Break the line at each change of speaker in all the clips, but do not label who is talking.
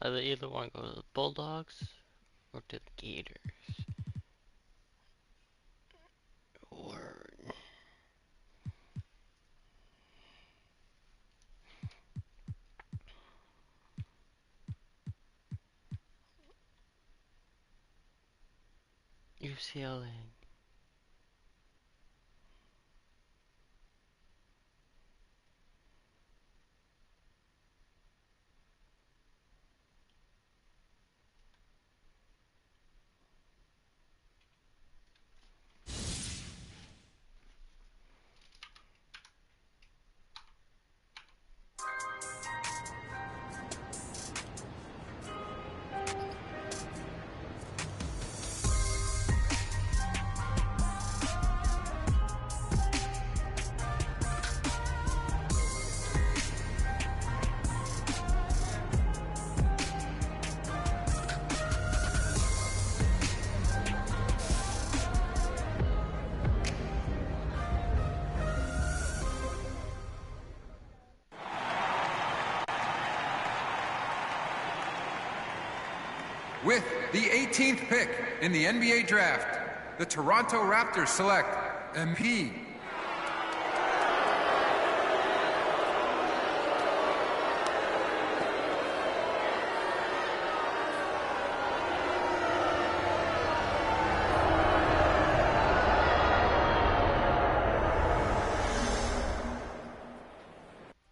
either want to go to the Bulldogs or to the Gators. Or UCLA.
With the 18th pick in the NBA draft, the Toronto Raptors select MP.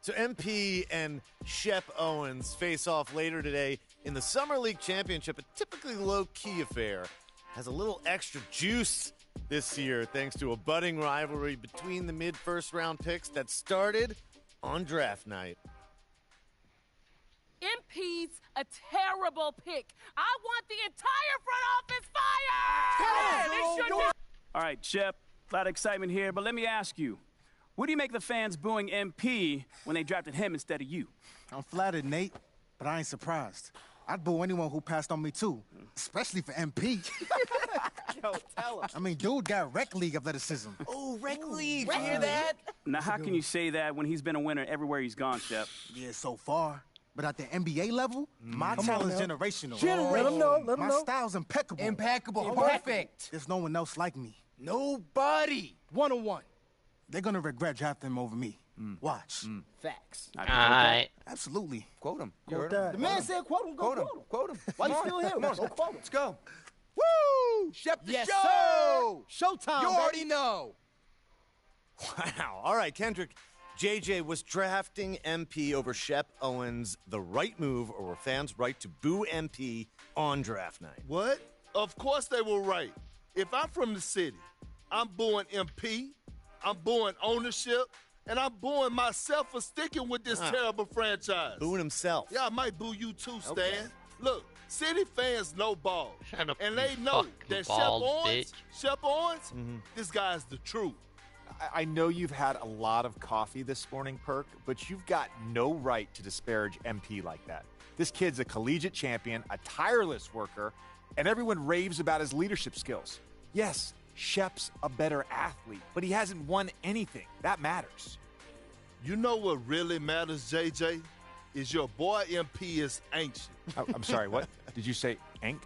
So MP and Shep Owens face off later today in the Summer League Championship, a typically low-key affair. Has a little extra juice this year thanks to a budding rivalry between the mid-first round picks that started on draft night.
MP's a terrible pick. I want the entire front office fired!
All right, Shep, a lot of excitement here, but let me ask you. What do you make the fans booing MP when they drafted him instead of you?
I'm flattered, Nate, but I ain't surprised. I'd boo anyone who passed on me, too, especially for MP.
Yo, tell him.
I mean, dude got rec league athleticism.
Oh, rec league. You hear that?
Now, how can you say that when he's been a winner everywhere he's gone, Shep?
Yeah, so far. But at the NBA level, my talent's generational.
Let him know.
My style's impeccable.
Impeccable. Perfect.
There's no one else like me.
Nobody. One-on-one.
They're gonna regret drafting him over me. Watch.
Facts.
Alright.
Absolutely.
Quote him.
The man said quote him. Go
Quote him.
Why you still here?
Come on.
Go quote him.
Let's go. Woo! Shep the
Yes,
show!
sir. Showtime,
You
baby.
already know.
Wow. All right, Kendrick. JJ, was drafting MP over Shep Owens the right move, or were fans right to boo MP on draft night?
What? Of course they were right. If I'm from the city, I'm booing MP, I'm booing ownership, and I'm booing myself for sticking with this terrible franchise.
Booing himself.
Yeah, I might boo you too, Stan.
Okay.
Look, city fans know ball.
Shut up,
and
you
they know
fucking
that
bald bitch.
Shep Owens, this guy's the truth.
I know you've had a lot of coffee this morning, Perk, but you've got no right to disparage MP like that. This kid's a collegiate champion, a tireless worker, and everyone raves about his leadership skills. Yes, Shep's a better athlete, but he hasn't won anything. That matters.
You know what really matters, JJ? Is your boy MP is ancient.
I'm sorry, what? Did you say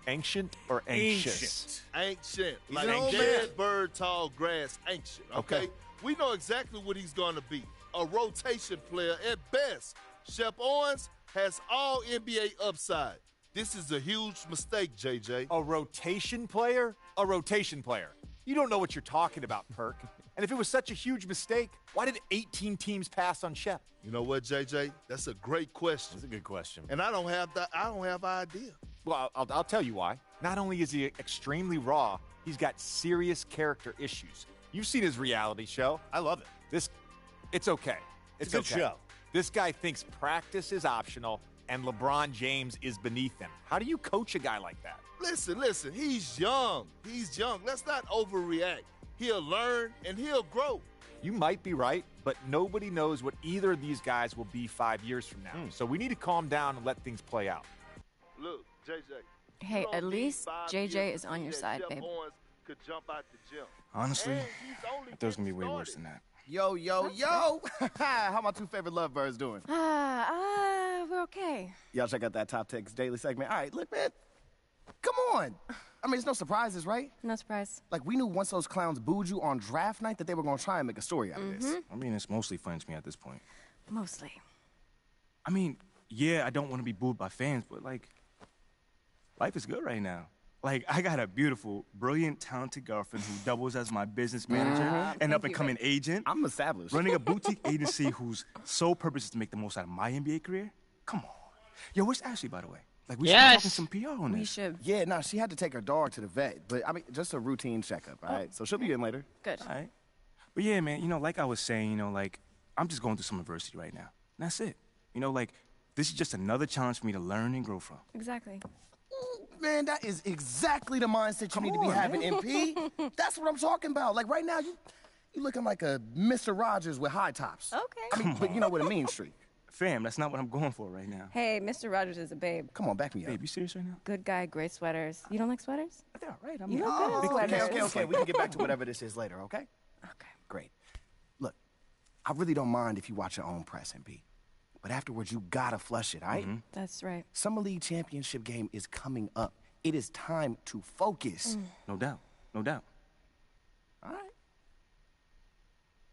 ancient or anxious?
Ancient.
He's
Like
an old
dead
man.
bird, tall grass, ancient. Okay? We know exactly what he's going to be. A rotation player at best. Shep Owens has all NBA upside. This is a huge mistake, JJ.
A rotation player? A rotation player. You don't know what you're talking about, Perk. And if it was such a huge mistake, why did 18 teams pass on Shep?
You know what, JJ? That's a great question.
That's a good question.
And I don't have an idea.
Well, I'll tell you why. Not only is he extremely raw, he's got serious character issues. You've seen his reality show.
I love it.
It's okay.
It's a good
okay.
show.
This guy thinks practice is optional and LeBron James is beneath him. How do you coach a guy like that?
Listen, he's young. Let's not overreact. He'll learn and he'll grow.
You might be right, but nobody knows what either of these guys will be 5 years from now. So we need to calm down and let things play out.
Look, JJ.
Hey,
you don't
at
need
least
5
JJ
years
is
to
on
see
your
that
side,
Shep
babe.
Owens could jump out the gym.
Honestly,
And he's only
I thought it was gonna be way
getting
worse than that.
Yo. How my two favorite lovebirds doing?
we're okay.
Y'all check out that Top Text Daily segment. All right, look, man. Come on. I mean, it's no surprises, right?
No surprise.
Like, we knew once those clowns booed you on draft night that they were going to try and make a story out of this.
I mean, it's mostly fun to me at this point.
Mostly.
I mean, yeah, I don't want to be booed by fans, but, like, life is good right now. Like, I got a beautiful, brilliant, talented girlfriend who doubles as my business manager, an up-and-coming agent.
I'm established.
Running a boutique agency whose sole purpose is to make the most out of my NBA career? Come on. Yo, where's Ashley, by the way? Like, we should be talking some PR on this.
We should.
Yeah, no, she had to take her dog to the vet. But, I mean, just a routine checkup, all right? So she'll be in later.
Good.
All right. But, yeah, man, you know, like I was saying, you know, like, I'm just going through some adversity right now. And that's it. You know, like, this is just another challenge for me to learn and grow from.
Exactly.
Man, that is exactly the mindset you need to be having, MP. That's what I'm talking about. Like, right now, you looking like a Mr. Rogers with high tops.
Okay.
I mean, but you know, with a mean streak.
Fam, that's not what I'm going for right now.
Hey, Mr. Rogers is a babe.
Come on, back me up.
Babe, you serious right now?
Good guy, great sweaters. You don't like sweaters?
They're all right.
You look good in sweaters.
Okay. We can get back to whatever this is later, okay?
Okay.
Great. Look, I really don't mind if you watch your own press, MP. But afterwards, you gotta flush it, all right?
That's right.
Summer League championship game is coming up. It is time to focus.
No doubt. No doubt.
All right.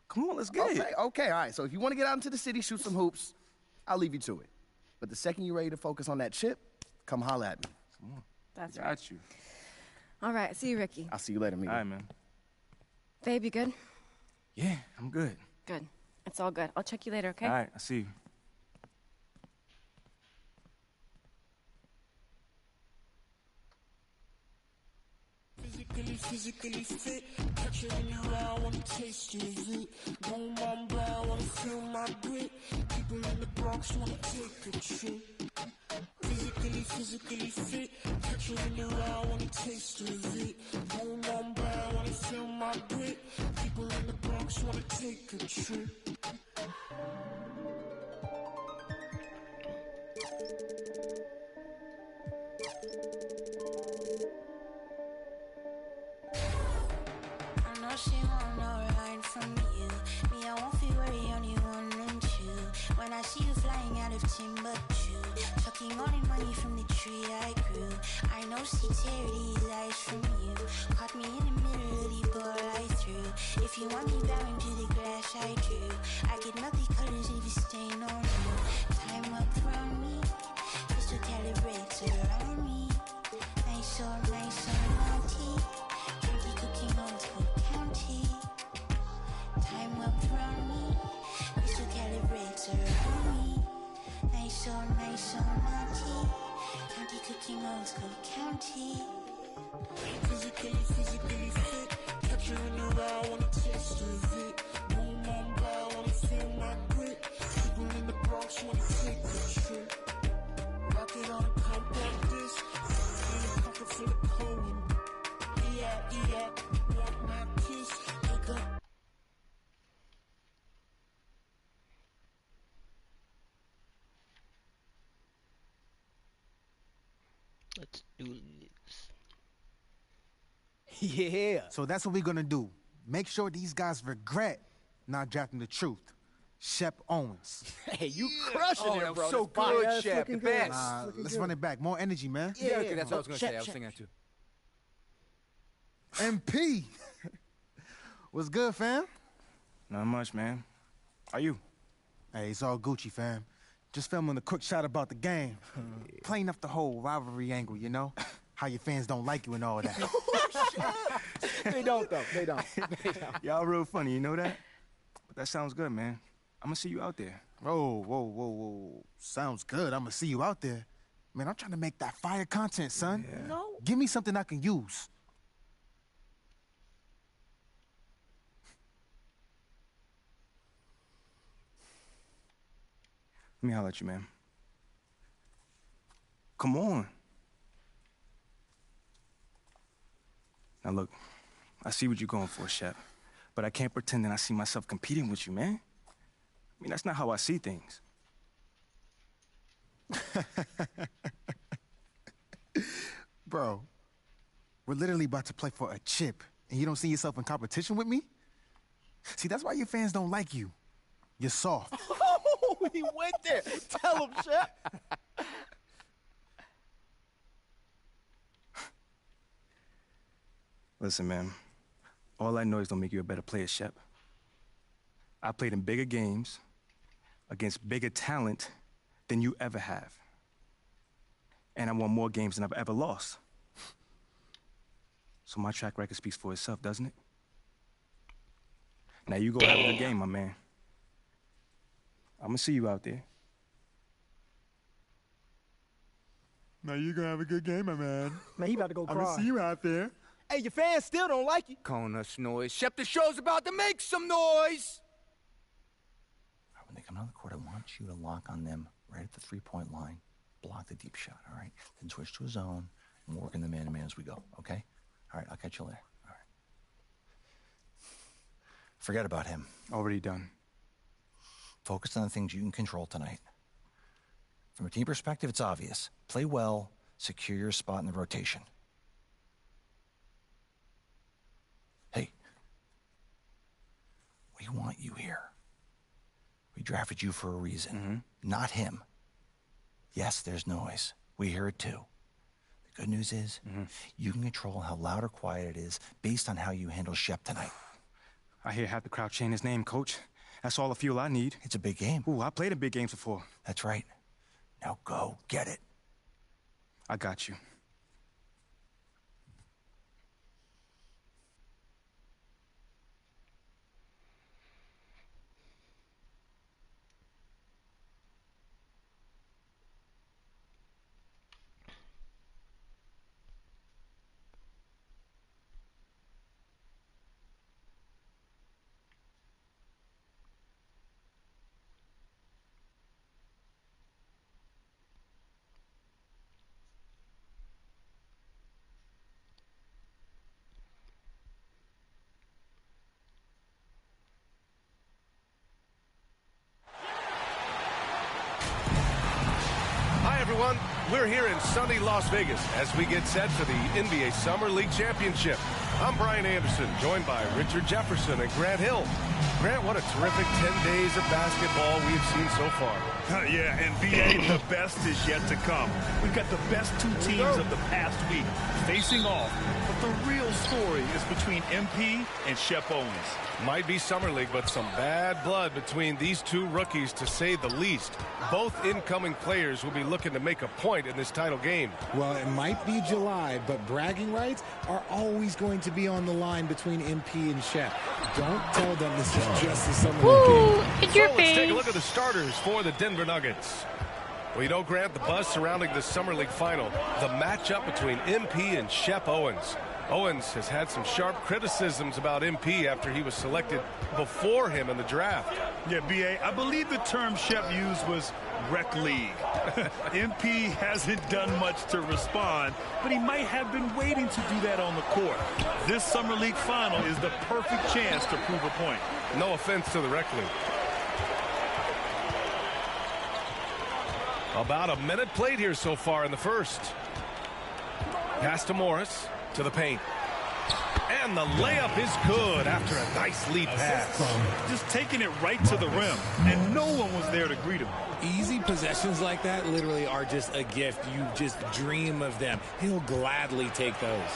Come on, let's get it.
Okay, all right. So if you want to get out into the city, shoot some hoops, I'll leave you to it. But the second you're ready to focus on that chip, come holler at me.
Come on.
That's right.
Got you.
All right. See you, Ricky.
I'll see you later, Mia.
All right, man.
Babe, you good?
Yeah, I'm good.
Good. It's all good. I'll check you later, okay?
All right, I see you.
Physically fit, catch it in your eye, I wanna taste of it. Boom, boom, blah, wanna feel my grit. People in the Bronx wanna take a trip. Physically fit, catch it in your eye, I wanna taste of it. Boom, boom, blah, wanna feel my grit. People in the Bronx wanna take a trip.
I know she want no ride from you. Me, I won't feel worry, only one and two. When I see you flying out of Timbuktu, sucking all the money from the tree I grew. I know she tear these eyes from you. Caught me in the middle of the ball I threw. If you want me bowing to the grass I drew, I could melt the colors if you stain on you. Time up around me, just to calibrate around me. Nice or naughty. Dirty cooking on Cook County. Time up around me, just to calibrate around me. Nice or naughty. County cooking on Cook County.
Physically fit, catch it in your eye, I wanna taste of it. Boom, boom, blah, wanna feel my grit. People in the Bronx wanna take a trip. Rock it on a compact disc, in a pocket full of cold. Yeah, want my kiss, look up.
Let's do this.
Yeah. So that's what we're gonna do. Make sure these guys regret not drafting the truth. Shep Owens.
Hey, you crushing it, bro.
so
That's
good,
fire.
Shep. The best.
Let's run it back. More energy, man.
Yeah, okay, that's what I was gonna say. I was thinking that too.
MP. What's good, fam?
Not much, man. How you?
Hey, it's all Gucci, fam. Just filming a quick shot about the game. Playing up the whole rivalry angle, you know? How your fans don't like you and all that.
They don't, though. They don't.
Y'all real funny, you know that? But that sounds good, man. I'm gonna see you out there.
Whoa. Sounds good. I'm gonna see you out there. Man, I'm trying to make that fire content, son.
Yeah.
No. Give me something I can use.
Let me holler at you, man. Come on. Now look, I see what you're going for, Shep. But I can't pretend that I see myself competing with you, man. I mean, that's not how I see things.
Bro, we're literally about to play for a chip, and you don't see yourself in competition with me? See, that's why your fans don't like you. You're soft.
Oh, when he went there. Tell him, Shep.
Listen, man. All I know is don't make you a better player, Shep. I played in bigger games against bigger talent than you ever have. And I won more games than I've ever lost. So my track record speaks for itself, doesn't it? Now you go have a good game, my man. I'm gonna see you out there.
Now you gonna have a good game, my man.
Man, he about to go cry.
I'm gonna see you out there.
Hey, your fans still don't like you. Calling us noise. Shep, the show's about to make some noise.
All right, when they come out of the court, I want you to lock on them right at the three-point line. Block the deep shot, all right? Then switch to a zone and work in the man-to-man as we go, okay? All right, I'll catch you later. All right. Forget about him.
Already done.
Focus on the things you can control tonight. From a team perspective, it's obvious. Play well, secure your spot in the rotation. Hey, we want you here. We drafted you for a reason, not him. Yes, there's noise. We hear it too. The good news is you can control how loud or quiet it is based on how you handle Shep tonight.
I hear half the crowd chanting his name, Coach. That's all the fuel I need.
It's a big game.
Ooh, I played in big games before.
That's right. Now go get it.
I got you.
We're here in sunny Las Vegas as we get set for the NBA Summer League Championship. I'm Brian Anderson, joined by Richard Jefferson and Grant Hill. Grant, what a terrific 10 days of basketball we've seen so far.
Yeah, and BA, the best is yet to come. We've got the best two teams of the past week facing off. But the real story is between MP and Shep Owens.
Might be Summer League, but some bad blood between these two rookies, to say the least. Both incoming players will be looking to make a point in this title game.
Well, it might be July, but bragging rights are always going to be on the line between MP and Shep. Don't tell them this is just a Summer League game.
So let's take a look at the starters for the Denver Nuggets. Well, you know, Grant, the buzz surrounding the Summer League final, the matchup between MP and Shep Owens. Owens has had some sharp criticisms about MP after he was selected before him in the draft.
Yeah, BA, I believe the term Shep used was rec league. MP hasn't done much to respond, but he might have been waiting to do that on the court. This Summer League final is the perfect chance to prove a point.
No offense to the rec league. About a minute played here so far in the first. Pass to Morris. To the paint. And the layup is good after a nice lead pass.
Just taking it right to the rim, and no one was there to greet him.
Easy possessions like that literally are just a gift. You just dream of them. He'll gladly take those.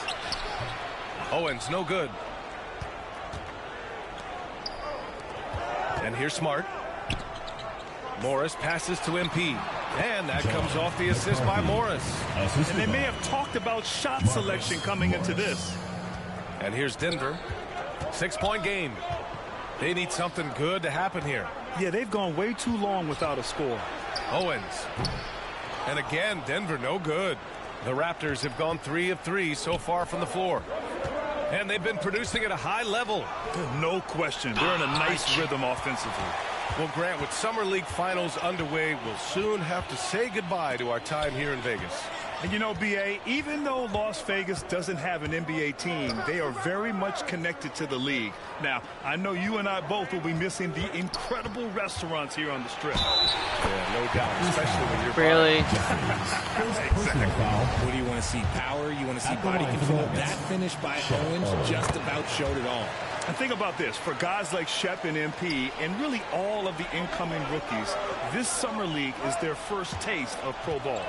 Owens, no good. And here's Smart. Morris passes to MP. And that comes off the assist by Morris.
And they may have talked about shot selection coming into this.
And here's Denver. 6-point game. They need something good to happen here.
Yeah, they've gone way too long without a score.
Owens. And again, Denver no good. The Raptors have gone 3 of 3 so far from the floor. And they've been producing at a high level.
No question. They're in a nice rhythm offensively.
Well, Grant, with Summer League finals underway, we'll soon have to say goodbye to our time here in Vegas.
And you know, B.A., even though Las Vegas doesn't have an NBA team, they are very much connected to the league. Now, I know you and I both will be missing the incredible restaurants here on the Strip.
Yeah, no doubt, especially when you're
Really?
Exactly.
What do you want to see? Power? You want to see body control? That finish by Owens just about showed it all.
And think about this. For guys like Shep and MP, and really all of the incoming rookies, this summer league is their first taste of pro ball.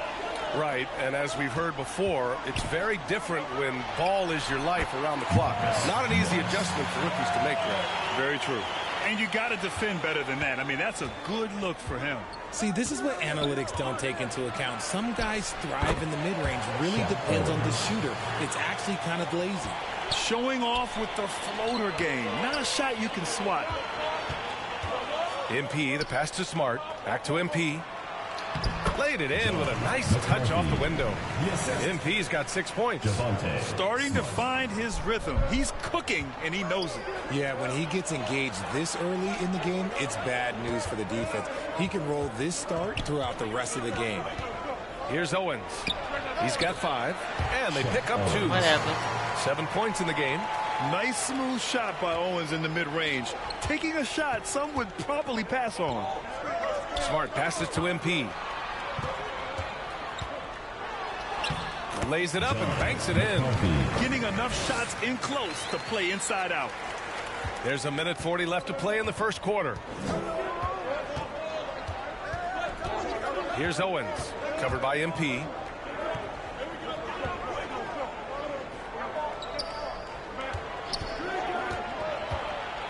Right, and as we've heard before, it's very different when ball is your life around the clock. Not an easy adjustment for rookies to make that.
Very true. And you got to defend better than that. I mean, that's a good look for him.
See, this is what analytics don't take into account. Some guys thrive in the mid-range. Really depends on the shooter. It's actually kind of lazy.
Showing off with the floater game. Not a shot you can swat.
MP, the pass to Smart. Back to MP. Laid it in with a nice touch off the window. MP's got 6 points.
Starting to find his rhythm. He's cooking, and he knows it.
Yeah, when he gets engaged this early in the game, it's bad news for the defense. He can roll this start throughout the rest of the game.
Here's Owens. He's got 5, and they pick up 2.
What happened?
7 points in the game.
Nice smooth shot by Owens in the mid-range. Taking a shot some would probably pass on.
Smart passes to MP. Lays it up and banks it in.
Getting enough shots in close to play inside out.
There's a minute 40 left to play in the first quarter. Here's Owens, covered by MP.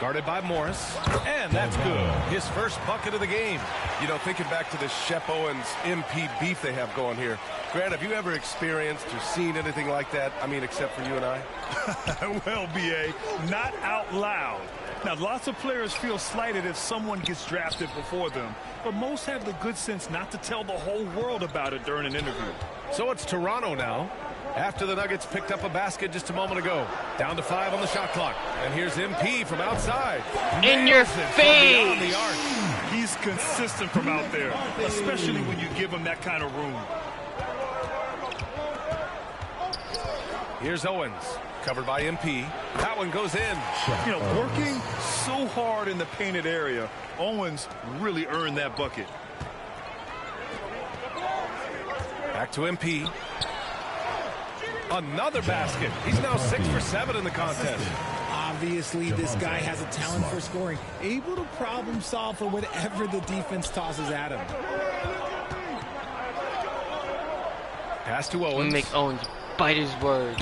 Guarded by Morris, and that's good. His first bucket of the game. You know, thinking back to the Shep Owens MP beef they have going here. Grant, have you ever experienced or seen anything like that? I mean, except for you and I?
Well, B.A., not out loud. Now, lots of players feel slighted if someone gets drafted before them, but most have the good sense not to tell the whole world about it during an interview.
So it's Toronto now. After the Nuggets picked up a basket just a moment ago. Down to 5 on the shot clock. And here's MP from outside.
In your face!
He's consistent from out there, especially when you give him that kind of room.
Here's Owens, covered by MP. That one goes in.
You know, working so hard in the painted area, Owens really earned that bucket.
Back to MP. Another basket. He's now 6 for 7 in the contest.
Obviously, this guy has a talent for scoring, able to problem solve for whatever the defense tosses at him.
Pass to Owens.
Make Owens bite his words.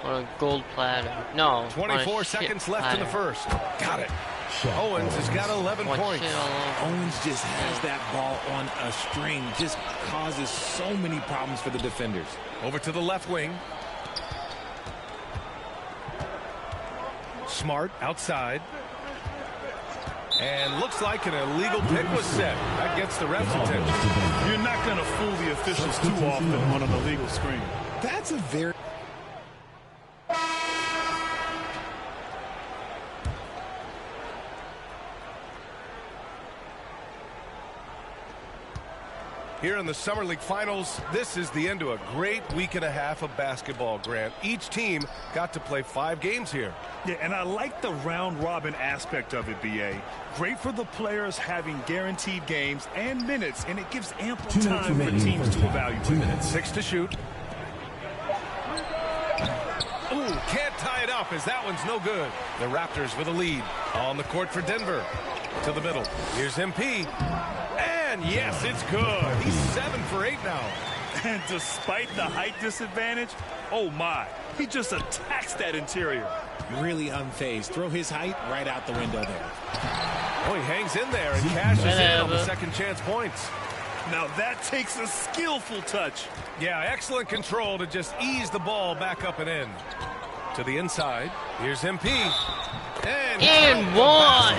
On a gold platter. No.
24 seconds left in the first. Got it. Owens has got 11 points.
Owens just has that ball on a string. Just causes so many problems for the defenders.
Over to the left wing. Smart outside. And looks like an illegal pick was set. That gets the ref's attention.
You're not going to fool the officials too often on an illegal screen.
That's a very...
Here in the Summer League Finals, this is the end of a great week and a half of basketball, Grant. Each team got to play 5 games here.
Yeah, and I like the round-robin aspect of it, B.A. Great for the players having guaranteed games and minutes, and it gives ample time for teams to evaluate.
2 minutes. 6 to shoot. Ooh, can't tie it up as that one's no good. The Raptors with a lead on the court for Denver. To the middle. Here's MP. And yes, it's good. He's 7 for 8 now.
And despite the height disadvantage, oh my, he just attacks that interior.
Really unfazed. Throw his height right out the window there.
Oh, he hangs in there and cashes in on the second chance points.
Now that takes a skillful touch.
Yeah, excellent control to just ease the ball back up and in. To the inside. Here's MP. And
one.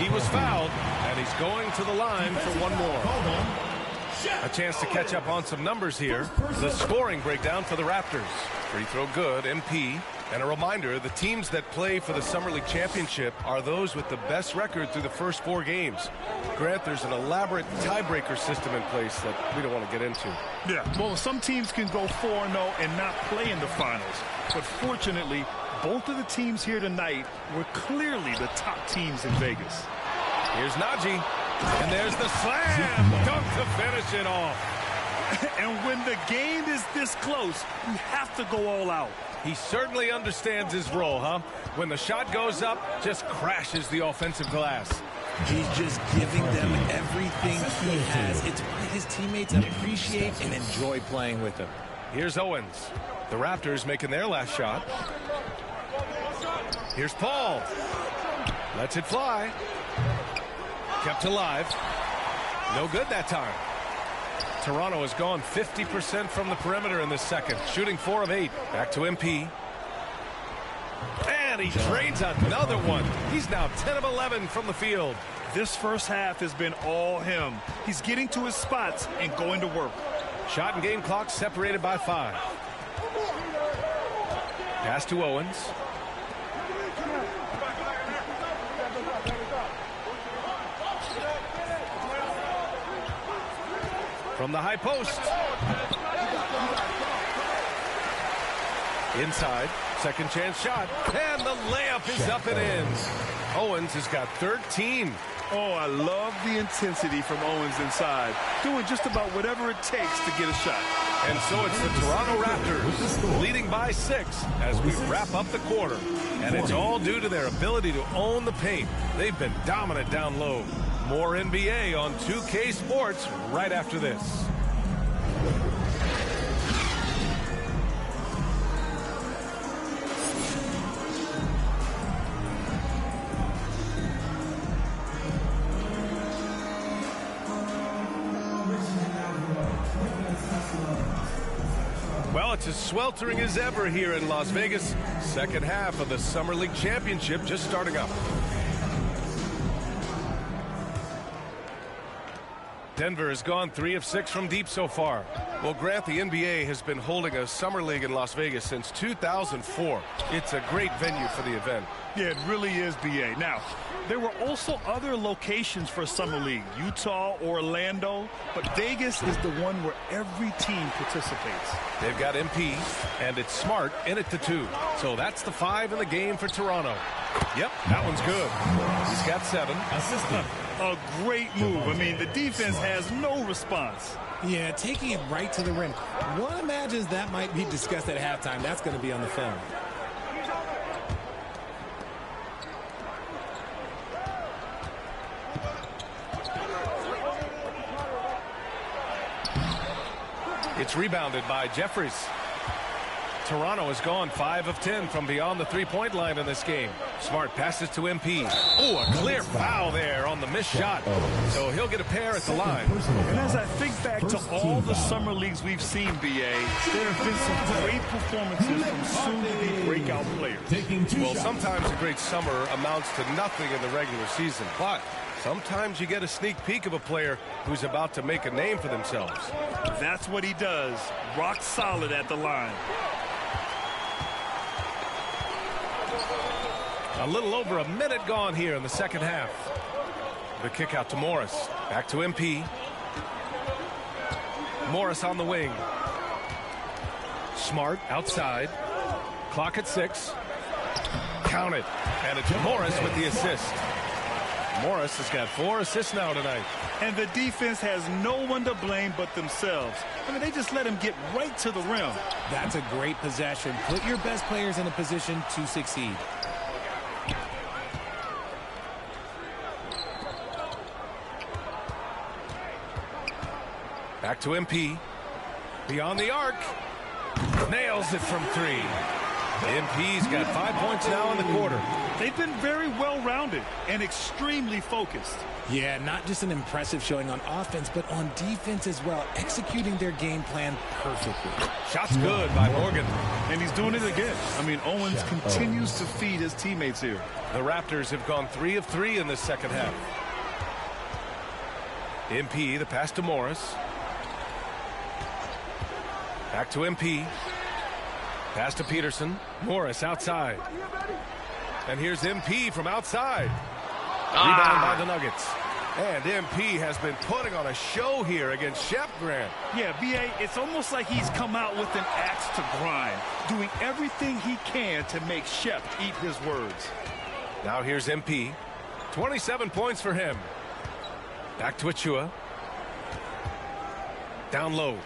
He was fouled, and he's going to the line for one more. A chance to catch up on some numbers here. The scoring breakdown for the Raptors. Free throw good. MP. And a reminder, the teams that play for the Summer League Championship are those with the best record through the first 4 games. Grant, there's an elaborate tiebreaker system in place that we don't want to get into.
Yeah, well, some teams can go 4-0 and not play in the finals. But fortunately, both of the teams here tonight were clearly the top teams in Vegas.
Here's Najee, and there's the slam dunk to finish it off.
And when the game is this close, you have to go all out.
He certainly understands his role, huh? When the shot goes up, just crashes the offensive glass.
He's just giving them everything he has. It's why his teammates appreciate and enjoy playing with him.
Here's Owens. The Raptors making their last shot. Here's Paul. Lets it fly. Kept alive. No good that time. Toronto has gone 50% from the perimeter in this second, shooting 4 of 8. Back to MP. And he trades another one. He's now 10 of 11 from the field.
This first half has been all him. He's getting to his spots and going to work.
Shot and game clock separated by 5. Pass to Owens. From the high post. Inside. Second chance shot. And the layup is up and in. Owens has got 13.
Oh, I love the intensity from Owens inside. Doing just about whatever it takes to get a shot.
And so it's the Toronto Raptors leading by 6 as we wrap up the quarter. And it's all due to their ability to own the paint. They've been dominant down low. More NBA on 2K Sports right after this. Well, it's as sweltering as ever here in Las Vegas. Second half of the Summer League Championship just starting up. Denver has gone 3 of 6 from deep so far. Well, Grant, the NBA has been holding a Summer League in Las Vegas since 2004. It's a great venue for the event.
Yeah, it really is, BA. Now, there were also other locations for Summer League, Utah, Orlando, but Vegas is the one where every team participates.
They've got MP, and it's Smart in it to 2. So that's the 5 in the game for Toronto. Yep, that one's good. He's got 7.
A great move. I mean, the defense has no response.
Yeah, taking it right to the rim. One imagines that might be discussed at halftime. That's going to be on the film.
It's rebounded by Jeffries. Toronto has gone 5 of 10 from beyond the three-point line in this game. Smart passes to MP. Oh, a clear foul there on the missed shot. So he'll get a pair at the line.
And as I think back to all the summer leagues we've seen, BA, there have been some great performances from soon-to-be breakout players.
Well, sometimes a great summer amounts to nothing in the regular season, but sometimes you get a sneak peek of a player who's about to make a name for themselves.
That's what he does. Rock solid at the line.
A little over a minute gone here in the second half. The kick out to Morris. Back to MP. Morris on the wing. Smart outside. Clock at 6. Count it. And it's Morris with the assist. Morris has got 4 assists now tonight.
And the defense has no one to blame but themselves. I mean, they just let him get right to the rim.
That's a great possession. Put your best players in a position to succeed.
Back to MP. Beyond the arc. Nails it from 3. MP's got 5 points now in the quarter.
They've been very well-rounded and extremely focused.
Yeah, not just an impressive showing on offense, but on defense as well, executing their game plan perfectly.
Shot's good by Morgan.
And he's doing it again. I mean, Owens continues to feed his teammates here.
The Raptors have gone 3 of 3 in this second half. MP, the pass to Morris. Back to MP. Pass to Peterson. Morris outside. And here's MP from outside. Rebound by the Nuggets. And MP has been putting on a show here against Shep, Grant.
Yeah, B.A., it's almost like he's come out with an axe to grind, doing everything he can to make Shep eat his words.
Now here's MP. 27 points for him. Back to Achua. Down low.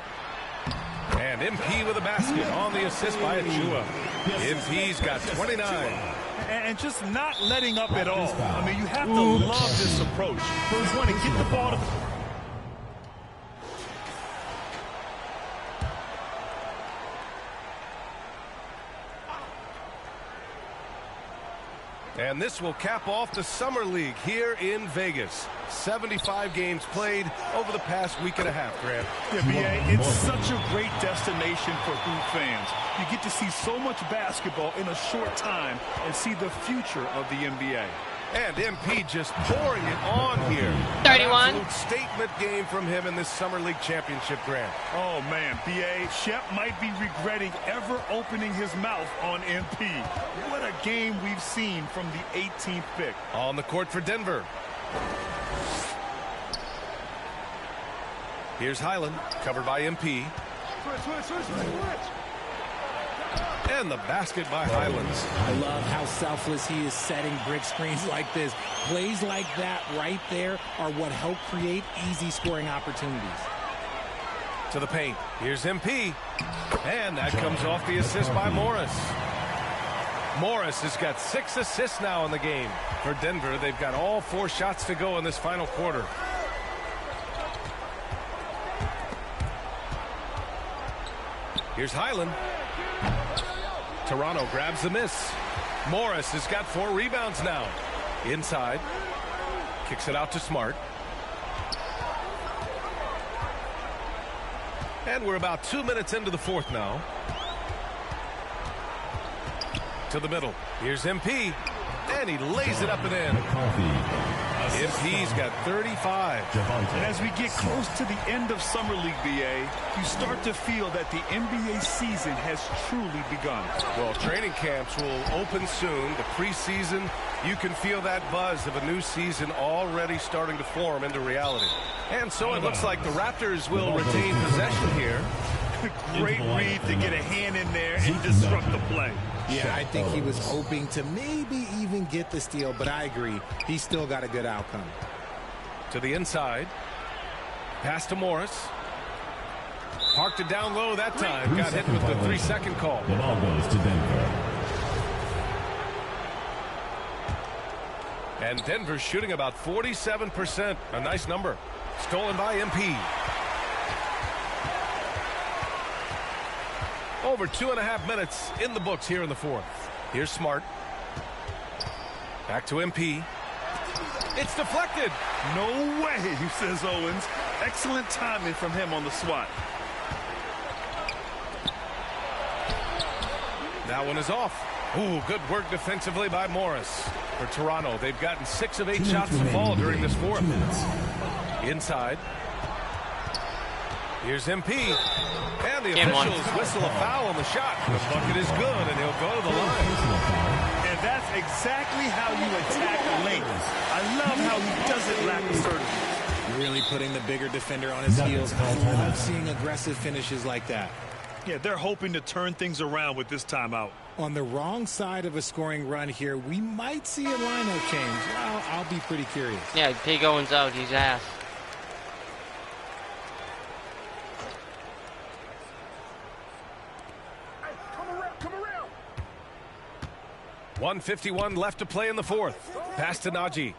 And MP with a basket on the assist by Achua. MP's got 29.
And just not letting up at all. I mean, you have to love this approach. First one to get the ball to...
And this will cap off the Summer League here in Vegas. 75 games played over the past week and a half, Grant.
Yeah, B.A., it's such a great destination for hoop fans. You get to see so much basketball in a short time and see the future of the NBA.
And MP just pouring it on here.
31.
An absolute statement game from him in this Summer League championship, Grant.
Oh, man, B.A., Shep might be regretting ever opening his mouth on MP. What a game we've seen from the 18th pick.
On the court for Denver. Here's Highland, covered by MP. And the basket by Highlands.
I love how selfless he is setting brick screens like this. Plays like that right there are what help create easy scoring opportunities.
To the paint. Here's MP. And that comes off the assist by Morris. Morris has got 6 assists now in the game. For Denver, they've got all 4 shots to go in this final quarter. Here's Highland. Toronto grabs the miss. Morris has got 4 rebounds now. Inside. Kicks it out to Smart. And we're about 2 minutes into the fourth now. To the middle. Here's MP. And he lays it up and in. MP's got 35.
And as we get close to the end of Summer League, BA, you start to feel that the NBA season has truly begun.
Well, training camps will open soon. The preseason, you can feel that buzz of a new season already starting to form into reality. And so it looks like the Raptors will retain possession here.
Great read to get a hand in there and disrupt the play.
Yeah, I think he was hoping to maybe even get the steal, but I agree. He still got a good outcome.
To the inside. Pass to Morris. Parked it down low that time. Got hit with the 3-second call.
The ball goes to Denver.
And Denver's shooting about 47%. A nice number. Stolen by MP. Over 2.5 minutes in the books here in the fourth. Here's Smart. Back to MP. It's deflected.
No way, says Owens. Excellent timing from him on the swat.
That one is off. Ooh, good work defensively by Morris. For Toronto, they've gotten 6 of 8 shots to fall during this fourth. Inside. Here's MP. And the officials whistle a foul on the shot. The bucket is good, and he'll go to the line.
And that's exactly how you attack late. I love how he doesn't lack assertiveness.
Really putting the bigger defender on his heels. I love seeing aggressive finishes like that.
Yeah, they're hoping to turn things around with this timeout.
On the wrong side of a scoring run here, we might see a lineup change. Well, I'll be pretty curious.
Yeah, Big Owens out. He's ass.
Come around.
1:51 left to play in the fourth. Pass to Najee.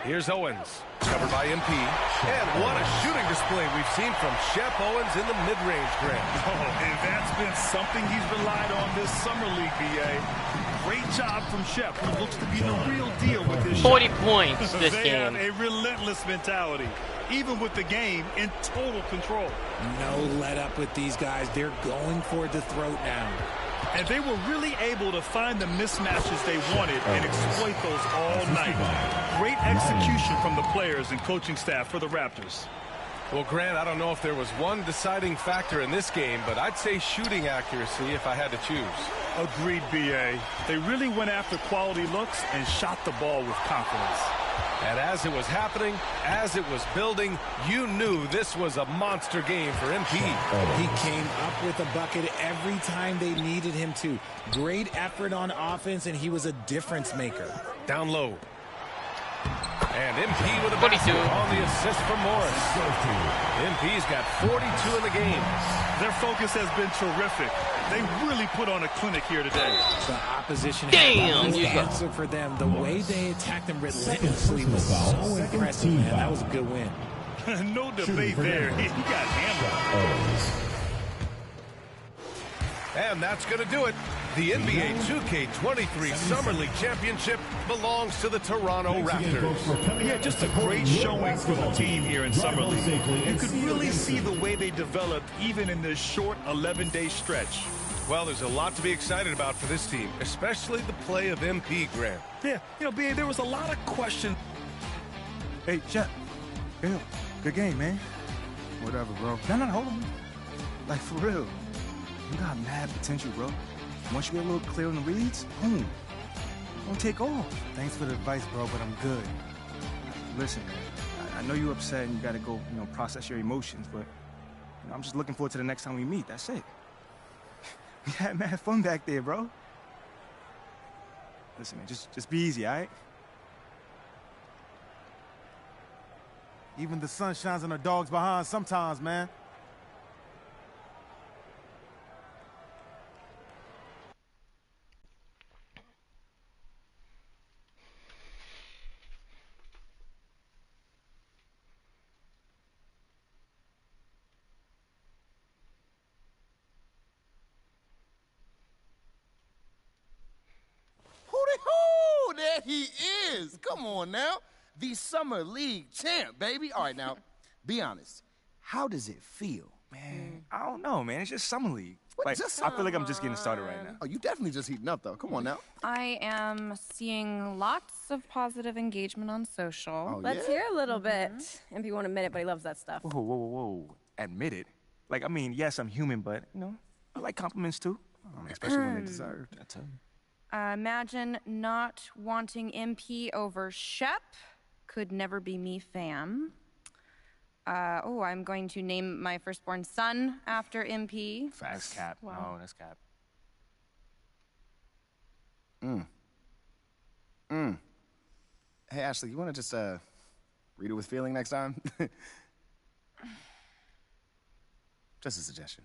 Here's Owens. Covered by MP. And what a shooting display we've seen from Shep Owens in the mid-range, Grant.
Oh, and that's been something he's relied on this Summer League, BA. Great job from Shep, who looks to be the real deal with this
40
shot.
points this
they
game.
have a relentless mentality, even with the game in total control.
No let up with these guys. They're going for the throat now.
And they were really able to find the mismatches they wanted and exploit those all night. Great execution from the players and coaching staff for the Raptors.
Well, Grant, I don't know if there was one deciding factor in this game, but I'd say shooting accuracy if I had to choose.
Agreed, B.A. They really went after quality looks and shot the ball with confidence.
And as it was happening, as it was building, you knew this was a monster game for MP.
He came up with a bucket every time they needed him to. Great effort on offense, and he was a difference maker.
Down low. And MP with a basket on the assist from Morris. MP's got 42 in the game.
Their focus has been terrific. They really put on a clinic here today.
The opposition had no answer for them. The way they attacked them relentlessly was so impressive, man. That was a good win.
No debate there. He got hammered.
And that's going to do it. The NBA 2K23 Summer League Championship belongs to the Toronto Raptors.
Yeah, just a great showing for the team here in Summer League. You could really see the way they developed even in this short 11-day stretch.
Well, there's a lot to be excited about for this team, especially the play of MP, Grant.
Yeah, B.A., there was a lot of questions.
Hey, Shep. Hey, good game, man.
Whatever, bro.
No, hold on. Like, for real. You got mad potential, bro. Once you get a little clear on the reads, boom. Don't take off.
Thanks for the advice, bro, but I'm good.
Listen, man. I know you're upset and you got to go, process your emotions, but I'm just looking forward to the next time we meet. That's it. We had mad fun back there, bro. Listen, man, just be easy, all right?
Even the sun shines on the dogs behind sometimes, man.
There he is. Come on now. The Summer League champ, baby. All right, now, be honest. How does it feel?
Man, I don't know, man. It's just Summer League.
What,
Like,
just
I feel like I'm just getting started right now.
Oh, you definitely just heating up, though. Come on now.
I am seeing lots of positive engagement on social.
Let's hear a little bit. MP won't admit it, but he loves that stuff.
Whoa. Admit it. Like, I mean, yes, I'm human, but, I like compliments, too. Especially when they're deserved. That's it.
Imagine not wanting MP over Shep. Could never be me, fam. I'm going to name my firstborn son after MP.
That's cap.
Wow.
No, that's cap.
Hey, Ashley, you want to just read it with feeling next time? Just a suggestion.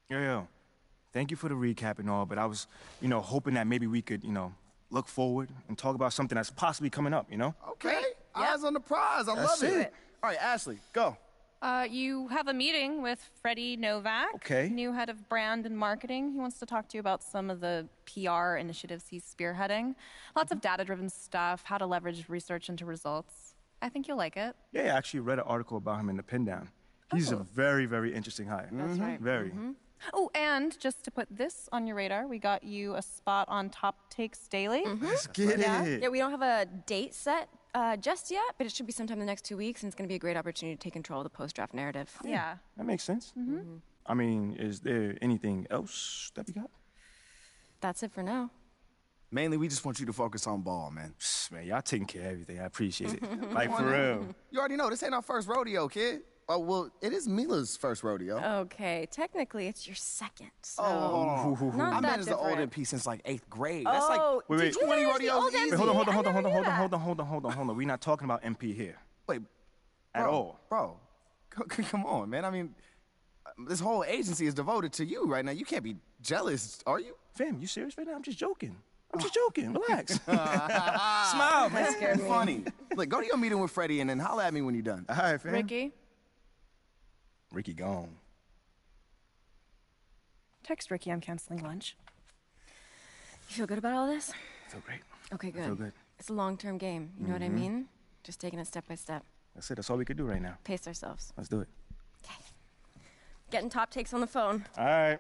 Yo. Thank you for the recap and all, but I was, hoping that maybe we could, look forward and talk about something that's possibly coming up,
Okay. Eyes on the prize. I love it. All right, Ashley, go.
You have a meeting with Freddie Novak,
Okay.
new head of brand and marketing. He wants to talk to you about some of the PR initiatives he's spearheading. Lots of data-driven stuff, how to leverage research into results. I think you'll like it.
Yeah, I actually read an article about him in the Pin Down. He's a very, very interesting hire.
That's right.
Very.
Oh, and just to put this on your radar, we got you a spot on Top Takes Daily.
Let's get it.
Yeah, we don't have a date set just yet, but it should be sometime in the next 2 weeks, and it's going to be a great opportunity to take control of the post-draft narrative.
Yeah.
That makes sense. I mean, is there anything else that we got?
That's it for now.
Mainly, we just want you to focus on ball, man.
Man, y'all taking care of everything. I appreciate it. Like, for real.
You already know, this ain't our first rodeo, kid. Oh, well, it is Mila's first rodeo.
Okay, technically it's your second. So
I
not that
managed the old
different.
MP since like 8th grade.
Oh,
That's like
Wait.
20 rodeos easy.
Wait, hold on. We're not talking about MP here.
Wait,
at all.
Bro, come on, man. I mean, this whole agency is devoted to you right now. You can't be jealous, are you?
Fam, you serious right now? I'm just joking. Relax. Smile, man.
That's funny. Look, go to your meeting with Freddie and then holla at me when you're done.
All right, fam.
Ricky,
gone.
Text Ricky I'm canceling lunch.
You feel good about all this?
I feel great.
Okay, good.
I feel good.
It's a long-term game. You know what I mean? Just taking it step by step.
That's it. That's all we could do right now.
Pace ourselves.
Let's do it.
Getting Top Takes on the phone.
All right.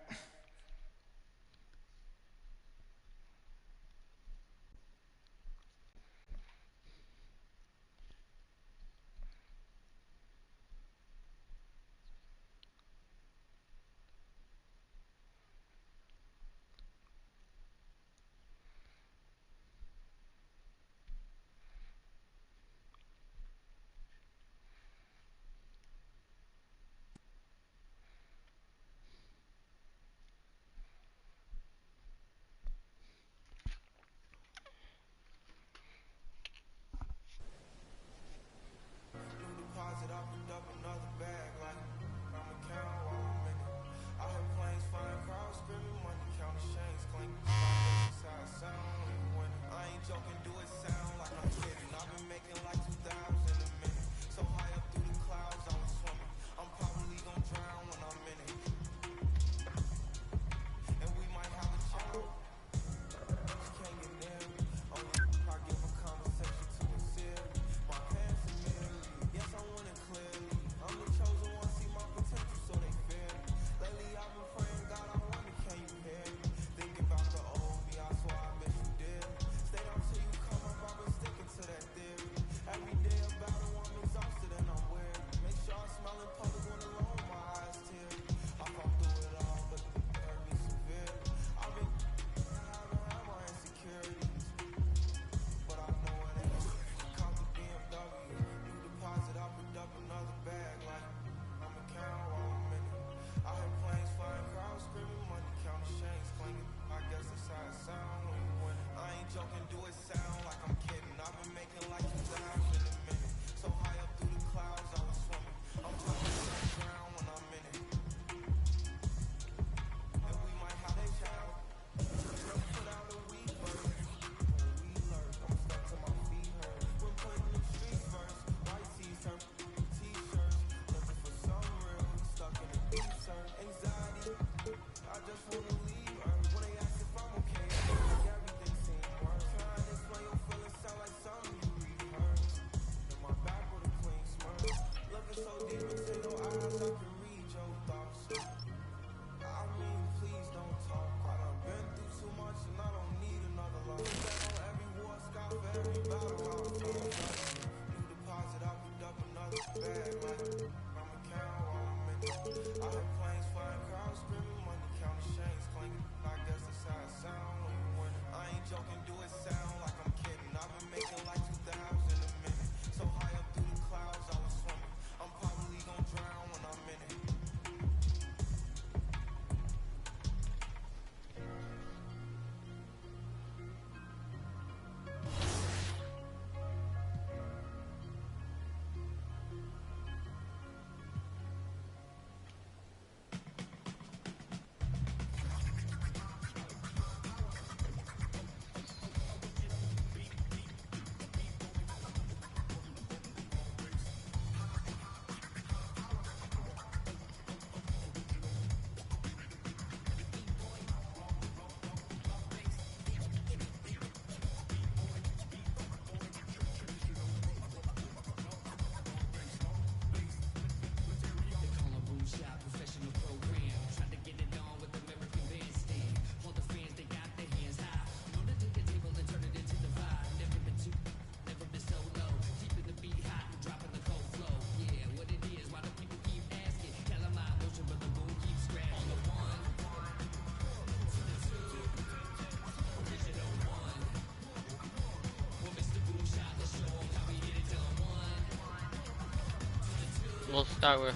we'll start with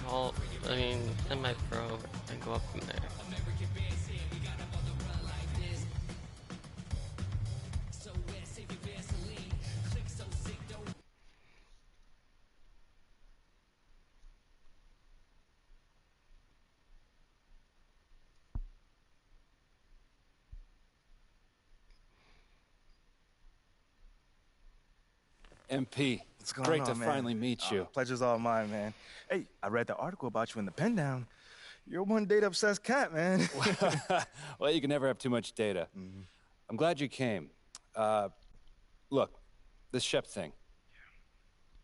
semi-pro and go up from there.
MP,
What's going
great
on,
to
man?
finally meet you.
Pleasure's all mine, man. Hey, I read the article about you in the Pen Down. You're one data-obsessed cat, man.
Well, you can never have too much data. I'm glad you came. Look, this Shep thing,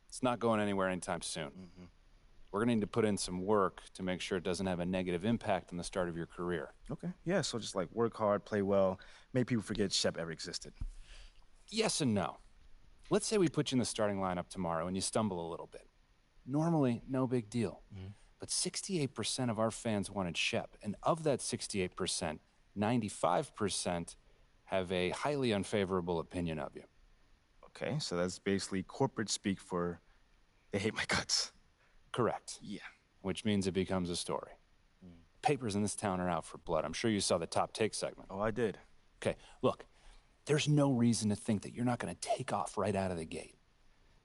it's not going anywhere anytime soon. We're going to need to put in some work to make sure it doesn't have a negative impact on the start of your career.
Okay, yeah, so just like work hard, play well, make people forget Shep ever existed.
Yes and no. Let's say we put you in the starting lineup tomorrow and you stumble a little bit. Normally, no big deal. But 68% of our fans wanted Shep, and of that 68%, 95% have a highly unfavorable opinion of you.
Okay, so that's basically corporate speak for they hate my guts.
Correct.
Yeah.
Which means it becomes a story. Papers in this town are out for blood. I'm sure you saw the top take segment.
Oh, I did.
Okay, look, there's no reason to think that you're not going to take off right out of the gate.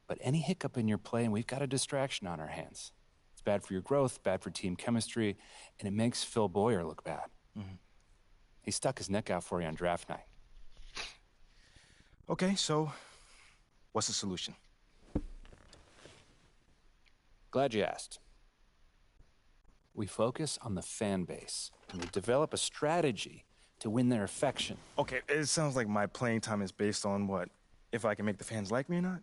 But any hiccup in your play, and we've got a distraction on our hands. It's bad for your growth, bad for team chemistry, and it makes Phil Boyer look bad. He stuck his neck out for you on draft night.
Okay, so what's the solution?
Glad you asked. We focus on the fan base, and we develop a strategy to win their affection.
Okay, it sounds like my playing time is based on what? If I can make the fans like me or not?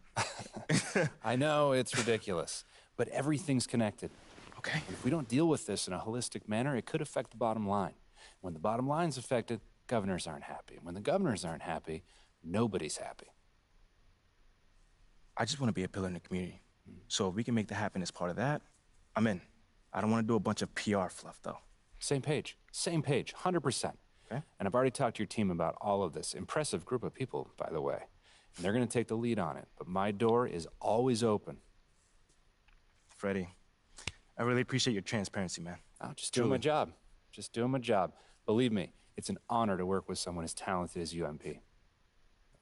I know, it's ridiculous, but everything's connected.
Okay.
If we don't deal with this in a holistic manner, it could affect the bottom line. When the bottom line's affected, governors aren't happy. When the governors aren't happy, nobody's happy.
I just want to be a pillar in the community. So if we can make that happen as part of that, I'm in. I don't want to do a bunch of PR fluff, though.
Same page, 100%.
Okay.
And I've already talked to your team about all of this. Impressive group of people, by the way. And they're going to take the lead on it. But my door is always open.
Freddie, I really appreciate your transparency, man.
I'm just doing my job. Just doing my job. Believe me, it's an honor to work with someone as talented as UMP. I'm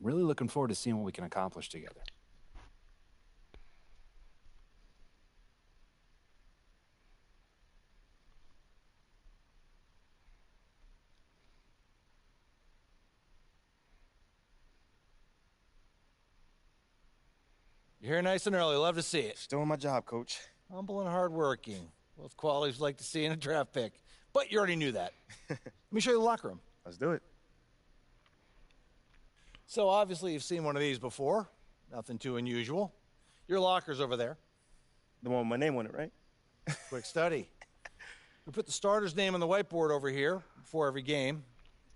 really looking forward to seeing what we can accomplish together.
You're here nice and early. Love to see it.
Just doing my job, Coach.
Humble and hardworking. Both qualities like to see in a draft pick. But you already knew that. Let me show you the locker room.
Let's do it.
So obviously you've seen one of these before. Nothing too unusual. Your locker's over there.
The one with my name on it, right?
Quick study. We put the starter's name on the whiteboard over here before every game.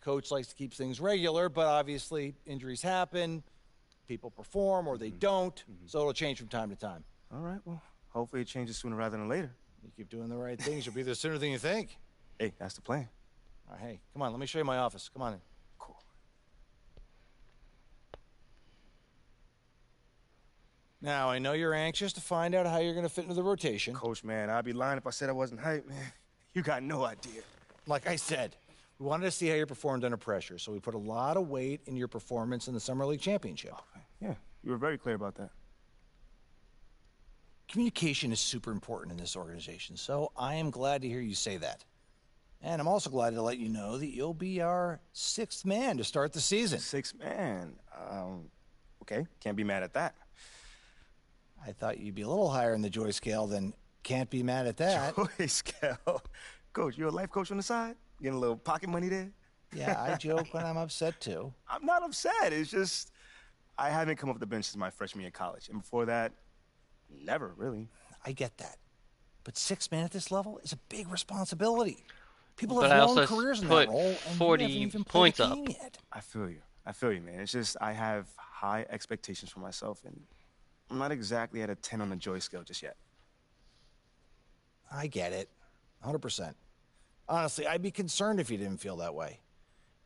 Coach likes to keep things regular, but obviously injuries happen. People perform or they don't, so it'll change from time to time.
All right, well, hopefully it changes sooner rather than later.
You keep doing the right things, you'll be there sooner than you think.
Hey, that's the plan.
All right, hey, come on, let me show you my office. Come on in.
Cool.
Now, I know you're anxious to find out how you're going to fit into the rotation.
Coach, man, I'd be lying if I said I wasn't hyped, man. You got no idea.
Like I said, we wanted to see how you performed under pressure, so we put a lot of weight in your performance in the Summer League Championship.
Yeah, you were very clear about that.
Communication is super important in this organization, so I am glad to hear you say that. And I'm also glad to let you know that you'll be our 6th man to start the season.
6th man? Okay, can't be mad at that.
I thought you'd be a little higher in the joy scale than can't be mad at that.
Joy scale? Coach, you a life coach on the side? Getting a little pocket money there?
Yeah, I joke when I'm upset, too.
I'm not upset. It's just I haven't come off the bench since my freshman year of college. And before that, never, really.
I get that. But 6 man at this level is a big responsibility. People
But
have
I
long
also
careers in
put
that role, and
40
you haven't even
points
played a
up.
game yet.
I feel you, man. It's just I have high expectations for myself, and I'm not exactly at a 10 on the joy scale just yet.
I get it. 100%. Honestly, I'd be concerned if you didn't feel that way.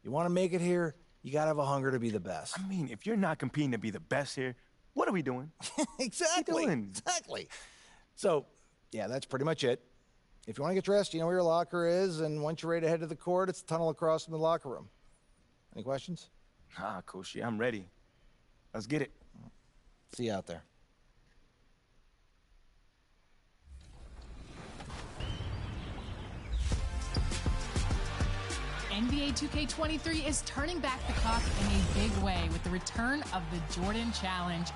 You want to make it here, you got to have a hunger to be the best.
I mean, if you're not competing to be the best here, what are we doing?
Exactly.
What are you doing?
Exactly. So, Yeah, that's pretty much it. If you want to get dressed, you know where your locker is, and once you're ready to head to the court, it's the tunnel across from the locker room. Any questions?
Nah, Coach, yeah, I'm ready. Let's get it.
See you out there.
NBA 2K23 is turning back the clock in a big way with the return of the Jordan Challenge.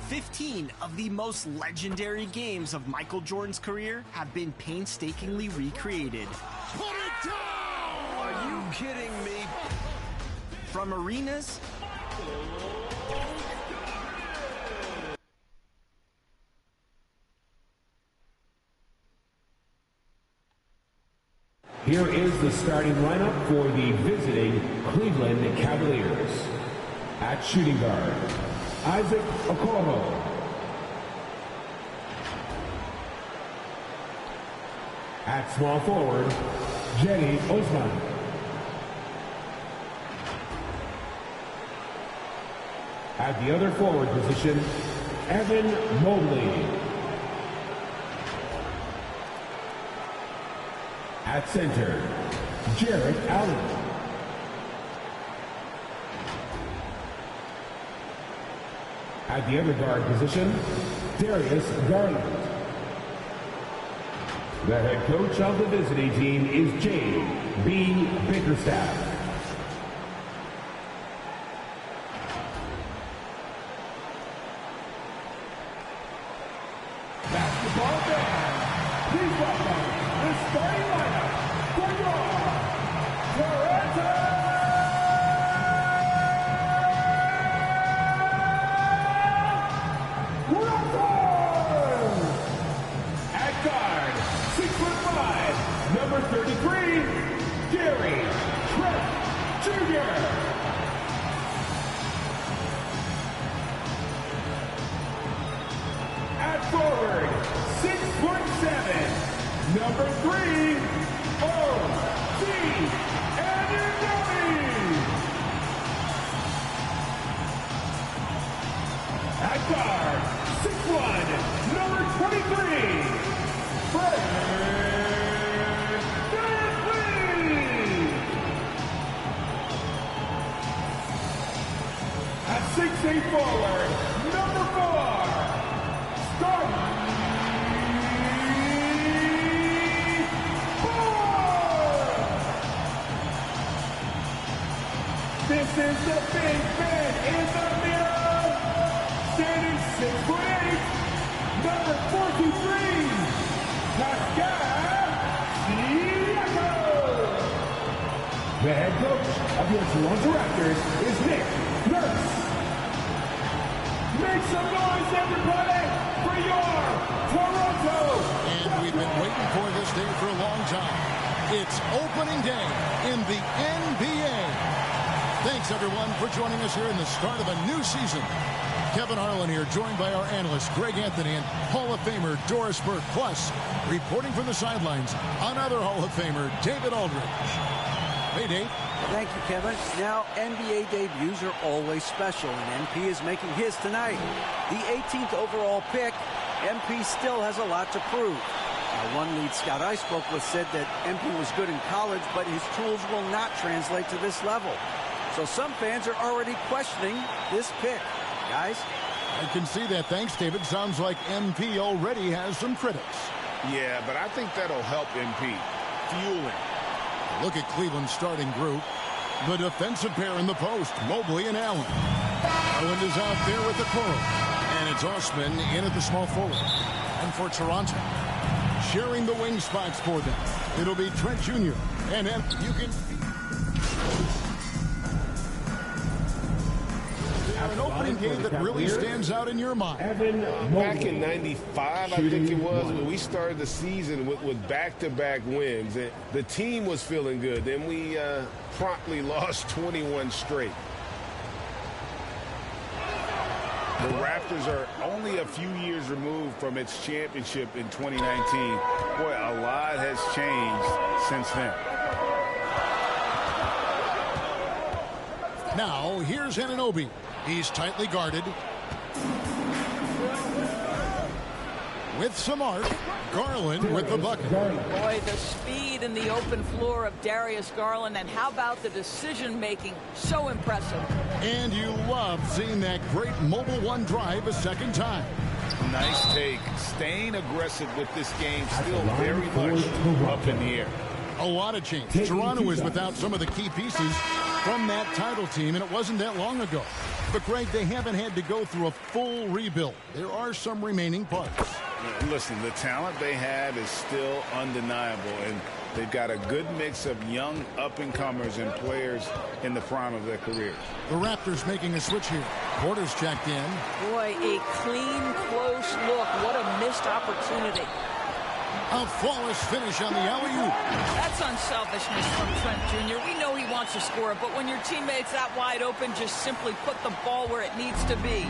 15 of the most legendary games of Michael Jordan's career have been painstakingly recreated.
Put it down!
Are you kidding me? From arenas
Here is the starting lineup for the visiting Cleveland Cavaliers. At shooting guard, Isaac Okoro. At small forward, Jenny Osman. At the other forward position, Evan Mobley. At center, Jarrett Allen. At the other guard position, Darius Garland. The head coach of the visiting team is J.B. Bickerstaff. Basketball fans, please welcome the starting lineup for your Toronto Raptors! At guard, 6'5", number 33, Gary Trent Jr. At forward, 6'7", number 3, O.G. Anunoby. At guard, 6'1", number 23, Fred VanVleet. At 6'8" forward, number 4, Scottie This is the big man in the middle, standing 6'8", number 43, Pascal Siakam. The head coach of your Toronto Raptors is Nick Nurse. Make some noise, everybody, for your Toronto.
And we've been waiting for this day for a long time. It's opening day in the NBA. Thanks, everyone, for joining us here in the start of a new season. Kevin Harlan here, joined by our analyst, Greg Anthony, and Hall of Famer Doris Burke. Plus, reporting from the sidelines, another Hall of Famer, David Aldridge. Hey, Dave.
Thank you, Kevin. Now, NBA debuts are always special, and MP is making his tonight. The 18th overall pick, MP still has a lot to prove. Now, one lead scout I spoke with said that MP was good in college, but his tools will not translate to this level. So some fans are already questioning this pick. Guys?
I can see that. Thanks, David. Sounds like MP already has some critics.
Yeah, but I think that'll help MP. Fueling.
Look at Cleveland's starting group. The defensive pair in the post, Mobley and Allen. Garland is out there with the Coral. And it's Osman in at the small forward. And for Toronto, sharing the wing spots for them, it'll be Trent Jr. And you can... An opening game that really stands out in your mind.
Back in '95, I think it was, when we started the season with back-to-back wins. The team was feeling good. Then we promptly lost 21 straight. The Raptors are only a few years removed from its championship in 2019. Boy, a lot has changed since then.
Now, here's Anunoby. He's tightly guarded. with some arc. Garland with the bucket.
Boy, the speed and the open floor of Darius Garland, and how about the decision-making? So impressive.
And you love seeing that great mobile one drive a second time.
Nice take. Staying aggressive with this game, still very much up in the air.
A lot of change. Toronto is without some of the key pieces from that title team, and it wasn't that long ago. But, Greg, they haven't had to go through a full rebuild. There are some remaining parts.
Listen, the talent they have is still undeniable, and they've got a good mix of young up-and-comers and players in the prime of their career.
The Raptors making a switch here. Porter's checked in.
Boy, a clean, close look. What a missed opportunity.
A flawless finish on the alley-oop.
That's unselfishness from Trent Jr. We know he wants to score, but when your teammate's that wide open, just simply put the ball where it needs to be.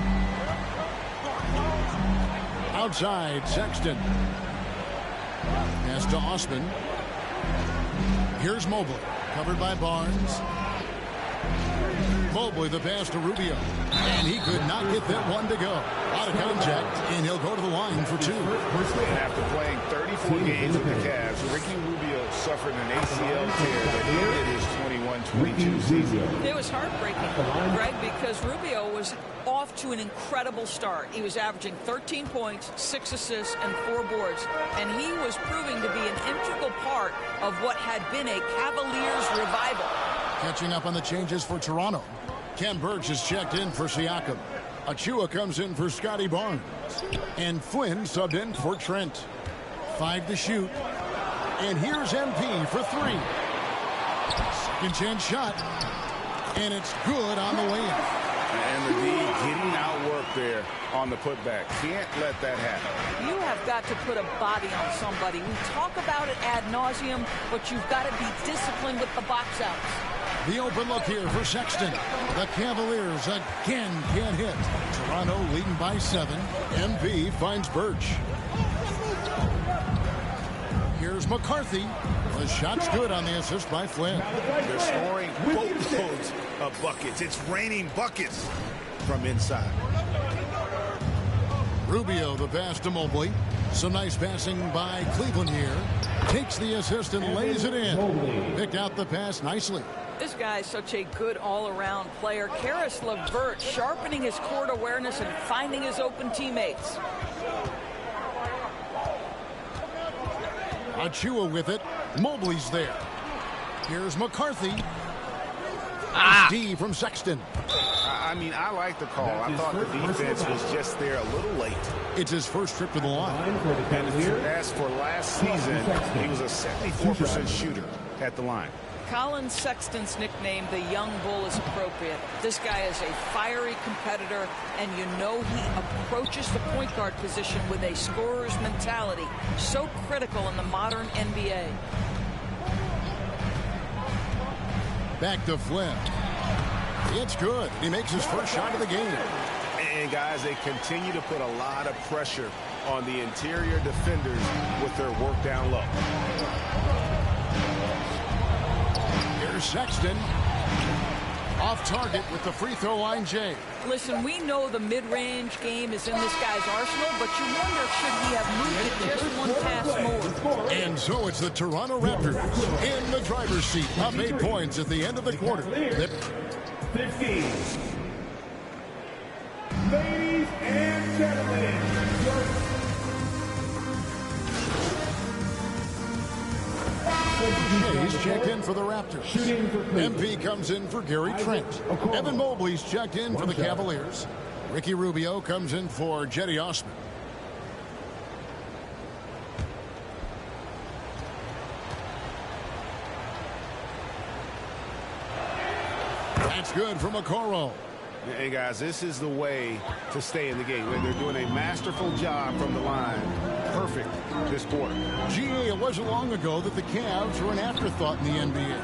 Outside, Sexton. Pass to Osman. Here's Mobley, covered by Barnes. Mobley, the pass to Rubio. And he could not get that one to go. Out of contact, and he'll go to the line for two.
And after playing 34 games with the Cavs, Ricky Rubio suffered an ACL tear that ended his 21-22 season.
It was heartbreaking, Greg, because Rubio was off to an incredible start. He was averaging 13 points, 6 assists, and 4 boards. And he was proving to be an integral part of what had been a Cavaliers revival.
Catching up on the changes for Toronto. Ken Burks is checked in for Siakam. Achua comes in for Scotty Barnes. And Flynn subbed in for Trent. 5 to shoot. And here's MP for 3. Second chance shot. And it's good on the way in.
And the D getting outworked there on the putback. Can't let that happen.
You have got to put a body on somebody. We talk about it ad nauseum, but you've got to be disciplined with the box outs.
The open look here for Sexton. The Cavaliers again can't hit. Toronto leading by 7. MP finds Birch. Here's McCarthy. The shot's good on the assist by Flynn.
They're scoring boatloads of buckets. It's raining buckets from inside.
Rubio, the pass to Mobley. Some nice passing by Cleveland here. Takes the assist and lays it in. Picked out the pass nicely.
This guy is such a good all-around player. Karis LeVert sharpening his court awareness and finding his open teammates.
Achua with it. Mobley's there. Here's McCarthy. D from Sexton.
I mean, I like the call. I thought the defense was just there a little late.
It's his first trip to the line.
And as for last season, he was a 74% shooter at the line.
Colin Sexton's nickname, the Young Bull, is appropriate. This guy is a fiery competitor, and you know he approaches the point guard position with a scorer's mentality. So critical in the modern NBA.
Back to Flynn. It's good. He makes his first shot of the game.
And guys, they continue to put a lot of pressure on the interior defenders with their work down low.
Here's Sexton. Off target with the free throw line, Jay.
Listen, we know the mid-range game is in this guy's arsenal, but you wonder, should he have moved it just one pass more?
And so it's the Toronto Raptors in the driver's seat, up 8 points at the end of the quarter.
15. Ladies and gentlemen,
Shay's checked in for the Raptors. MP comes in for Gary Trent. Evan Mobley's checked in for the Cavaliers. Ricky Rubio comes in for Jetty Osman. That's good from Okoro.
Hey, guys, this is the way to stay in the game. They're doing a masterful job from the line. Perfect this quarter.
GA, it wasn't long ago that the Cavs were an afterthought in the NBA.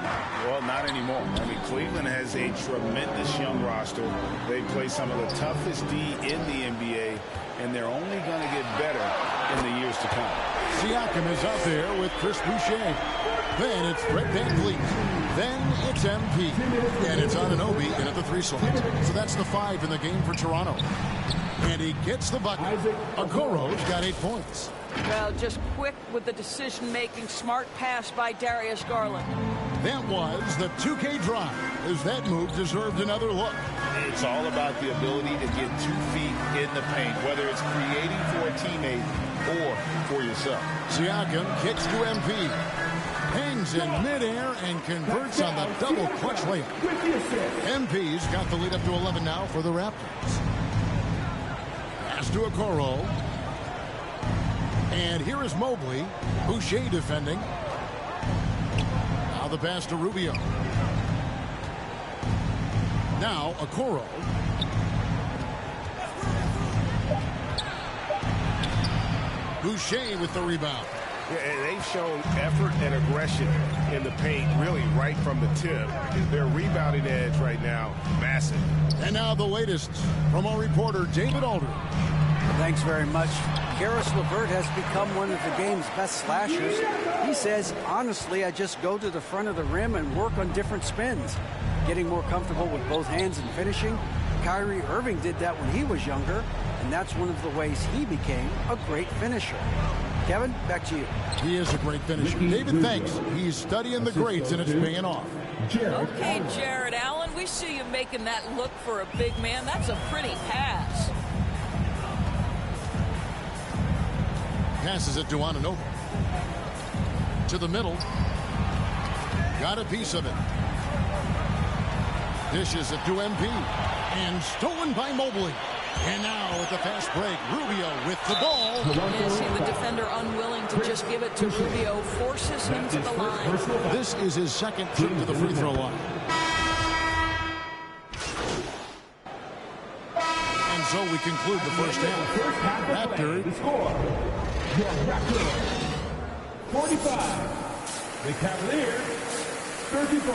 Well, not anymore. I mean, Cleveland has a tremendous young roster. They play some of the toughest D in the NBA, and they're only going to get better in the years to come.
Siakam is out there with Chris Boucher. Then it's Fred VanVleet. Then it's MP. And it's Anunoby in at the 3 slot. So that's the 5 in the game for Toronto. And he gets the bucket. Okoro's got 8 points.
Well, just quick with the decision-making, smart pass by Darius Garland.
That was the 2K drive, as that move deserved another look.
It's all about the ability to get 2 feet in the paint, whether it's creating for a teammate or for yourself.
Siakam kicks to MP. Hangs in midair and converts on the double clutch layup. MP's got the lead up to 11 now for the Raptors. Pass to Okoro. And here is Mobley. Boucher defending. Now the pass to Rubio. Now Okoro. Boucher with the rebound.
Yeah, and they've shown effort and aggression in the paint, really right from the tip. Their rebounding edge right now, massive.
And now the latest from our reporter, David Aldridge.
Thanks very much. Karis LeVert has become one of the game's best slashers. He says, honestly, I just go to the front of the rim and work on different spins. Getting more comfortable with both hands and finishing. Kyrie Irving did that when he was younger, and that's one of the ways he became a great finisher. Kevin, back to you.
He is a great finisher. David, thanks. He's studying the greats, and it's paying off.
Okay, Jared Allen, we see you making that look for a big man. That's a pretty pass.
Passes it to Anunoby. To the middle. Got a piece of it. Dishes it to MP. And stolen by Mobley. And now with the fast break, Rubio with the ball.
You see the defender unwilling to just give it to Rubio, forces him to the line.
This is his second trip to the free throw line. And so we conclude the first half. Raptor.
Your Raptors, 45. The Cavaliers, 34.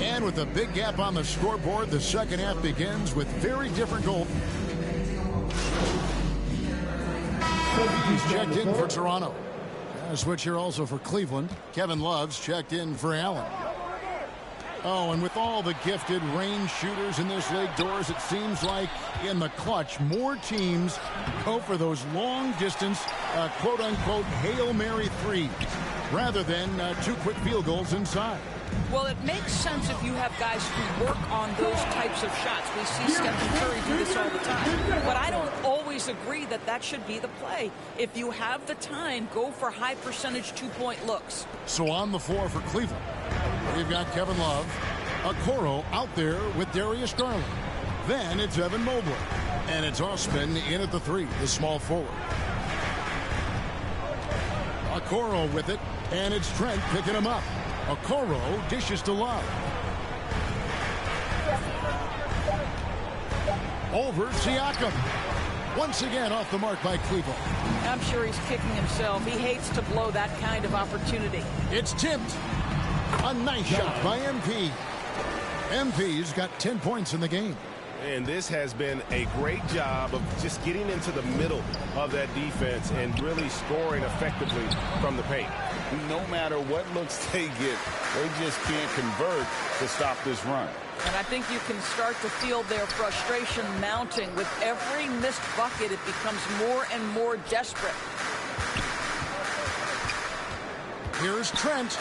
And with a big gap on the scoreboard, the second half begins with very different goals. He's checked in for Toronto. A switch here also for Cleveland. Kevin Love's checked in for Allen. Oh, and with all the gifted range shooters in this league, Doors, it seems like in the clutch, more teams go for those long-distance, quote-unquote, Hail Mary threes, rather than 2 quick field goals inside.
Well, it makes sense if you have guys who work on those types of shots. We see Stephen Curry do this all the time. But I don't always agree that that should be the play. If you have the time, go for high-percentage 2-point looks.
So on the floor for Cleveland, we've got Kevin Love, Okoro out there with Darius Garland. Then it's Evan Mobley. And it's Osman in at the 3, the small forward. Okoro with it, and it's Trent picking him up. Okoro dishes to Love. Over Siakam. Once again off the mark by Cleveland.
I'm sure he's kicking himself. He hates to blow that kind of opportunity.
It's tipped. A nice shot by MP. MP's got 10 points in the game.
And this has been a great job of just getting into the middle of that defense and really scoring effectively from the paint. No matter what looks they get, they just can't convert to stop this run.
And I think you can start to feel their frustration mounting. With every missed bucket, it becomes more and more desperate.
Here's Trent.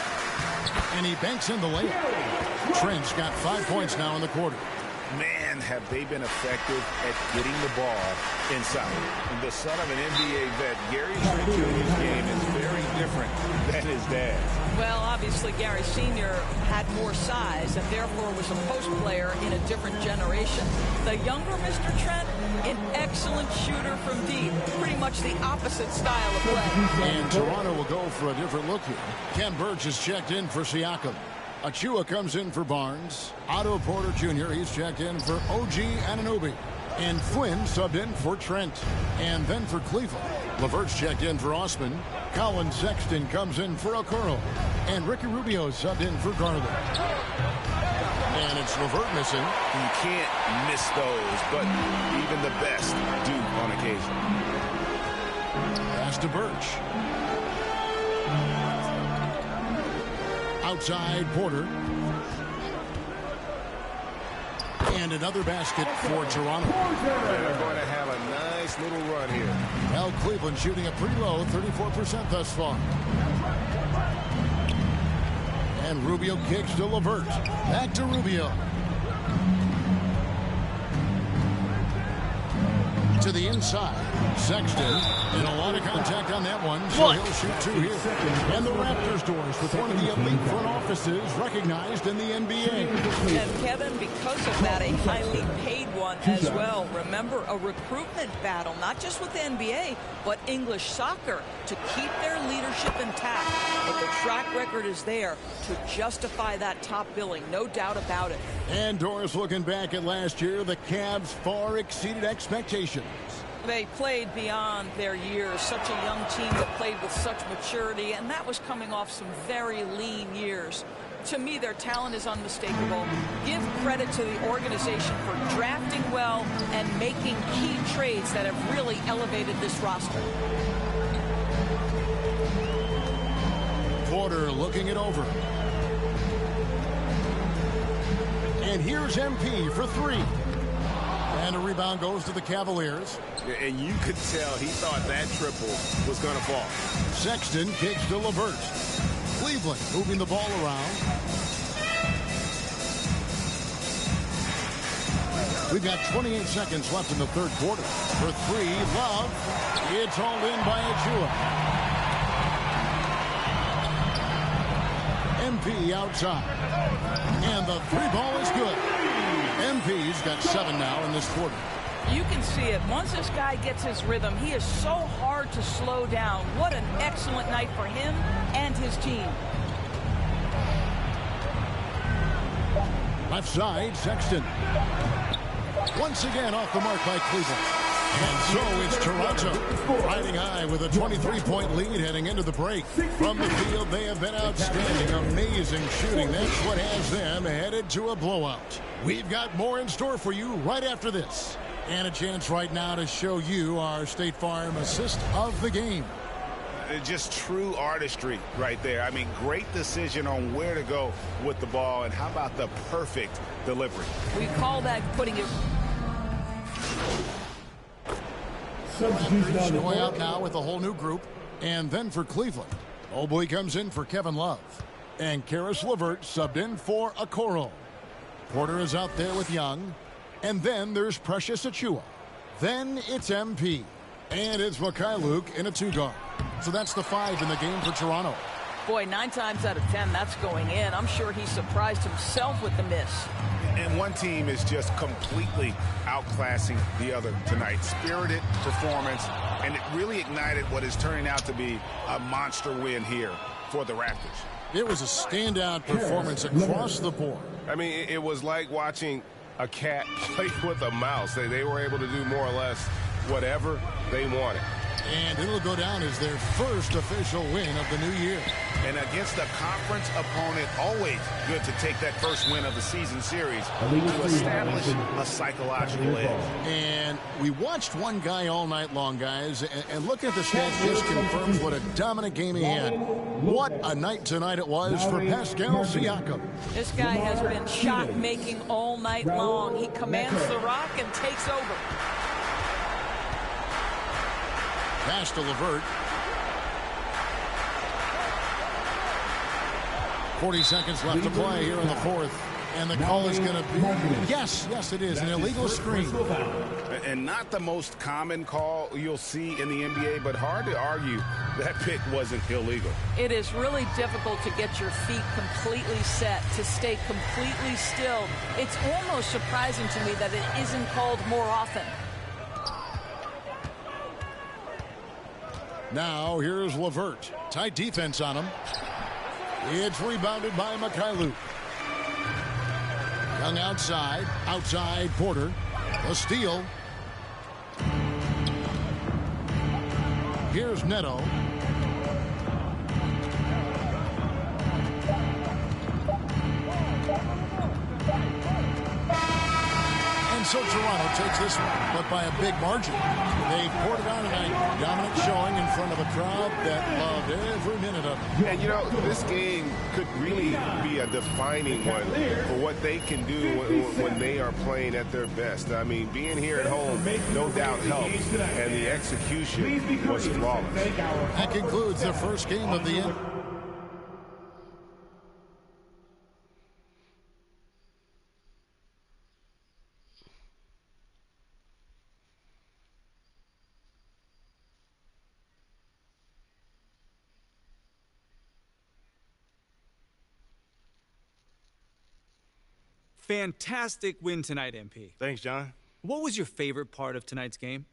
And he banks in the layup. Trent's got 5 points now in the quarter.
Man, have they been effective at getting the ball inside. And the son of an NBA vet, Gary Trent Jr.'s game is very different than his dad.
Well, obviously, Gary Sr. had more size and therefore was a post player in a different generation. The younger Mr. Trent, an excellent shooter from deep. Pretty much the opposite style of play.
And Toronto will go for a different look here. Ken Burch is checked in for Siakam. Achua comes in for Barnes. Otto Porter Jr. he's checked in for OG Anunoby. And Flynn subbed in for Trent. And then for Cleveland, LeVert's checked in for Osman. Colin Sexton comes in for Okoro. And Ricky Rubio subbed in for Garland. And it's LeVert missing.
You can't miss those, but even the best do on occasion. Pass
to Burch. Outside Porter. And another basket for Toronto.
They're going to have a nice little run here.
Well, Cleveland shooting it pretty low, 34% thus far. And Rubio kicks to LeVert. Back to Rubio. To the inside. Sexton. And a lot of contact on that one, so he'll shoot 2 here. And the Raptors doors with one of the elite front offices recognized in the NBA.
And Kevin, because of that, a highly paid one as well. Remember, a recruitment battle, not just with the NBA, but English soccer to keep their leadership intact. But the track record is there to justify that top billing, no doubt about it.
And Doris, looking back at last year, the Cavs far exceeded expectations.
They played beyond their years. Such a young team that played with such maturity, and that was coming off some very lean years. To me, their talent is unmistakable. Give credit to the organization for drafting well and making key trades that have really elevated this roster.
Porter looking it over. And here's MP for 3. And a rebound goes to the Cavaliers.
And you could tell he thought that triple was going to fall.
Sexton kicks to LeVert. Cleveland moving the ball around. We've got 28 seconds left in the third quarter. For 3, Love. It's all in by Achua. MP outside. And the 3 ball is good. MP's got 7 now in this quarter.
You can see it. Once this guy gets his rhythm, he is so hard to slow down. What an excellent night for him and his team.
Left side, Sexton. Once again off the mark by Cleveland. And so it's Toronto riding high with a 23-point lead heading into the break. From the field, they have been outstanding. Amazing shooting. That's what has them headed to a blowout. We've got more in store for you right after this. And a chance right now to show you our State Farm assist of the game.
Just true artistry right there. I mean, great decision on where to go with the ball. And how about the perfect delivery?
We call that putting it.
Going out now with a whole new group. And then for Cleveland, Old Boy comes in for Kevin Love. And Karis LeVert subbed in for Okoro. Porter is out there with Young. And then there's Precious Achua. Then it's MP. And it's Mikhailuk in a 2-guard. So that's the 5 in the game for Toronto.
Boy, 9 times out of 10, that's going in. I'm sure he surprised himself with the miss.
And one team is just completely outclassing the other tonight. Spirited performance, and it really ignited what is turning out to be a monster win here for the Raptors.
It was a standout performance across the board.
I mean, it was like watching a cat play with a mouse. They were able to do more or less whatever they wanted.
And it'll go down as their first official win of the new year.
And against a conference opponent, always good to take that first win of the season series to establish a psychological edge.
And we watched one guy all night long, guys, and looking at the stats just confirms what a dominant game he had. What a night tonight it was for Pascal Siakam.
This guy has been shot-making all night long. He commands the rock and takes over.
Pass to LeVert. 40 seconds left to play here in the fourth. And the call is going to be, yes, it is, an illegal screen.
And not the most common call you'll see in the NBA, but hard to argue that pick wasn't illegal.
It is really difficult to get your feet completely set, to stay completely still. It's almost surprising to me that it isn't called more often.
Now, here's LeVert. Tight defense on him. It's rebounded by Mikhailuk. Young outside. Outside Porter. A steal. Here's Neto. And So Toronto takes this one, but by a big margin. They poured it on tonight. Dominant showing in front of a crowd that loved every minute of it.
And, you know, this game could really be a defining one for what they can do when they are playing at their best. I mean, being here at home, no doubt helps, and the execution was flawless.
That concludes the first game of the end.
Fantastic win tonight, MP.
Thanks, John.
What was your favorite part of tonight's game?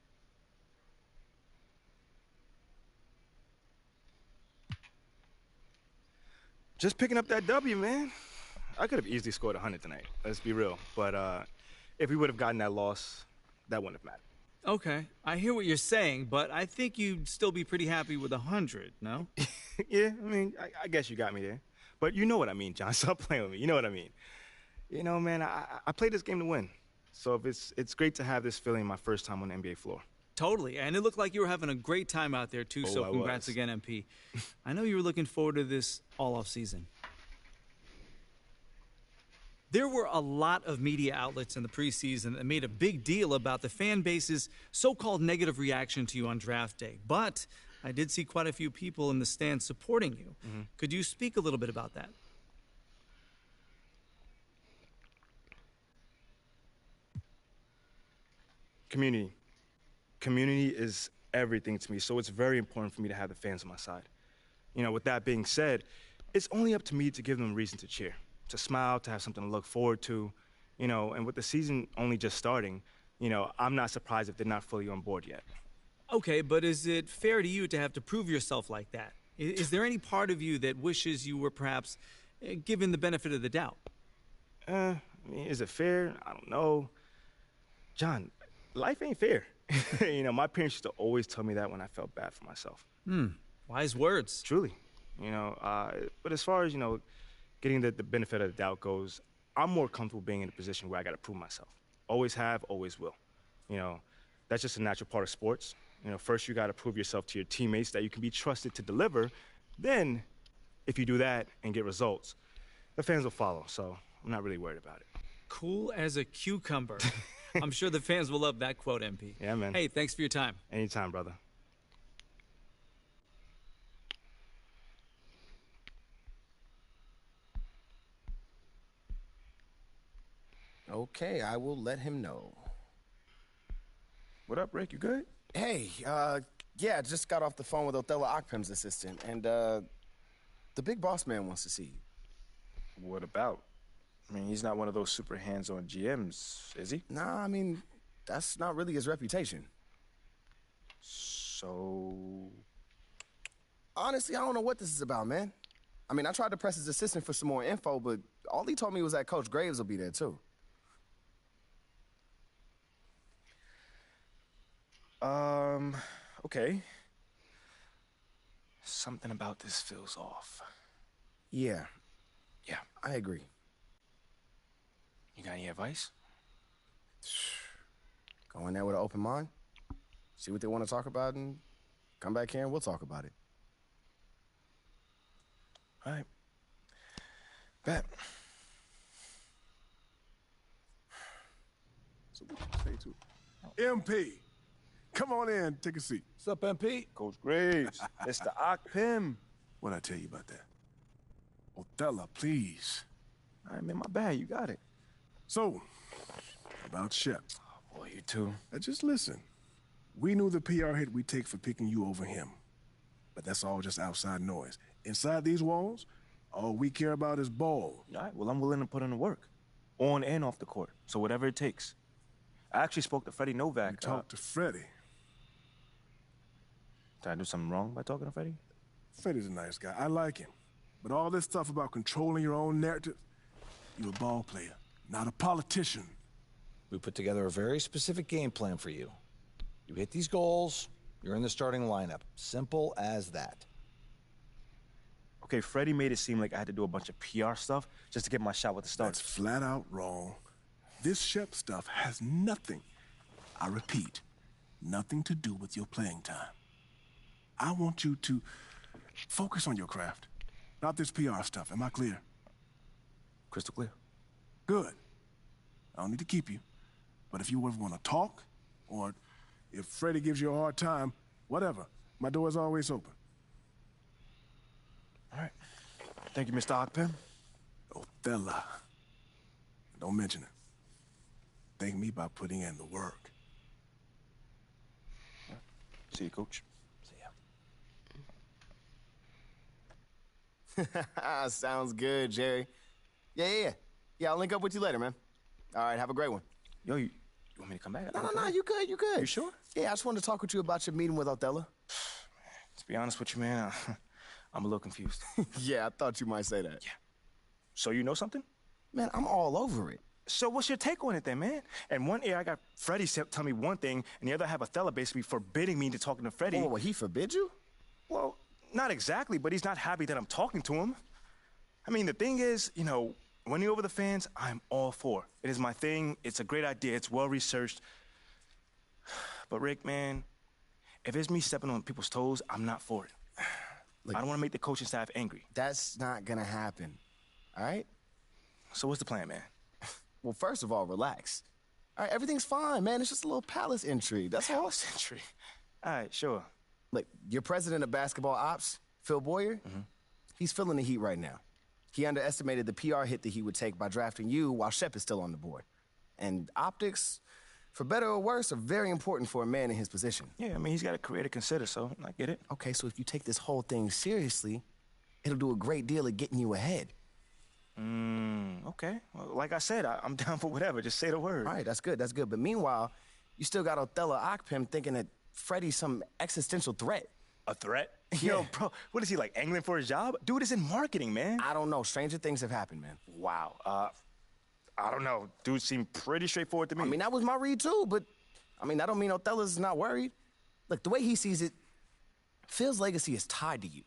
Just picking up that W, man. I could have easily scored 100 tonight. Let's be real. But if we would have gotten that loss, that wouldn't have mattered.
Okay, I hear what you're saying, but I think you'd still be pretty happy with 100, no?
Yeah, I mean, I guess you got me there. But you know what I mean, John. Stop playing with me. You know what I mean. You know, man, I played this game to win. So if it's great to have this feeling my first time on the NBA floor.
Totally, and it looked like you were having a great time out there, too, so congrats again, MP. I know you were looking forward to this all off season. There were a lot of media outlets in the preseason that made a big deal about the fan base's so-called negative reaction to you on draft day. But I did see quite a few people in the stands supporting you. Could you speak a little bit about that?
Community. Community is everything to me, so it's very important for me to have the fans on my side. You know, with that being said, it's only up to me to give them a reason to cheer, to smile, to have something to look forward to. You know, and with the season only just starting, you know, I'm not surprised if they're not fully on board yet.
Okay, but is it fair to you to have to prove yourself like that? Is there any part of you that wishes you were perhaps given the benefit of the doubt?
I mean, is it fair? I don't know. John, life ain't fair. You know, my parents used to always tell me that when I felt bad for myself.
Wise words.
Truly. You know, but as far as, you know, getting the benefit of the doubt goes, I'm more comfortable being in a position where I got to prove myself. Always have, always will. You know, that's just a natural part of sports. You know, first you got to prove yourself to your teammates that you can be trusted to deliver. Then, if you do that and get results, the fans will follow. So I'm not really worried about it.
Cool as a cucumber. I'm sure the fans will love that quote, MP.
Yeah, man.
Hey, thanks for your time.
Anytime, brother.
Okay, I will let him know.
What up, Rick? You good?
Hey, yeah, just got off the phone with Othello Akpem's assistant, and the big boss man wants to see you.
What about? I mean, he's not one of those super hands-on GMs, is he?
Nah, I mean, that's not really his reputation.
So...
Honestly, I don't know what this is about, man. I mean, I tried to press his assistant for some more info, but all he told me was that Coach Graves will be there, too.
Okay. Something about this feels off.
Yeah.
Yeah.
I agree.
You got any advice?
Go in there with an open mind. See what they want to talk about and come back here and we'll talk about it.
All right. Bet.
So what you say to MP? Come on in, take a seat.
What's up, MP?
Coach Graves. It's the Akpem.
What'd I tell you about that? Othello, please.
All right, man, my bad. You got it.
So, about Shep.
Oh, boy, you too.
Now just listen. We knew the PR hit we'd take for picking you over him. But that's all just outside noise. Inside these walls, all we care about is ball.
All right, well, I'm willing to put in the work. On and off the court. So whatever it takes. I actually spoke to Freddie Novak.
You talked to Freddie?
Did I do something wrong by talking to Freddie?
Freddie's a nice guy. I like him. But all this stuff about controlling your own narrative, you're a ball player, not a politician.
We put together a very specific game plan for you. You hit these goals, you're in the starting lineup. Simple as that.
Okay, Freddie made it seem like I had to do a bunch of PR stuff just to get my shot with the Stars.
That's flat out wrong. This Shep stuff has nothing, I repeat, nothing to do with your playing time. I want you to focus on your craft, not this PR stuff. Am I clear?
Crystal clear.
Good. I don't need to keep you. But if you ever want to talk, or if Freddie gives you a hard time, whatever, my door is always open.
All right. Thank you, Mr. Ogpen.
Othello. Don't mention it. Thank me by putting in the work.
See you, Coach.
Sounds good, Jerry. Yeah, I'll link up with you later, man. All right, have a great one.
Yo, you want me to come back?
No, you good.
You sure?
Yeah, I just wanted to talk with you about your meeting with Othello.
To be honest with you, man, I'm a little confused.
Yeah, I thought you might say that.
Yeah. So you know something?
Man, I'm all over it.
So what's your take on it then, man? And one ear, I got Freddie tell me one thing, and the other I have Othello basically forbidding me to talking to Freddie.
Well, he forbid you?
Well, not exactly, but he's not happy that I'm talking to him. I mean, the thing is, you know, winning over the fans, I'm all for. It is my thing. It's a great idea. It's well-researched. But, Rick, man, if it's me stepping on people's toes, I'm not for it. Look, I don't want to make the coaching staff angry.
That's not going to happen, all right?
So what's the plan, man?
Well, first of all, relax. All right, everything's fine, man. It's just a little palace intrigue. That's all.
Palace intrigue? All right, sure.
Look, your president of basketball ops, Phil Boyer, he's feeling the heat right now. He underestimated the PR hit that he would take by drafting you while Shep is still on the board. And optics, for better or worse, are very important for a man in his position.
Yeah, I mean, he's got a career to consider, so I get it.
Okay, so if you take this whole thing seriously, it'll do a great deal of getting you ahead.
Okay. Well, like I said, I'm down for whatever. Just say the word.
All right, that's good. But meanwhile, you still got Othello Ogpen thinking that Freddie's some existential threat.
A threat?
Yeah.
Yo, bro, what is he, like, angling for his job? Dude is in marketing, man.
I don't know. Stranger things have happened, man.
Wow. I don't know. Dude seemed pretty straightforward to me.
I mean, that was my read, too, but, I mean, that don't mean Othello's not worried. Look, the way he sees it, Phil's legacy is tied to you,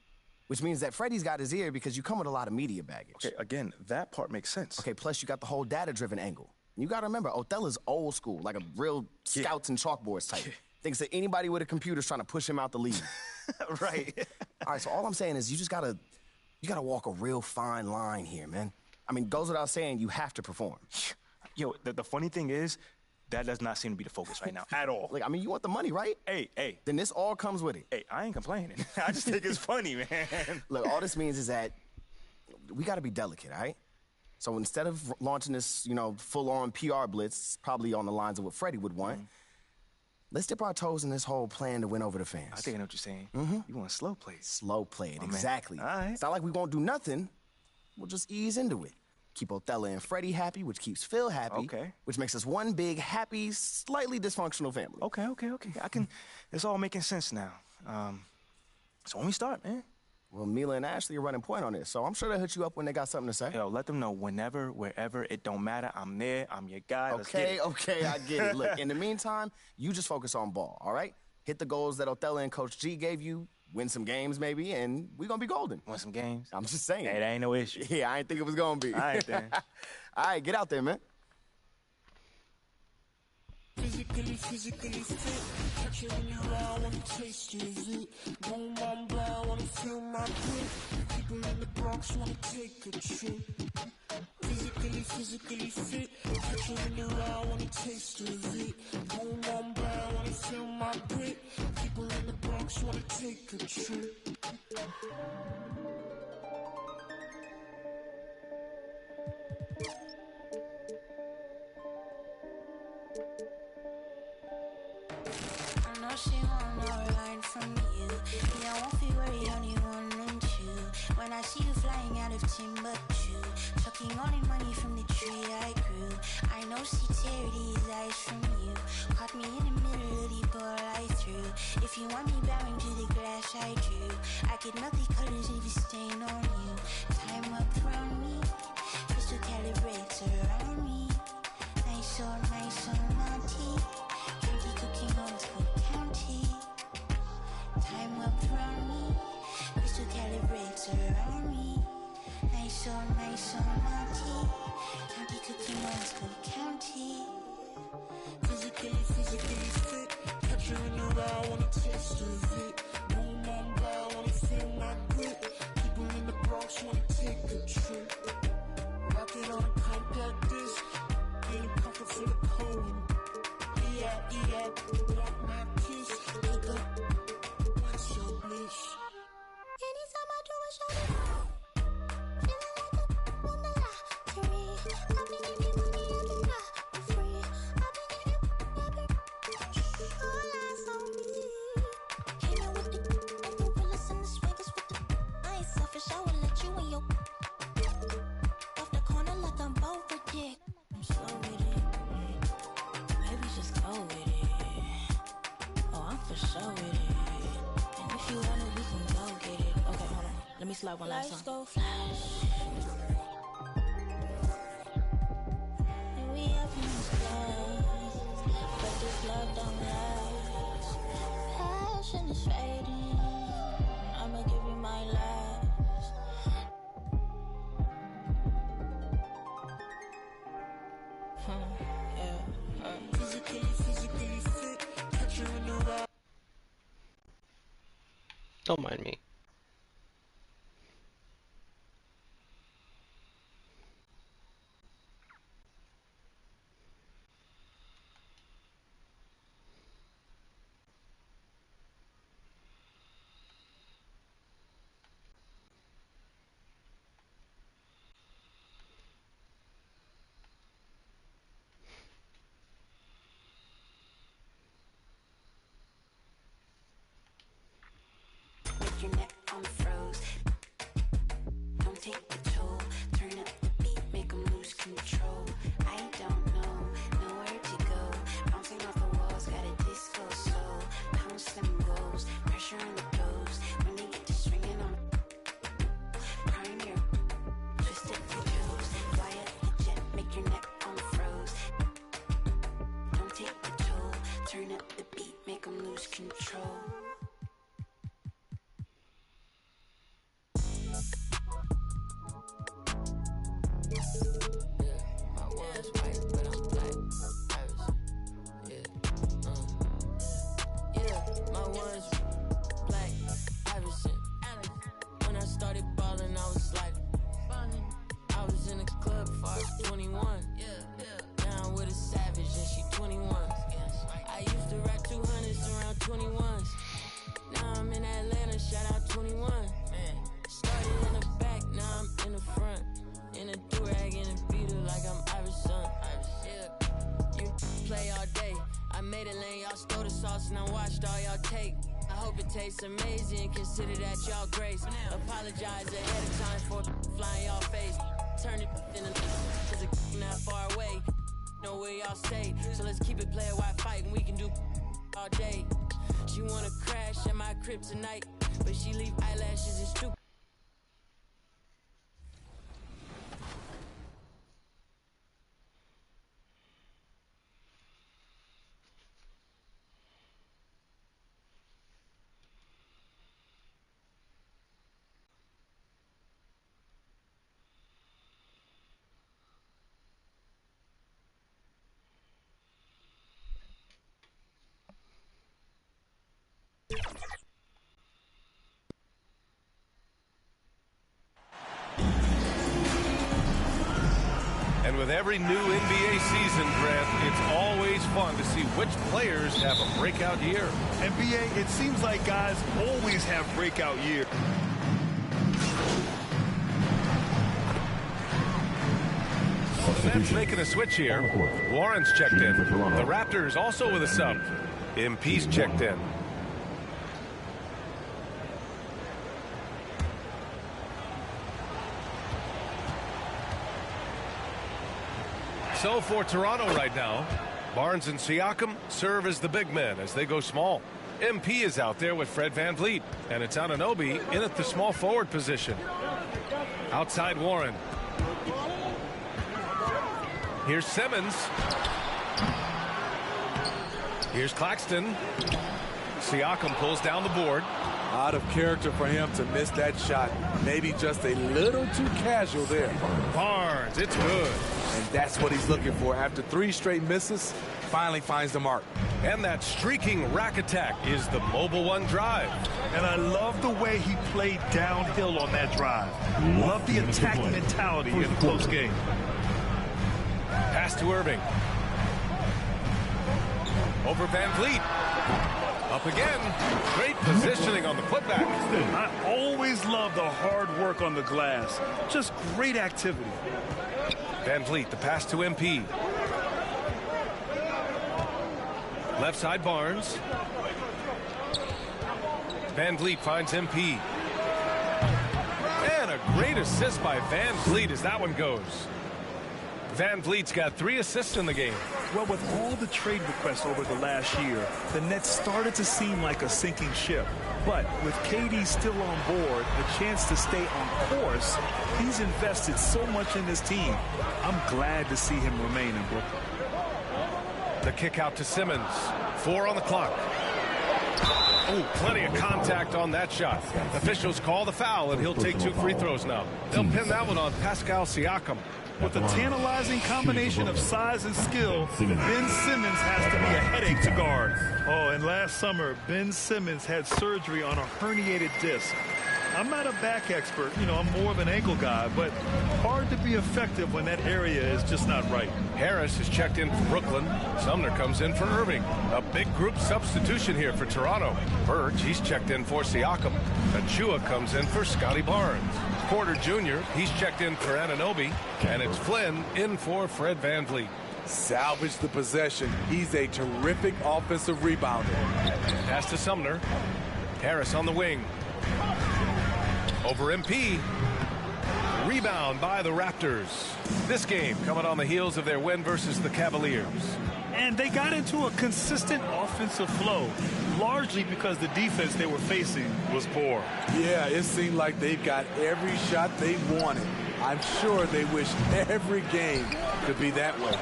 which means that Freddie's got his ear because you come with a lot of media baggage.
Okay, again, that part makes sense.
Okay, plus you got the whole data-driven angle. You got to remember, Othello's old school, like a real scouts and chalkboards type. Thinks that anybody with a computer's trying to push him out the league.
Right.
All right, so all I'm saying is you gotta walk a real fine line here, man. I mean, goes without saying, you have to perform.
Yo, the funny thing is, that does not seem to be the focus right now, at all.
Like, I mean, you want the money, right?
Hey.
Then this all comes with it.
Hey, I ain't complaining. I just think it's funny, man.
Look, all this means is that we gotta be delicate, all right? So instead of launching this, full-on PR blitz, probably on the lines of what Freddie would want, let's dip our toes in this whole plan to win over the fans.
I think I know what you're saying. You want to slow play it.
Slow play it, exactly.
All right.
It's not like we won't do nothing. We'll just ease into it. Keep Othello and Freddie happy, which keeps Phil happy.
Okay.
Which makes us one big, happy, slightly dysfunctional family.
Okay. It's all making sense now. So when we start, man?
Well, Mila and Ashley are running point on this, so I'm sure they'll hit you up when they got something to say.
Yo, let them know whenever, wherever, it don't matter. I'm there. I'm your guy. Let's get it.
Okay, I get it. Look, in the meantime, you just focus on ball, all right? Hit the goals that Othello and Coach G gave you, win some games maybe, and we're going to be golden.
Win some games?
I'm just saying.
Hey, that ain't no issue.
Yeah, I ain't think it was going to be.
All right, then.
All right, get out there, man.
Physically fit. Catch it in your eye, wanna taste of it. Boom, I'm blind, wanna feel my grip. People in the Bronx wanna take a trip. Physically fit. Catch it in your eye, wanna taste of it. Boom, I'm blind, wanna feel my grip. People in the Bronx wanna take a trip.
She want no line from you. Me, I won't be worried, only one and two. When I see you flying out of Timbuktu, chucking all the money from the tree I grew. I know she tear these eyes from you. Caught me in the middle of the ball I threw. If you want me bowing to the glass I drew, I could melt the colors if you stain on you. Time up around me, crystal calibrates around me. Nice or naughty. Candy cooking on school. Time up around me, crystal calibrates around me. Nice so nice, so naughty. Can't be cooking ones, go county.
Physically fit. Catch you in the ride, wanna taste of it. Boom, on by, wanna feel my grit. People in the Bronx wanna take a trip. Rock it on a compact disc. Get a pocket full of cold. Yeah, want my kiss. Look up, that's your bliss.
Anytime I do a show, feeling like a wonderland. I've been getting money, I do not for free. I've been all eyes on me. Came in with the gorillas and the swaggers with the. I ain't selfish, I will let you in your. Off the corner like I'm over dick. I'm so with it. Maybe just go with it. Oh, I'm for sure with it. And if you want it, we can go get it. Okay, hold on. Let me slide one last
Lights
song.
go flash.
And we up in this class, but this love don't last. Passion is fading. I'ma give you my last.
Physically fit. Catch you in the ride.
Don't mind me.
With your neck on froze. Don't take the toll. Turn up the beat, make them lose control. I don't know, nowhere to go. Bouncing off the walls, got a disco soul. Pounce them goals, pressure on the toes. When they get to swinging on prime your twisted your toes. Fly up the jet, make your neck on froze. Don't take the toll. Turn up the beat, make them lose control.
My one's white, but I'm black. My one's black. Iverson. When I started balling, I was like, I was in the club before I was 21. Now I'm with a savage and she 21. I used to rock 200s around 21s. Now I'm in Atlanta, shout out 21. Started in the back, now I'm in the front. In a do-rag, in a beater like I'm Iverson. You play all day. I made a lane, y'all stole the sauce and I watched all y'all take. I hope it tastes amazing, consider that y'all grace. Apologize ahead of time for flying y'all face. Turn it in a cause a not far away. Know where y'all stay, so let's keep it player while fighting. We can do all day. She wanna crash at my crib tonight, but she leave eyelashes and stupid.
And with every new NBA season, Grant, it's always fun to see which players have a breakout year.
NBA, it seems like guys always have breakout year.
The Nets making a switch here. Warren's checked in. The Raptors also with a sub. MP's checked in. So for Toronto right now, Barnes and Siakam serve as the big men as they go small. MP is out there with Fred VanVleet, and it's Anunoby in at the small forward position. Outside Warren. Here's Simmons. Here's Claxton. Siakam pulls down the board.
Out of character for him to miss that shot. Maybe just a little too casual there.
Barnes, it's good.
And that's what he's looking for. After 3 straight misses, finally finds the mark.
And that streaking rack attack is the Mobile One drive.
And I love the way he played downhill on that drive. Love the attack mentality in a close game.
Pass to Irving. Over Van Vliet. Up again. Great positioning on the putback.
I always love the hard work on the glass. Just great activity.
Van Vliet, the pass to MP. Left side Barnes. Van Vliet finds MP. And a great assist by Van Vliet as that one goes. Van Vliet's got 3 assists in the game.
Well, with all the trade requests over the last year, the Nets started to seem like a sinking ship. But with KD still on board, a chance to stay on course, he's invested so much in this team. I'm glad to see him remain in Brooklyn.
The kick out to Simmons. 4 on the clock. Oh, plenty of contact on that shot. Officials call the foul, and he'll take 2 free throws now. They'll pin that one on Pascal Siakam.
With a tantalizing combination of size and skill, Ben Simmons has to be a headache to guard. Oh, and last summer, Ben Simmons had surgery on a herniated disc. I'm not a back expert, I'm more of an ankle guy, but hard to be effective when that area is just not right.
Harris is checked in for Brooklyn. Sumner comes in for Irving. A big group substitution here for Toronto. Birch, he's checked in for Siakam. Achua comes in for Scotty Barnes. Porter Jr., he's checked in for Anunoby. And it's Flynn in for Fred Van Vliet.
Salvage the possession. He's a terrific offensive rebounder.
Pass to Sumner. Harris on the wing. Over MP. Rebound by the Raptors. This game coming on the heels of their win versus the Cavaliers.
And they got into a consistent offensive flow, largely because the defense they were facing was poor.
Yeah, it seemed like they've got every shot they wanted. I'm sure they wish every game could be that way.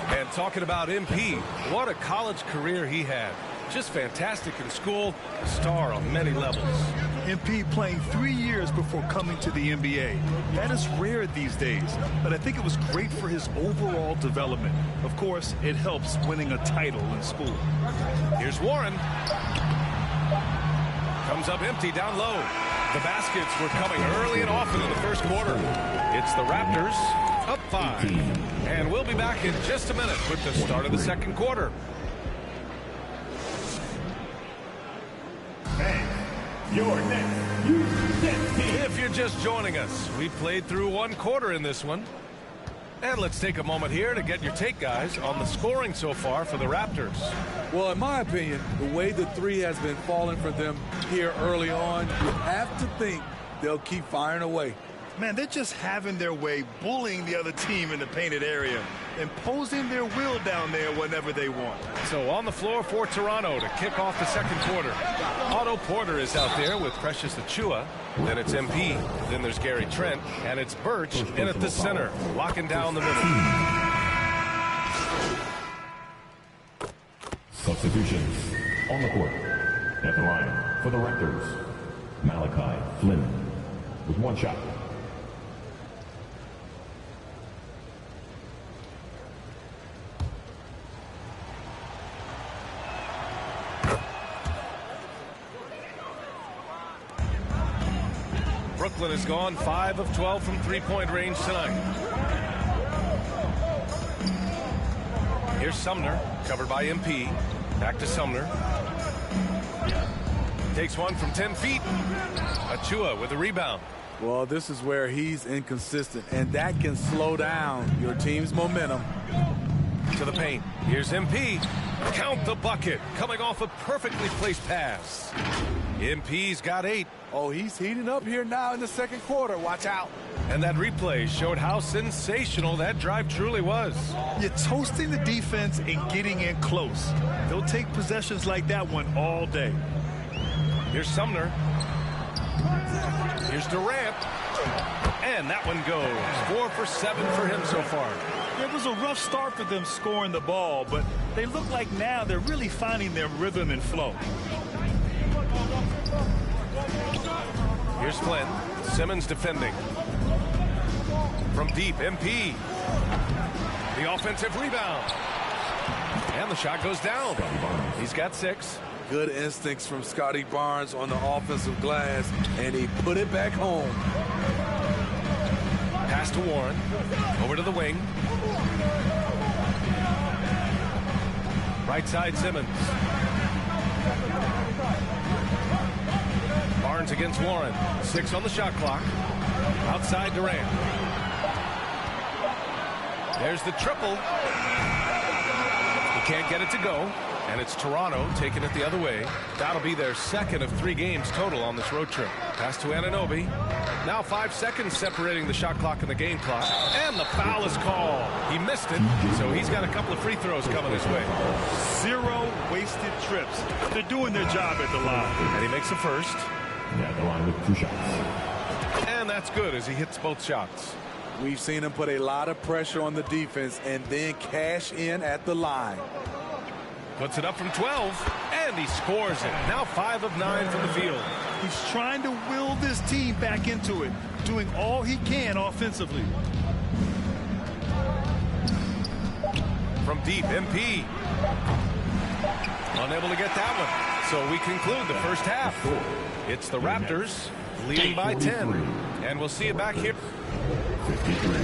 And talking about MP, what a college career he had. Just fantastic in school, a star on many levels.
MP playing 3 years before coming to the NBA. That is rare these days, but I think it was great for his overall development. Of course, it helps winning a title in school.
Here's Warren. Comes up empty down low. The baskets were coming early and often in the first quarter. It's the Raptors up 5. And we'll be back in just a minute with the start of the second quarter. If you're just joining us, we played through 1 quarter in this one. And let's take a moment here to get your take, guys, on the scoring so far for the Raptors.
Well, in my opinion, the way the 3 has been falling for them here early on, you have to think they'll keep firing away.
Man, they're just having their way, bullying the other team in the painted area, imposing their will down there whenever they want.
So on the floor for Toronto to kick off the second quarter. Otto Porter is out there with Precious Achiuwa. Then it's MP. Then there's Gary Trent. And it's Birch in at the center, locking down the middle.
Substitutions on the court. At the line for the Raptors, Malachi Flynn with 1 shot.
Brooklyn has gone 5 of 12 from three-point range tonight. Here's Sumner, covered by MP. Back to Sumner. Takes one from 10 feet. Achiuwa with a rebound.
Well, this is where he's inconsistent, and that can slow down your team's momentum.
To the paint. Here's MP. Count the bucket. Coming off a perfectly placed pass. MP's got 8.
Oh, he's heating up here now in the second quarter. Watch out.
And that replay showed how sensational that drive truly was.
You're toasting the defense and getting in close. They'll take possessions like that one all day.
Here's Sumner. Here's Durant. And that one goes. 4 for 7 for him so far.
It was a rough start for them scoring the ball, but they look like now they're really finding their rhythm and flow.
Here's Flynn. Simmons defending. From deep, MP. The offensive rebound. And the shot goes down. He's got 6.
Good instincts from Scotty Barnes on the offensive glass, and he put it back home.
Pass to Warren. Over to the wing. Right side, Simmons. Barnes against Warren. 6 on the shot clock. Outside Durant. There's the triple. He can't get it to go. And it's Toronto taking it the other way. That'll be their 2nd of 3 games total on this road trip. Pass to Anunoby. Now 5 seconds separating the shot clock and the game clock. And the foul is called. He missed it, so he's got a couple of free throws coming his way.
0 wasted trips. They're doing their job at the line.
And he makes the first.
At the line with 2 shots.
And that's good as he hits both shots.
We've seen him put a lot of pressure on the defense and then cash in at the line.
Puts it up from 12, and he scores it. Now 5 of 9 from the field.
He's trying to will this team back into it, doing all he can offensively.
From deep, MP. Unable to get that one. So we conclude the first half. It's the Raptors leading by 10. And we'll see you back here.
53.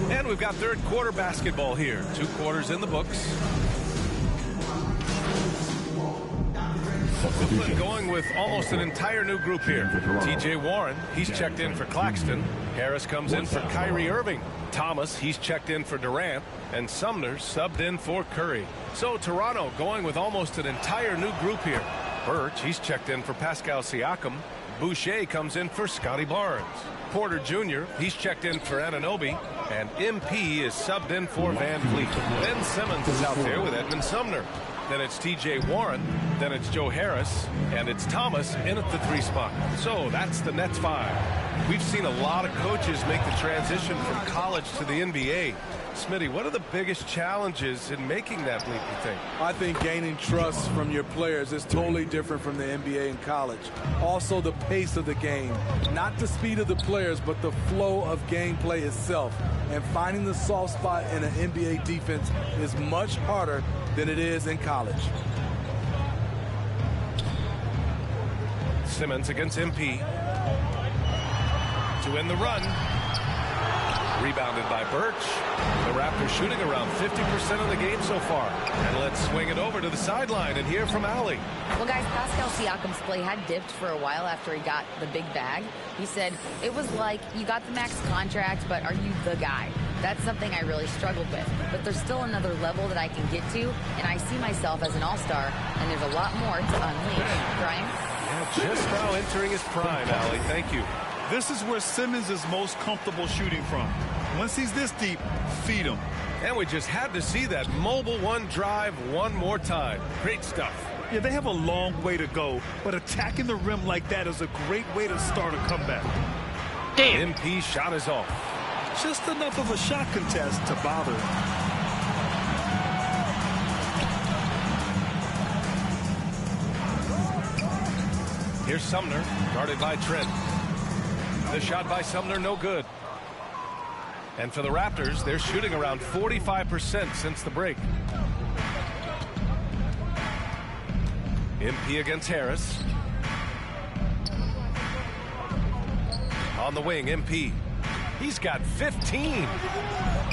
And we've got third quarter basketball here. 2 quarters in the books. Brooklyn going with almost an entire new group here. T.J. Warren, he's checked in for Claxton. Harris comes in for Kyrie Irving. Thomas, he's checked in for Durant. And Sumner subbed in for Curry. So Toronto going with almost an entire new group here. Birch, he's checked in for Pascal Siakam. Boucher comes in for Scotty Barnes. Porter Jr., he's checked in for Anunoby. And MP is subbed in for Van Vliet. Ben Simmons is out there with Edmund Sumner. Then it's T.J. Warren. Then it's Joe Harris. And it's Thomas in at the 3 spot. So that's the Nets 5. We've seen a lot of coaches make the transition from college to the NBA. Smitty, what are the biggest challenges in making that leap, you think?
I think gaining trust from your players is totally different from the NBA and college. Also, the pace of the game. Not the speed of the players, but the flow of gameplay itself. And finding the soft spot in an NBA defense is much harder than it is in college.
Simmons against MP. To end the run. Rebounded by Birch. The Raptors shooting around 50% of the game so far. And let's swing it over to the sideline and hear from Allie.
Well, guys, Pascal Siakam's play had dipped for a while after he got the big bag. He said, it was like, you got the max contract, but are you the guy? That's something I really struggled with. But there's still another level that I can get to, and I see myself as an all-star, and there's a lot more to unleash. Brian?
Yeah, just now entering his prime, Allie. Thank you.
This is where Simmons is most comfortable shooting from. Once he's this deep, feed him.
And we just had to see that mobile one drive one more time. Great stuff.
Yeah, they have a long way to go, but attacking the rim like that is a great way to start a comeback.
Damn. MP shot is off.
Just enough of a shot contest to bother him.
Here's Sumner, guarded by Trent. The shot by Sumner, no good. And for the Raptors, they're shooting around 45% since the break. MP against Harris. On the wing, MP. He's got 15.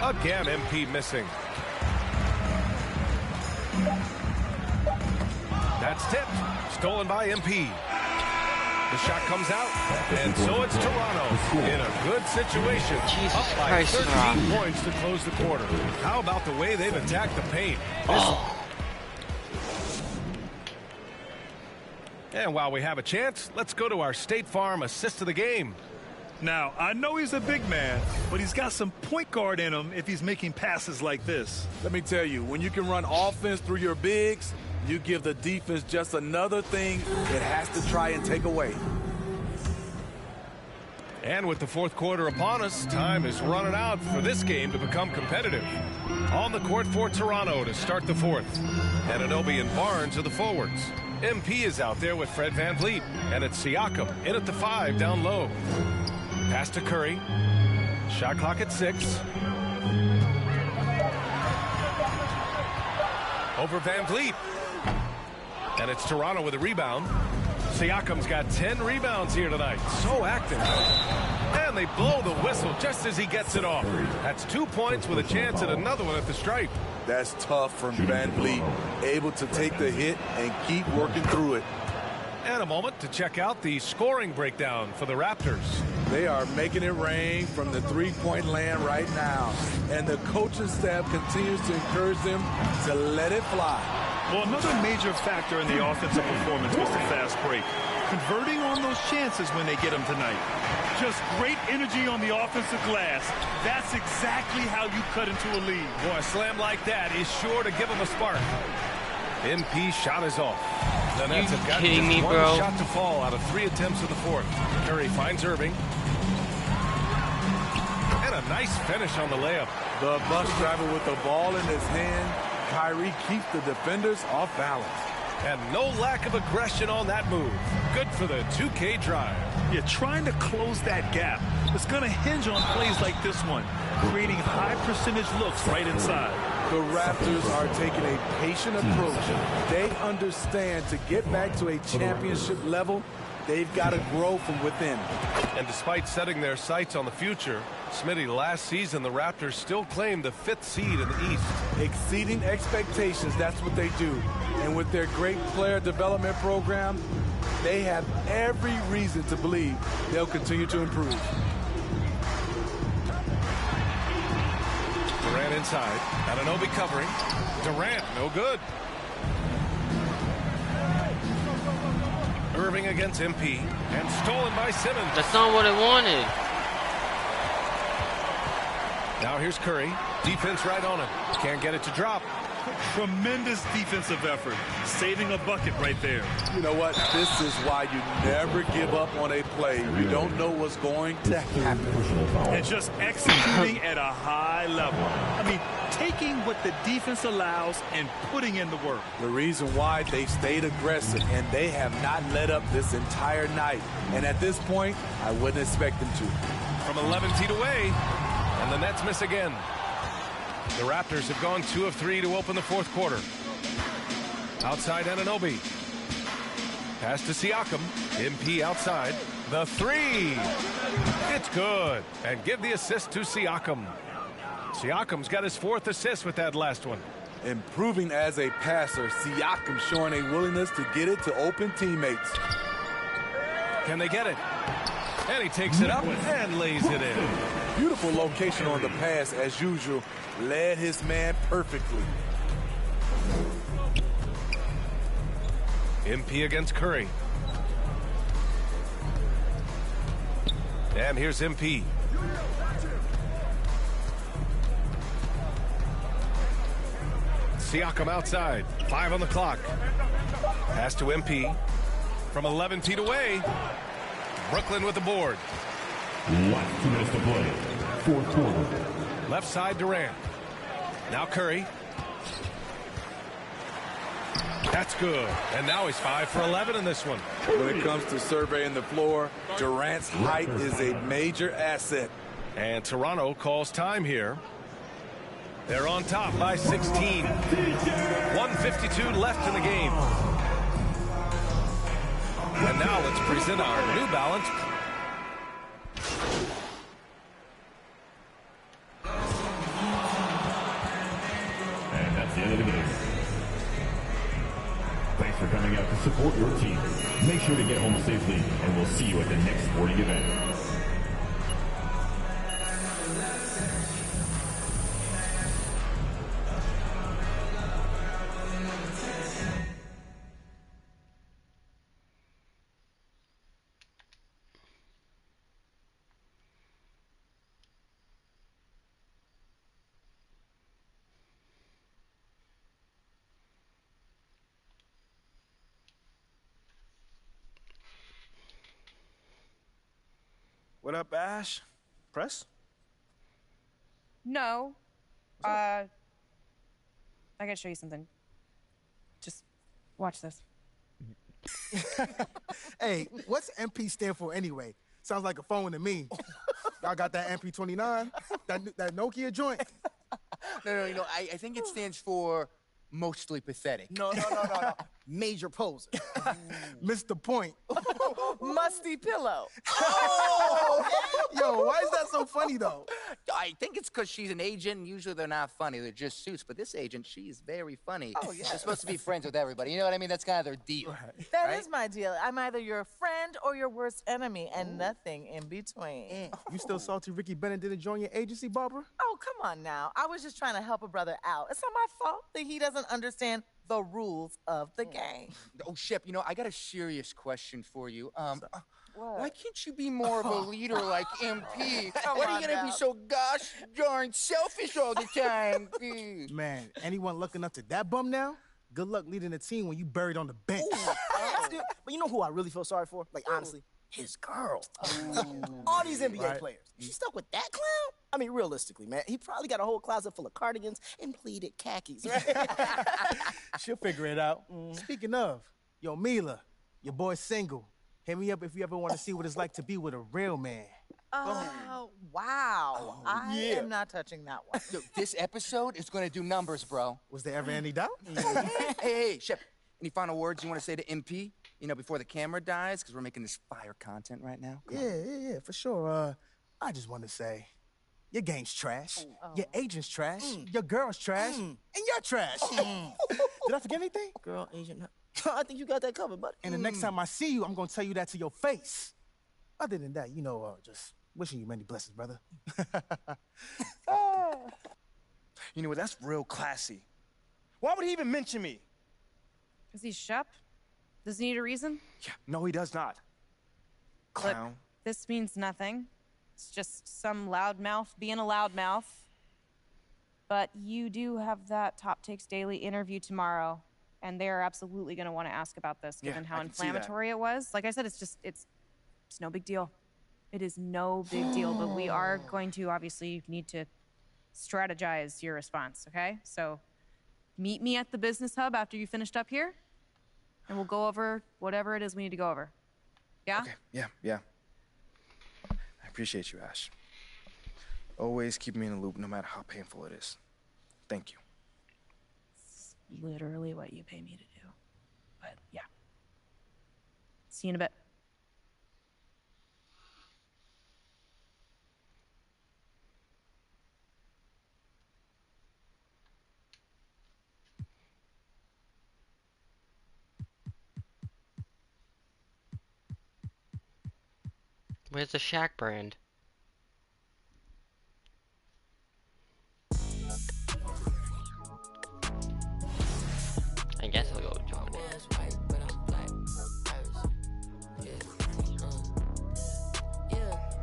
Again, MP missing. That's tipped. Stolen by MP. The shot comes out, and so it's Toronto in a good situation. Up by 13 points to close the quarter. How about the way they've attacked the paint? And while we have a chance, let's go to our State Farm assist of the game.
Now, I know he's a big man, but he's got some point guard in him if he's making passes like this.
Let me tell you, when you can run offense through your bigs, you give the defense just another thing it has to try and take away.
And with the fourth quarter upon us, time is running out for this game to become competitive. On the court for Toronto to start the fourth. Anunoby and Barnes are the forwards. MP is out there with Fred VanVleet. And it's Siakam in at the 5 down low. Pass to Curry. Shot clock at 6. Over VanVleet. And it's Toronto with a rebound. Siakam's got 10 rebounds here tonight. So active. And they blow the whistle just as he gets it off. That's 2 points with a chance at another one at the stripe.
That's tough from VanVleet. Able to take the hit and keep working through it.
And a moment to check out the scoring breakdown for the Raptors.
They are making it rain from the three-point land right now. And the coaching staff continues to encourage them to let it fly.
Well, another major factor in the offensive performance was the fast break. Converting on those chances when they get them tonight. Just great energy on the offensive glass. That's exactly how you cut into a lead.
Boy, a slam like that is sure to give them a spark. MP shot is off. The Nets have got just one shot to fall out of 3 attempts in the fourth. Curry finds Irving. And a nice finish on the layup.
The bus driver with the ball in his hand. Kyrie keeps the defenders off balance.
And no lack of aggression on that move. Good for the 2K drive.
You're trying to close that gap. It's going to hinge on plays like this one, creating high percentage looks right inside.
The Raptors are taking a patient approach. They understand to get back to a championship level, they've got to grow from within.
And despite setting their sights on the future, Smitty, last season the Raptors still claimed the 5th seed in the East.
Exceeding expectations, that's what they do. And with their great player development program, they have every reason to believe they'll continue to improve.
Durant inside. Anunoby covering. Durant, no good. Irving against MP. And stolen by Simmons.
That's not what I wanted.
Now here's Curry. Defense right on him. Can't get it to drop.
Tremendous defensive effort. Saving a bucket right there.
You know what? This is why you never give up on a play. You don't know what's going to happen.
And just executing at a high level. I mean, taking what the defense allows and putting in the work.
The reason why they stayed aggressive, and they have not let up this entire night. And at this point, I wouldn't expect them to.
From 11 feet away, and the Nets miss again. The Raptors have gone 2 of 3 to open the fourth quarter. Outside Anunoby. Pass to Siakam. MP outside. The 3. It's good. And give the assist to Siakam. Siakam's got his 4th assist with that last one.
Improving as a passer, Siakam showing a willingness to get it to open teammates.
Can they get it? And he takes it up and lays it in.
Beautiful location on the pass as usual. Led his man perfectly.
MP against Curry. And here's MP. Siakam outside. 5 on the clock. Pass to MP. From 11 feet away. Brooklyn with the board.
Last 2 minutes to play. Fourth quarter.
Left side Durant. Now Curry. That's good. And now he's 5 for 11 in this one.
When it comes to surveying the floor, Durant's height is a major asset.
And Toronto calls time here. They're on top by 16. 1:52 left in the game. And now let's present our New Balance.
And that's the end of the game. Thanks for coming out to support your team. Make sure to get home safely, and we'll see you at the next sporting event.
What up, Ash? Press?
No. I gotta show you something. Just watch this.
Hey, what's MP stand for anyway? Sounds like a phone to me. Y'all got that MP29? That Nokia joint?
No, I think it stands for mostly pathetic.
No. Major poser.
Missed the point.
Musty pillow.
Oh!
Yo, why is that so funny, though?
I think it's because she's an agent, and usually they're not funny. They're just suits. But this agent, she's very funny.
Oh, yeah.
They're supposed to be friends with everybody. You know what I mean? That's kind of their deal.
That is my deal. I'm either your friend or your worst enemy, and nothing in between.
You still salty Ricky Bennett didn't join your agency, Barbara?
Oh, come on now. I was just trying to help a brother out. It's not my fault that he doesn't understand the rules of the game.
Oh, Shep, I got a serious question for you. Why can't you be more of a leader like MP? Why are you gonna be so gosh darn selfish all the time?
Man, anyone looking up to that bum now? Good luck leading a team when you buried on the bench.
But you know who I really feel sorry for? Like, honestly? His girl. All these NBA players. She stuck with that clown? I mean, realistically, man, he probably got a whole closet full of cardigans and pleated khakis.
She'll figure it out. Speaking of, yo, Mila, your boy's single. Hit me up if you ever want to see what it's like to be with a real man.
Oh, wow. I am not touching that one.
Yo, this episode is going to do numbers, bro.
Was there ever any doubt?
Hey, Shep, any final words you want to say to MP? Before the camera dies, because we're making this fire content right now.
Yeah, for sure. I just want to say, your game's trash, your agent's trash, your girl's trash, and you're trash. Did I forget anything?
Girl, agent, I think you got that covered, buddy.
And the next time I see you, I'm going to tell you that to your face. Other than that, just wishing you many blessings, brother.
You know what? That's real classy. Why would he even mention me?
Is he Shep? Does he need a reason?
Yeah, no, he does not. Clown.
Look, this means nothing. It's just some loudmouth being a loudmouth. But you do have that Top Takes Daily interview tomorrow, and they're absolutely going to want to ask about this, given how inflammatory it was. Like I said, it's no big deal. It is no big deal, but we are going to obviously need to strategize your response, okay? So meet me at the business hub after you finished up here, and we'll go over whatever it is we need to go over. Yeah?
Okay, yeah. I appreciate you, Ash. Always keep me in the loop, no matter how painful it is. Thank you.
It's literally what you pay me to do. But yeah. See you in a bit.
Where's the Shaq brand? I guess I'll go with Jordan.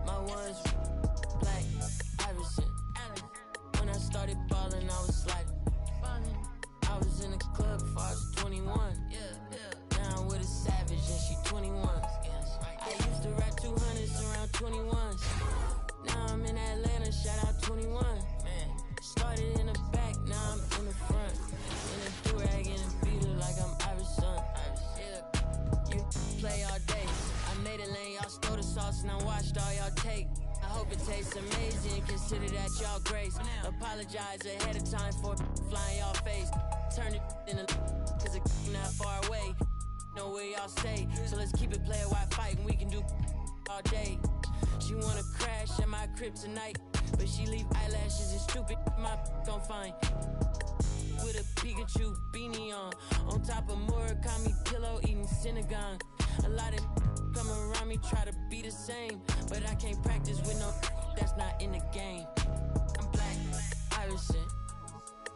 My one's black, Iverson. When I started balling, I was like, I was in the club before I was 21. Now I'm with a savage and she 21. I used to rap 200s around 21s. Now I'm in Atlanta, shout out 21. Started in the back, now I'm in the front. In a do-rag and a beater like I'm Iverson. You play all day. I made a lane, y'all stole the sauce and I watched all y'all take. I hope it tastes amazing, consider that y'all grace. Apologize ahead of time for flying y'all face. Turn it in a cause it's not far away. Know where y'all stay, so let's keep it player while fighting. We can do all day. She wanna crash at my crib tonight, but she leave eyelashes and stupid my gon' find. With a Pikachu beanie on top of Murakami pillow eating Synagogue. A lot of come around me try to be the same, but I can't practice with no that's not in the game. I'm black, Iverson.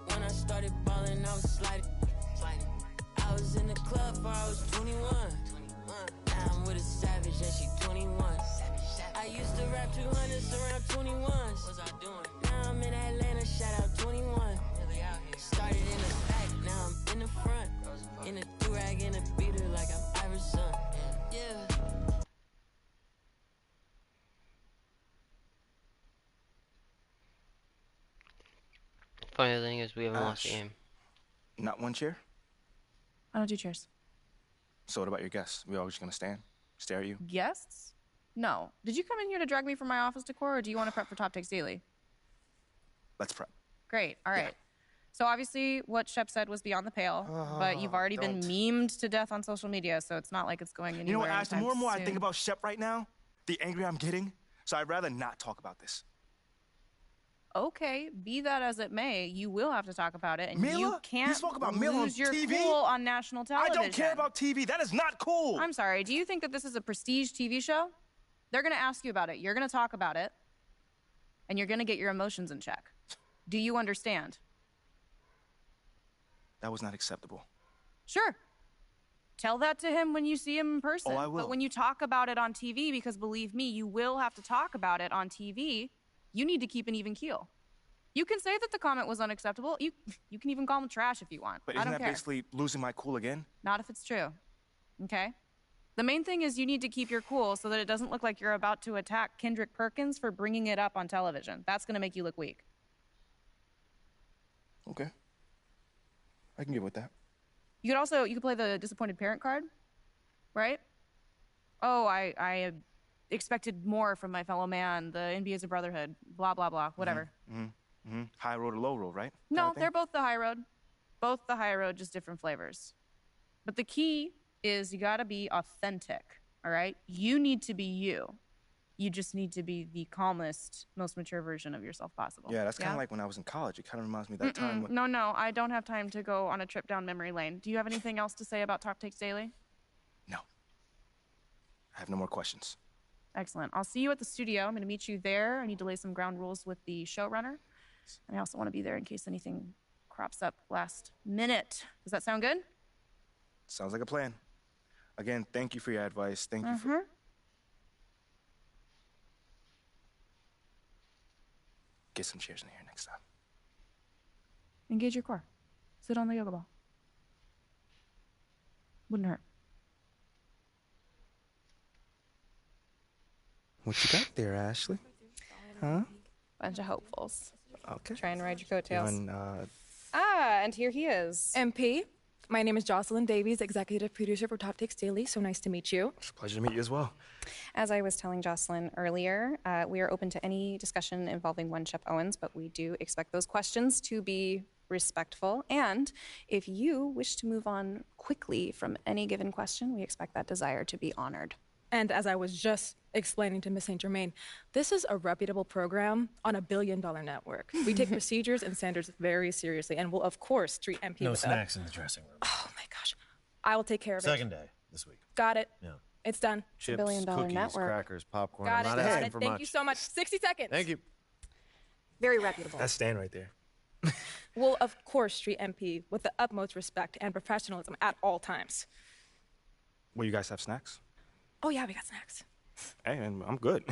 When I started balling, I was sliding. I was in the club before I was 21. Now I'm with a savage and she 21. I used to rap 200s around 21s. What was I doing? Now I'm in Atlanta, shout out 21. Started in the back, now I'm in the front. In a do-rag and a beater like I'm Iverson. Yeah.
Funny thing is, we haven't lost a game.
Not one cheer?
I don't do cheers.
So what about your guests? We all just gonna stand, stare at you?
Guests? No. Did you come in here to drag me from my office decor, or do you want to prep for Top Takes Daily?
Let's prep.
Great. All right. So obviously what Shep said was beyond the pale, but you've already been memed to death on social media, so it's not like it's going anywhere.
You know what, Ash, the more and more I
soon.
think about Shep right now, the angrier I'm getting, so I'd rather not talk about this.
Okay, be that as it may, you will have to talk about it, and
Mila?
you can't
You spoke about Mila on
lose your
TV?
cool on national television.
I don't care about TV. That is not cool.
I'm sorry. Do you think that this is a prestige TV show? They're going to ask you about it. You're going to talk about it, and you're going to get your emotions in check. Do you understand?
That was not acceptable.
Sure. Tell that to him when you see him in person.
Oh, I will.
But when you talk about it on TV, because believe me, you will have to talk about it on TV, you need to keep an even keel. You can say that the comment was unacceptable. You can even call him trash if you want.
But
I
isn't
don't
that
care.
basically losing my cool again?
Not if it's true. Okay? The main thing is you need to keep your cool so that it doesn't look like you're about to attack Kendrick Perkins for bringing it up on television. That's going to make you look weak.
Okay. I can get with that.
You could play the disappointed parent card, right? Oh, I expected more from my fellow man. The NBA is a brotherhood. Blah, blah, blah. Whatever.
High road or low road, right?
No, they're both the high road. Both the high road, just different flavors. But the key is you gotta be authentic, all right? You need to be you. You just need to be the calmest, most mature version of yourself possible.
Yeah, that's kind of like when I was in college. It kind of reminds me of that time when...
No, I don't have time to go on a trip down memory lane. Do you have anything else to say about Top Takes Daily?
No. I have no more questions.
Excellent. I'll see you at the studio. I'm gonna meet you there. I need to lay some ground rules with the showrunner. And I also want to be there in case anything crops up last minute. Does that sound good?
Sounds like a plan. Again, thank you for your advice. Thank you for... Get some chairs in here next time.
Engage your core. Sit on the yoga ball. Wouldn't hurt.
What you got there, Ashley? Huh?
Bunch of hopefuls.
Okay.
Trying to ride your coattails.
Doing,
and here he is. MP, my name is Jocelyn Davies, executive producer for Top Takes Daily. So nice to meet you.
It's a pleasure to meet you as well.
As I was telling Jocelyn earlier, we are open to any discussion involving one Shep Owens, but we do expect those questions to be respectful. And if you wish to move on quickly from any given question, we expect that desire to be honored.
And as I was just explaining to Ms. St. Germain, this is a reputable program on $1 billion network. We take procedures and standards very seriously and will, of course, treat MP
No
with
snacks in the dressing room.
Oh, my gosh. I will take care of
Second day this week.
Got it.
Yeah.
It's done.
Chips,
$1 billion
cookies,
network.
crackers, popcorn.
Got
I'm
it.
not
Got
asking
it.
for
Thank
much.
you so much. 60 seconds.
Thank you.
Very reputable.
That's Stan right there.
We'll, of course, treat MP with the utmost respect and professionalism at all times.
Will you guys have snacks?
Oh, yeah, we got snacks.
Hey, I'm good.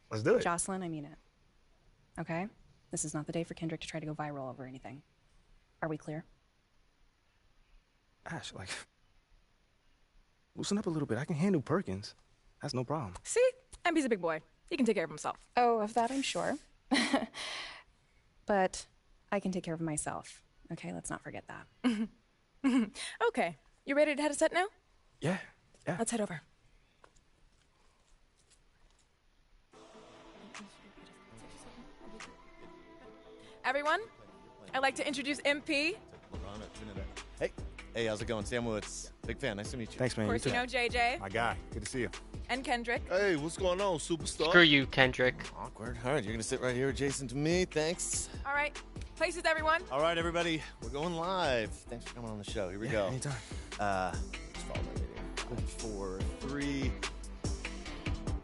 Let's do it.
Jocelyn, I mean it. Okay? This is not the day for Kendrick to try to go viral over anything. Are we clear?
Ash, like, loosen up a little bit. I can handle Perkins. That's no problem.
See? MP's a big boy. He can take care of himself.
Oh, of that I'm sure. But I can take care of myself. Okay, let's not forget that.
Okay. You ready to head a set now?
Yeah.
Let's head over. Everyone, I'd like to introduce MP.
Hey, how's it going? Sam Woods. Big fan. Nice to meet you.
Thanks, man.
Of course, you know JJ.
My guy. Good to see you.
And Kendrick.
Hey, what's going on, superstar?
Screw you, Kendrick.
Awkward. All right, you're going to sit right here adjacent to me. Thanks.
All right. Places, everyone.
All right, everybody. We're going live. Thanks for coming on the show. Here we go.
Anytime.
Just follow my video. 4, 3.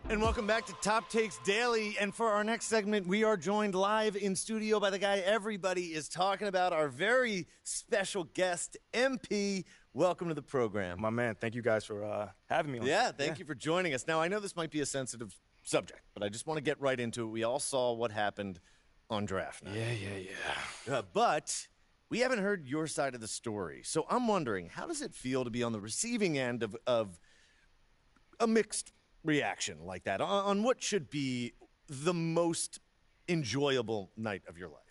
And welcome back to Top Takes Daily. And for our next segment, we are joined live in studio by the guy everybody is talking about, our very special guest, MP. Welcome to the program.
My man, thank you guys for having me on.
Yeah, thank you for joining us. Now, I know this might be a sensitive subject, but I just want to get right into it. We all saw what happened on draft night.
Yeah.
But we haven't heard your side of the story. So I'm wondering, how does it feel to be on the receiving end of a mixed reaction like that on what should be the most enjoyable night of your life?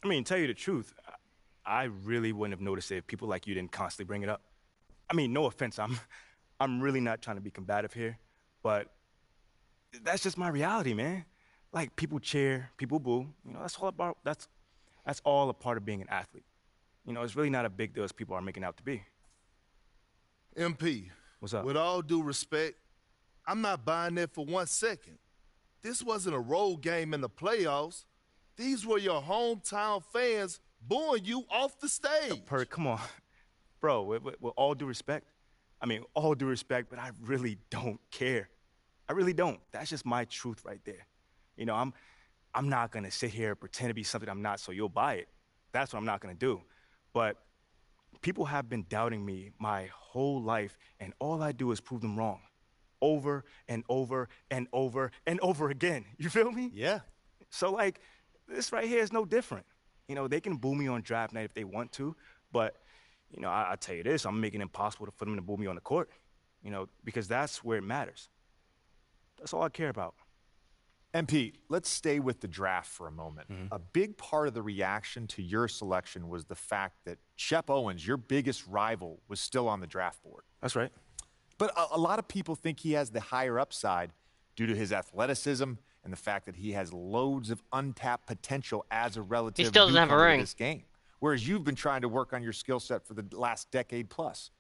I mean, tell you the truth, I really wouldn't have noticed it if people like you didn't constantly bring it up. I mean, no offense, I'm really not trying to be combative here, but that's just my reality, man. Like, people cheer, people boo. You know, that's all a part of being an athlete. You know, it's really not a big deal as people are making out to be.
MP.
What's up?
With all due respect, I'm not buying that for 1 second. This wasn't a road game in the playoffs. These were your hometown fans booing you off the stage.
Perk, come on. Bro, with all due respect, I mean, all due respect, but I really don't care. I really don't. That's just my truth right there. You know, I'm not gonna sit here and pretend to be something I'm not so you'll buy it. That's what I'm not gonna do. But people have been doubting me my whole life, and all I do is prove them wrong. Over and over and over and over again. You feel me?
Yeah.
So, like, this right here is no different. You know, they can boo me on draft night if they want to, but, you know, I tell you this, I'm making it impossible for them to boo me on the court, you know, because that's where it matters. That's all I care about.
MP, let's stay with the draft for a moment. A big part of the reaction to your selection was the fact that Shep Owens, your biggest rival, was still on the draft board.
That's right.
But a lot of people think he has the higher upside due to his athleticism and the fact that he has loads of untapped potential as a relative
He still doesn't have a
newcomer to
ring.
this game. Whereas you've been trying to work on your skill set for the last decade plus.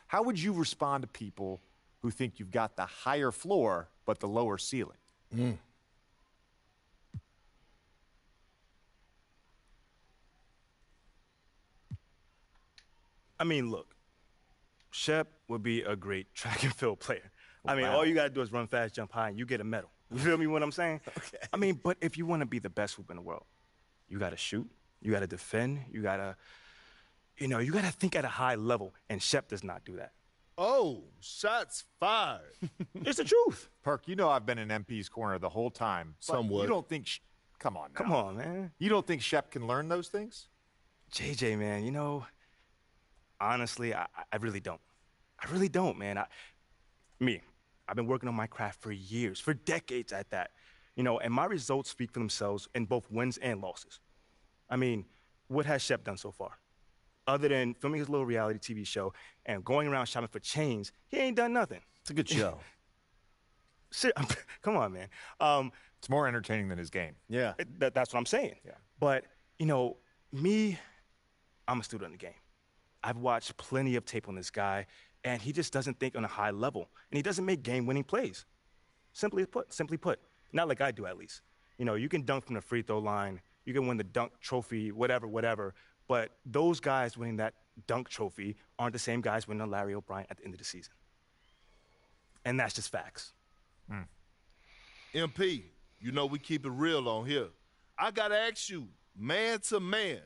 How would you respond to people who think you've got the higher floor but the lower ceiling?
I mean, look, Shep would be a great track and field player. I mean,
Wow.
all you got to do is run fast, jump high, and you get a medal. You feel me what I'm saying? Okay. I mean, but if you want to be the best hoop in the world, you got to shoot, you got to defend, you got to, you know, you got to think at a high level, and Shep does not do that.
Oh, shots fired.
It's the truth.
Perk, you know I've been in MP's corner the whole time. But
Somewhat.
You don't think... Come on now.
Come on, man.
You don't think Shep can learn those things?
JJ, man, you know, honestly, I really don't. I really don't, man. I've been working on my craft for years, for decades at that. You know, and my results speak for themselves in both wins and losses. I mean, what has Shep done so far? Other than filming his little reality TV show and going around shopping for chains, he ain't done nothing.
It's a good show.
Come on, man.
It's more entertaining than his game.
Yeah.
That's what I'm saying.
Yeah.
But, you know, I'm a student of the game. I've watched plenty of tape on this guy, and he just doesn't think on a high level, and he doesn't make game-winning plays. Simply put, not like I do at least. You know, you can dunk from the free throw line, you can win the dunk trophy, whatever, but those guys winning that dunk trophy aren't the same guys winning a Larry O'Brien at the end of the season. And that's just facts.
MP, you know we keep it real on here. I gotta ask you, man to man,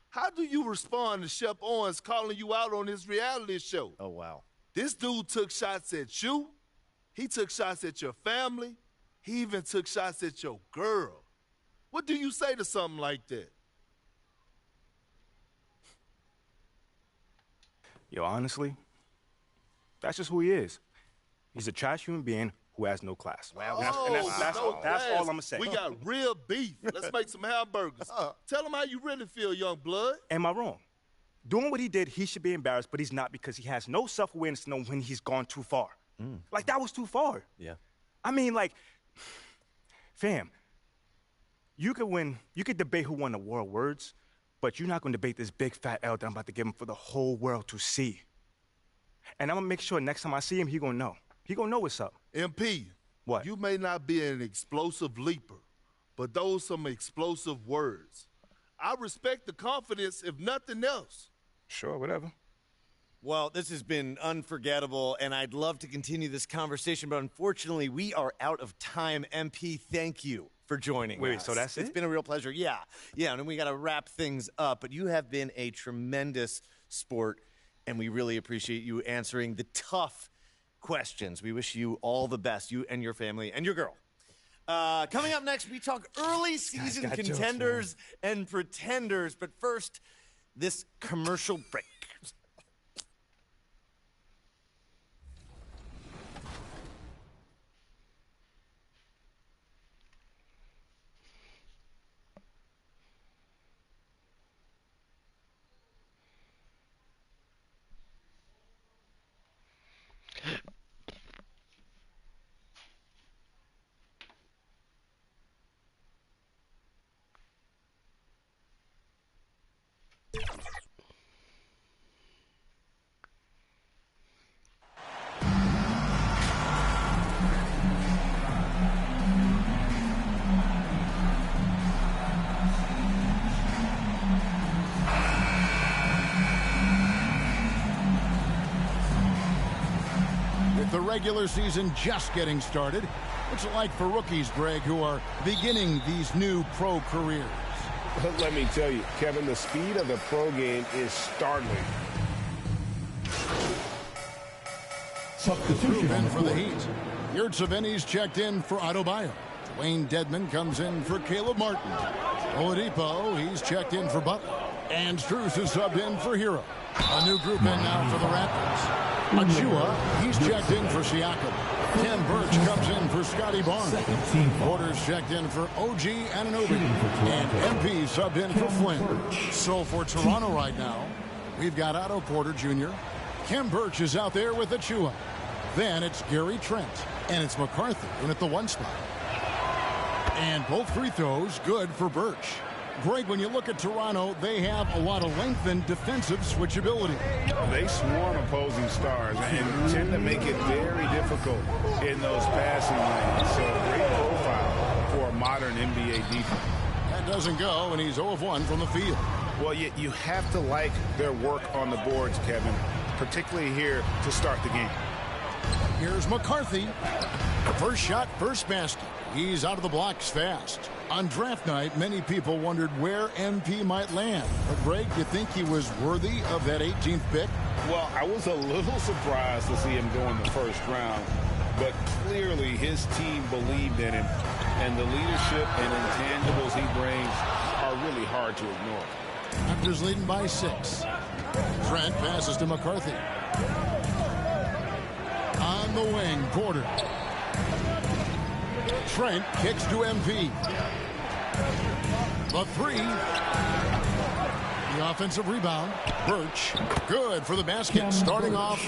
how do you respond to Shep Owens calling you out on his reality show?
Oh, wow.
This dude took shots at you. He took shots at your family. He even took shots at your girl. What do you say to something like that?
Yo, honestly, that's just who he is. He's a trash human being who has no class.
Wow.
That's all I'm gonna say.
We got real beef. Let's make some hamburgers. Tell him how you really feel, young blood.
Am I wrong? Doing what he did, he should be embarrassed, but he's not because he has no self-awareness to know when he's gone too far. Like, that was too far.
Yeah.
I mean, like, fam, you could debate who won the world words, but you're not gonna debate this big fat L that I'm about to give him for the whole world to see. And I'm gonna make sure next time I see him, he gonna know. He gonna know what's up.
MP,
what?
You may not be an explosive leaper, but those some explosive words. I respect the confidence, if nothing else.
Sure, whatever.
Well, this has been unforgettable, and I'd love to continue this conversation, but unfortunately, we are out of time. MP, thank you for joining us.
Wait, so that's
It's
it?
been a real pleasure. Yeah, and we got to wrap things up, but you have been a tremendous sport, and we really appreciate you answering the tough questions. We wish you all the best, you and your family and your girl. Coming up next, we talk early season
got jokes,
contenders and pretenders, but first, this commercial break.
With the regular season just getting started, what's it like for rookies, Greg, who are beginning these new pro careers?
Let me tell you, Kevin, the speed of the pro game is startling.
Substitution in for the Heat. Yurtseven's checked in for Adebayo. Dwayne Dedmon comes in for Caleb Martin. Oladipo, he's checked in for Butler. And Strus is subbed in for Hero. A new group in now for the Raptors. Achua, he's checked in for Siakam. Tim Birch comes in for Scotty Barnes. Porter's checked in for OG Anunoby. And MP subbed in for Flynn. So for Toronto right now, we've got Otto Porter Jr. Kim Birch is out there with Achua. Then it's Gary Trent. And it's McCarthy in at the 1 spot. And both free throws good for Birch. Greg, when you look at Toronto, they have a lot of length and defensive switchability.
They swarm opposing stars and tend to make it very difficult in those passing lanes. So great profile for a modern NBA defense.
That doesn't go, and he's 0 of 1 from the field.
Well, you have to like their work on the boards, Kevin, particularly here to start the game.
Here's McCarthy. First shot, first basket. He's out of the blocks fast. On draft night, many people wondered where MP might land. But, Greg, you think he was worthy of that 18th pick?
Well, I was a little surprised to see him go in the first round. But clearly his team believed in him. And the leadership and intangibles he brings are really hard to ignore.
Raptors leading by 6. Trent passes to McCarthy. On the wing, Porter. Trent kicks to MP. The 3. The offensive rebound. Birch. Good for the basket. Starting off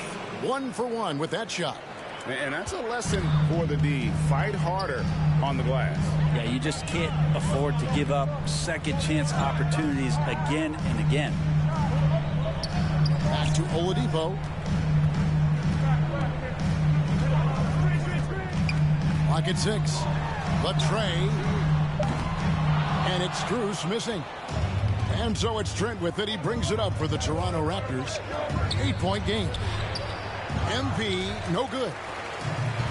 1 for 1 with that shot.
And that's a lesson for the D. Fight harder on the glass.
Yeah, you just can't afford to give up second chance opportunities again and again.
Back to Oladipo. Lock at 6. But Trey. And it's Strus missing. And so it's Trent with it. He brings it up for the Toronto Raptors. 8-point game. MP, no good.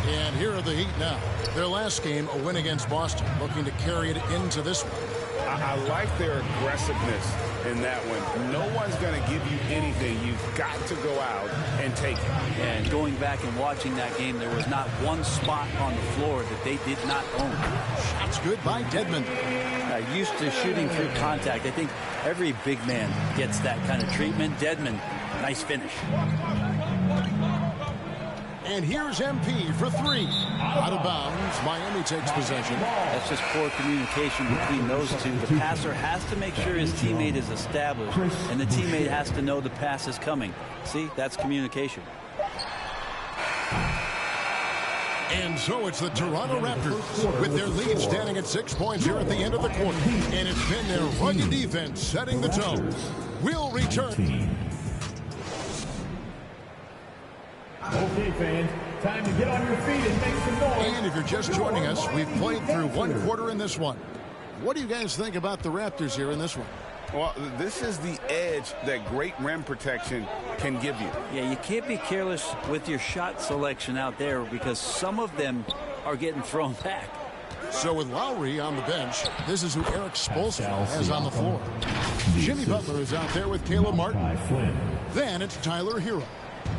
And here are the Heat now. Their last game, a win against Boston, looking to carry it into this one.
I like their aggressiveness in that one. No one's going to give you anything. You've got to go out and take it.
And going back and watching that game, there was not one spot on the floor that they did not own.
Shots good by Dedmon.
Used to shooting through contact. I think every big man gets that kind of treatment. Dedmon, nice finish.
And here's MP for 3. Out of bounds. Miami takes possession.
That's just poor communication between those two. The passer has to make sure his teammate is established, and the teammate has to know the pass is coming. See, that's communication.
And so it's the Toronto Raptors with their lead standing at 6 points here at the end of the quarter. And it's been their rugged defense setting the tone. We'll return.
Okay, fans, time to get on your feet and make some noise.
And if you're just joining us, we've played through 1 quarter in this one. What do you guys think about the Raptors here in this one?
Well, this is the edge that great rim protection can give you.
Yeah, you can't be careless with your shot selection out there because some of them are getting thrown back.
So with Lowry on the bench, this is who Eric Spoelstra has on the floor. Jimmy Butler is out there with Caleb Martin. Then it's Tyler Hero.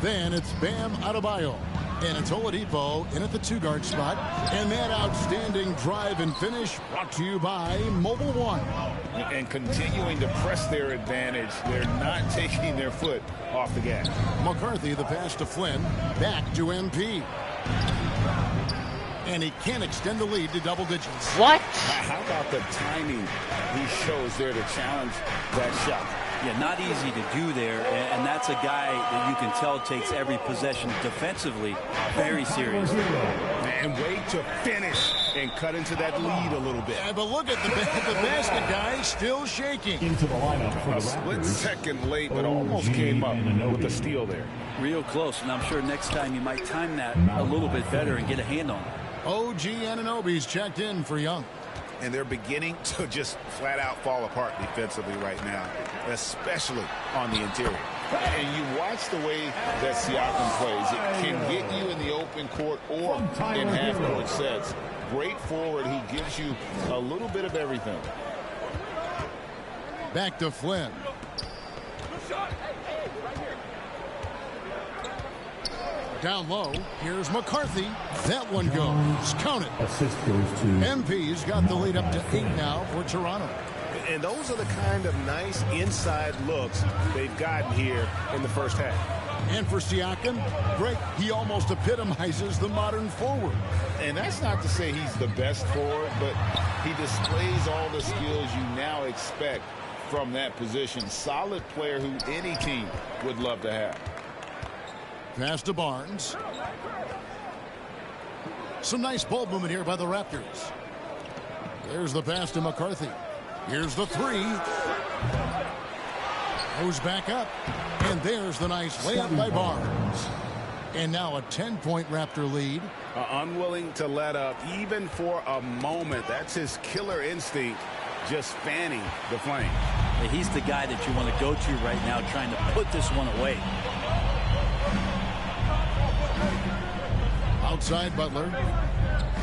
Then it's Bam Adebayo. And it's Oladipo in at the 2-guard spot. And that outstanding drive and finish brought to you by Mobile One.
And continuing to press their advantage. They're not taking their foot off the gas.
McCarthy, the pass to Flynn. Back to MP. And he can extend the lead to double digits.
What?
How about the timing he shows there to challenge that shot?
Yeah, not easy to do there, and that's a guy that you can tell takes every possession defensively very seriously.
And wait to finish and cut into that lead a little bit.
Yeah, but look at the basket guy still shaking.
Into the lineup for the
A
Raptors.
split second late, but almost came up with a steal there.
Real close, and I'm sure next time you might time that a little bit better and get a hand on it.
OG Anunoby's checked in for Young.
And they're beginning to just flat out fall apart defensively right now, especially on the interior. And you watch the way that Siakam plays. It can get you in the open court or in half-court sets. Great forward. He gives you a little bit of everything.
Back to Flynn. Down low, here's McCarthy. That one goes. Count it.
Assist goes to
MP's got the lead up to 8 now for Toronto.
And those are the kind of nice inside looks they've gotten here in the first half.
And for Siakam, great. He almost epitomizes the modern forward.
And that's not to say he's the best forward, but he displays all the skills you now expect from that position. Solid player who any team would love to have.
Pass to Barnes. Some nice ball movement here by the Raptors. There's the pass to McCarthy. Here's the three. Goes back up. And there's the nice layup by Barnes. And now a 10-point Raptor lead.
Unwilling to let up even for a moment. That's his killer instinct, just fanning the flame.
Yeah, he's the guy that you want to go to right now, trying to put this one away.
Outside Butler.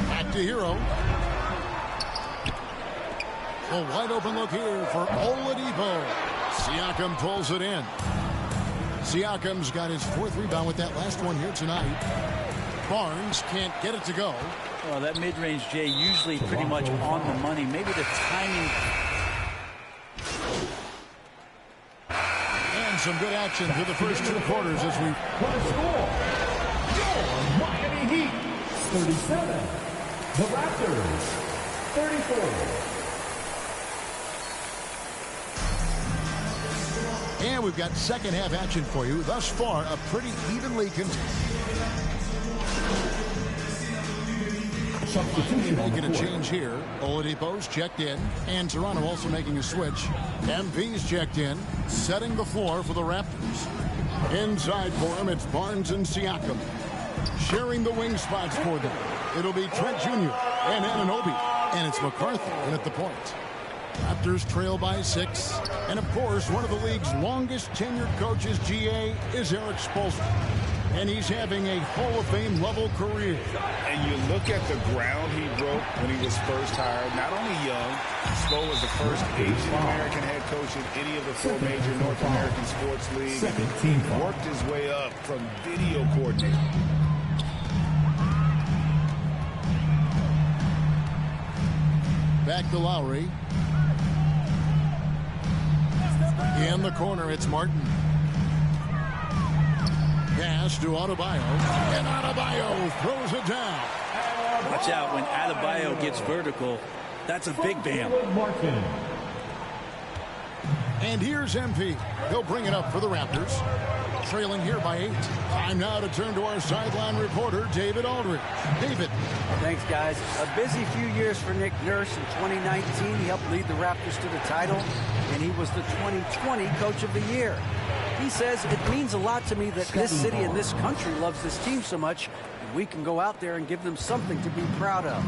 Back to Hero. A wide open look here for Oladipo. Siakam pulls it in. Siakam's got his 4th rebound with that last one here tonight. Barnes can't get it to go.
Well, that mid-range, Jay, usually pretty much on the money. Maybe the timing.
And some good action through the first 2 quarters as we...
What a score! Your Miami Heat, 37. The Raptors, 34.
And we've got second half action for you. Thus far, a pretty evenly
Substitution
making a change here. Oladipo's checked in, and Toronto also making a switch. MP's checked in, setting the floor for the Raptors. Inside for him, it's Barnes and Siakam. Sharing the wing spots for them. It'll be Trent Jr. and Anunoby. And it's McCarthy in at the point. Raptors trail by 6. And, of course, one of the league's longest tenured coaches, GA, is Eric Spoelstra. And he's having a Hall of Fame level career.
And you look at the ground he broke when he was first hired. Not only young, Spo was the first Asian American head coach in any of the 4 major North American sports leagues. Worked his way up from video coordinator.
Back to Lowry. In the corner, it's Martin. Pass to Adebayo. And Adebayo throws it down.
Watch out when Adebayo gets vertical. That's a big bam.
And here's MP. He'll bring it up for the Raptors. Trailing here by 8. Time now to turn to our sideline reporter, David Aldridge. David.
Thanks, guys. A busy few years for Nick Nurse. In 2019, he helped lead the Raptors to the title, and he was the 2020 Coach of the Year. He says, it means a lot to me that this city and this country loves this team so much, and we can go out there and give them something to be proud of.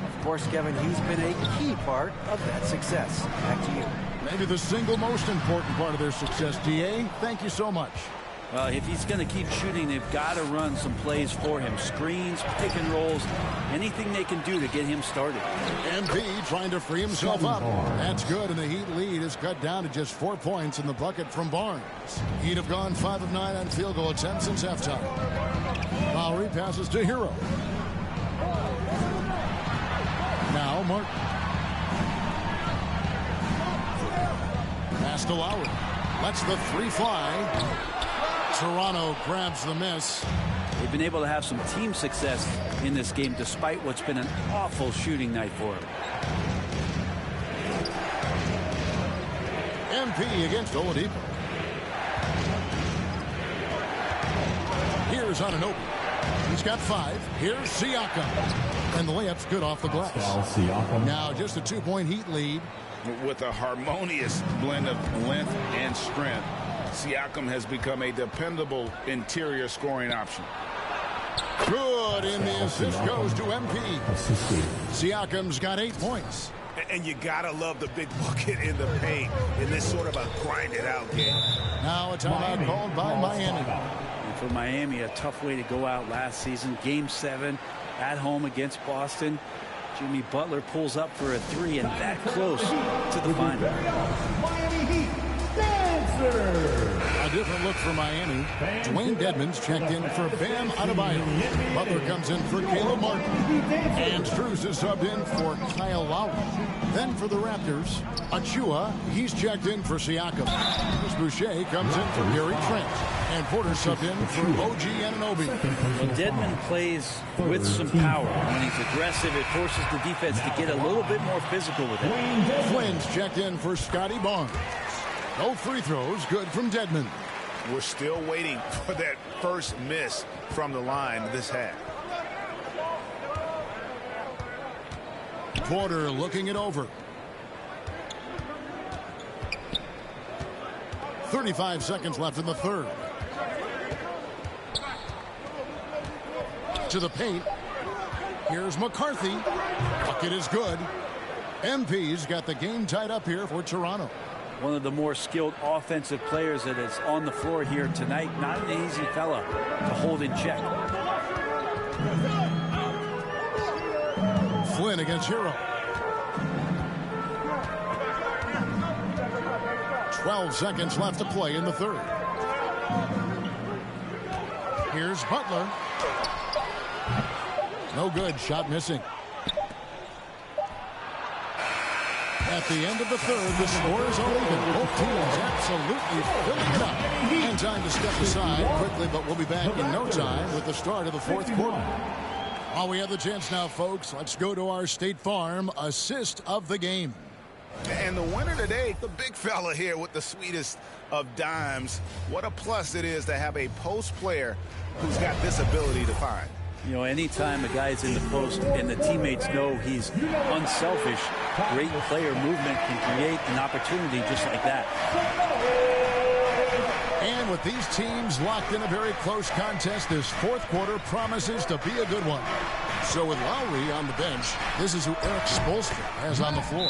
Of course, Kevin, he's been a key part of that success. Back to you.
Maybe the single most important part of their success, DA. Thank you so much.
Well, if he's going to keep shooting, they've got to run some plays for him. Screens, pick and rolls, anything they can do to get him started.
MP trying to free himself up. That's good, and the Heat lead is cut down to just 4 points in the bucket from Barnes. Heat have gone 5 of 9 on field goal attempts since halftime. Lowry passes to Hero. Now Martin. Pass to Lowry. Lets the 3 fly. Toronto grabs the miss.
They've been able to have some team success in this game despite what's been an awful shooting night for them.
MP against Oladipo. Here's Anunoby. He's got 5. Here's Siakam. And the layup's good off the glass. Now just a 2-point Heat lead.
With a harmonious blend of length and strength, Siakam has become a dependable interior scoring option.
Good, and the assist goes to MP. Siakam's got 8 points.
And you gotta love the big bucket in the paint in this sort of a grind-it-out game.
Now a timeout called by Miami.
And for Miami, a tough way to go out last season. Game 7 at home against Boston. Jimmy Butler pulls up for a 3 and that close to the final.
Miami Heat Dancer. A different look for Miami. Dwayne Dedmon's checked in for Bam Adebayo. Butler comes in for Caleb Martin. And Strus is subbed in for Kyle Lowry. Then for the Raptors, Achua, he's checked in for Siakam. Chris Boucher comes in for Gary Trent. And Porter subbed in for OG Anunoby.
When Dedmon plays with some power, when he's aggressive, it forces the defense to get a little bit more physical with him.
Flynn's checked in for Scotty Barnes. No free throws, good from Dedmon.
We're still waiting for that first miss from the line this half.
Porter looking it over. 35 seconds left in the third. To the paint. Here's McCarthy. Bucket is good. MP's got the game tied up here for Toronto.
One of the more skilled offensive players that is on the floor here tonight. Not an easy fella to hold in check.
Flynn against Hero. 12 seconds left to play in the third. Here's Butler. No good. Shot missing. At the end of the third, the scores are even. Both teams absolutely filling it up. And time to step aside quickly, but we'll be back in no time with the start of the fourth quarter. While we have the chance now, folks, let's go to our State Farm assist of the game.
And the winner today, the big fella here with the sweetest of dimes. What a plus it is to have a post player who's got this ability to find.
You know, anytime a guy's in the post and the teammates know he's unselfish, great player movement can create an opportunity just like that.
And with these teams locked in a very close contest, this fourth quarter promises to be a good one. So with Lowry on the bench, this is who Eric Spoelstra has on the floor.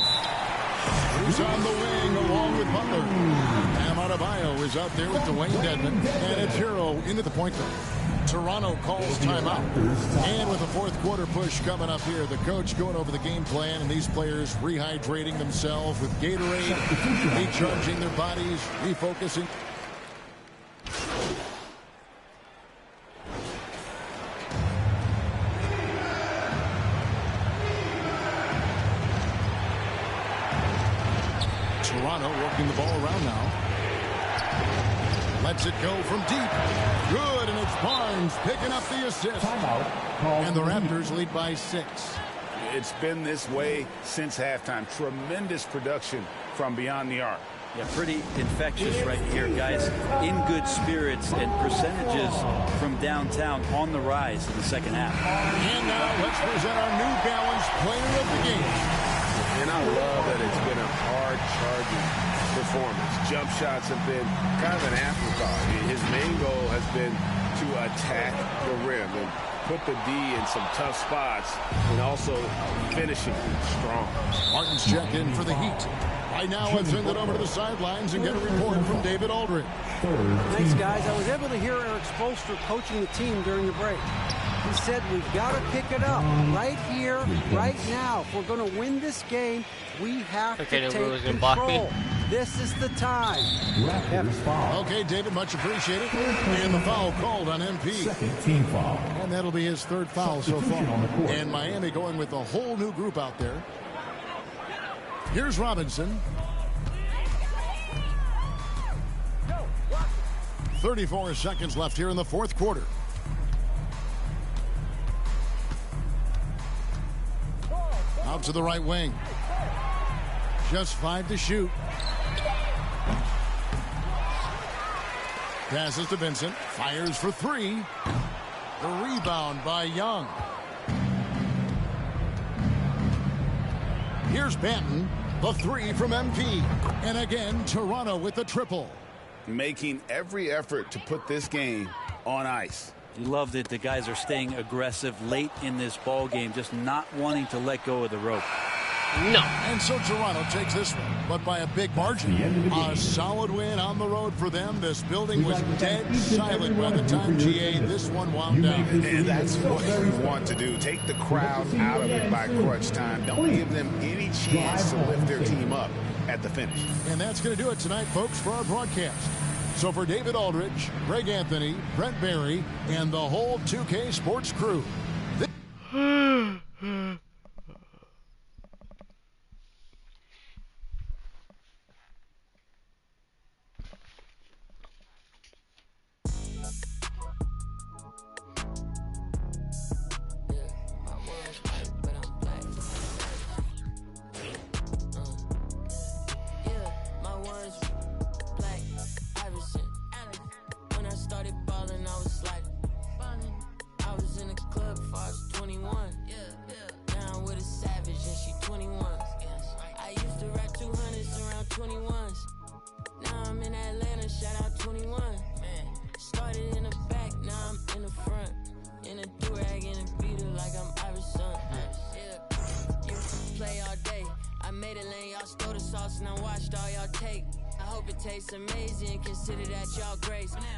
Who's on the wing along with Butler. Bam Adebayo is out there with Dwayne Dedmon. And it's Hero into the point guard. Toronto calls timeout. And with the fourth quarter push coming up here, the coach going over the game plan and these players rehydrating themselves with Gatorade, recharging their bodies, refocusing. Toronto working the ball around now. Lets it go from deep. Good, and it's Barnes picking up the assist. And the Raptors lead by 6.
It's been this way since halftime. Tremendous production from beyond the arc.
Yeah, pretty infectious right here, guys. In good spirits and percentages from downtown on the rise in the second half.
And now let's present our New Balance player of the game.
And I love that it's been a hard-charging performance. Jump shots have been kind of an afterthought. His main goal has been to attack the rim and put the D in some tough spots and also finishing strong.
Martin's check in for the Heat. Right now, let's send it over to the sidelines and get a report from David Aldridge.
Thanks, guys. I was able to hear Eric Spoelstra coaching the team during the break. He said we've got to pick it up right here, right now. If we're going to win this game, we have to take control. This is the time.
Okay, David, much appreciated. And the foul called on MP.
Second team foul.
And that'll be his third foul so far. And Miami going with a whole new group out there. Here's Robinson. 34 seconds left here in the fourth quarter. Out to the right wing. Just 5 to shoot. Passes to Vincent. Fires for 3. The rebound by Young. Here's Banton. The 3 from MP. And again, Toronto with the triple.
Making every effort to put this game on ice.
You love that the guys are staying aggressive late in this ball game, just not wanting to let go of the rope.
No.
And so Toronto takes this one, but by a big margin. A solid win on the road for them. This building was dead silent by the time, GA, this one wound down.
And that's what you want to do. Take the crowd out of it by crunch time. Don't give them any chance to lift their team up at the finish.
And that's going to do it tonight, folks, for our broadcast. So for David Aldridge, Greg Anthony, Brent Barry, and the whole 2K Sports crew.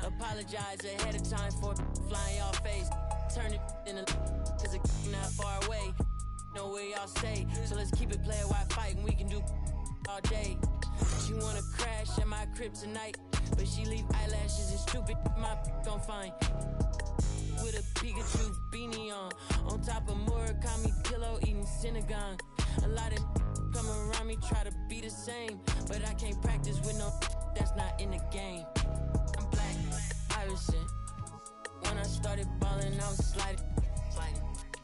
Apologize ahead of time for flying y'all face. Turn it in a cause it's not far away. Know where y'all stay. So let's keep it player while fighting. We can do all day. She wanna crash at my crib tonight, but she leave eyelashes and stupid my gon' find. With a Pikachu beanie on top of Murakami pillow eating Synagogue. A lot of come around me try to be the same, but I can't practice with no that's not in the game. I'm black, Iverson. When I started balling, I was sliding.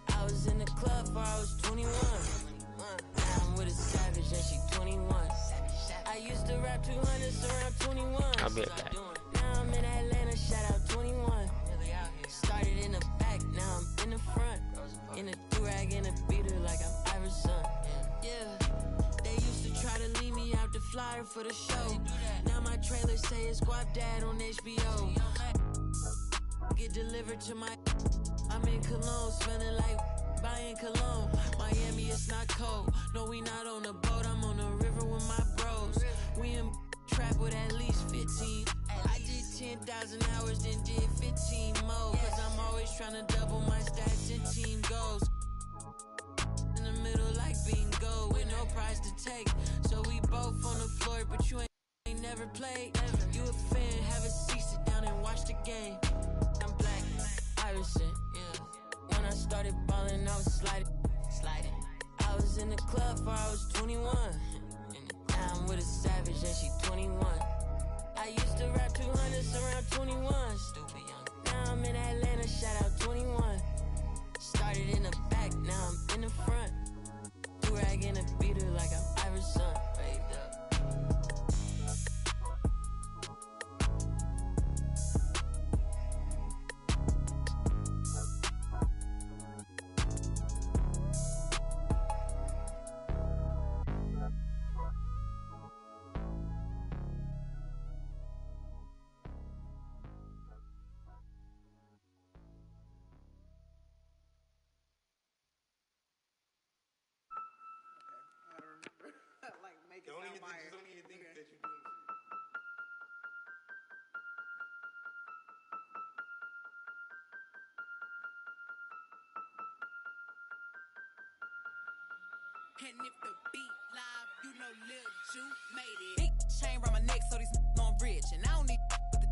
I was in the club before I was 21. Now I'm with a savage and she 21. I used to rap 200s around 21.
I'll be right back.
Now I'm in Atlanta, shout out 21. Started in the back, now I'm in the front. In a do-rag and a beater like I'm Iverson. Yeah, they used to try to leave me out the flyer for the show. Now my trailer say it's Squad Dad on HBO. Get delivered to my... I'm in Cologne, smelling like buying cologne. Miami, it's not cold. No, we not on a boat, I'm on the river with my bros. We in trap with at least 15. I did 10,000 hours, then did 15 more. Cause I'm always trying to double my stats and team goals. In the middle like bingo, with no prize to take. So we both on the floor, but you ain't never played. You a fan, have a seat, sit down and watch the game. I'm black, Iverson, yeah. When I started balling, I was sliding. I was in the club before I was 21. Now I'm with a savage and she 21. I used to rap 200s around 21. Stupid young. Now I'm in Atlanta, shout out 21. Started in the back, now I'm in the front. Do-rag and a beater like I'm Iverson. Waved up.
And if the beat live, you know Lil Ju made it. Big chain around my neck, so these know I'm rich. And I don't need with the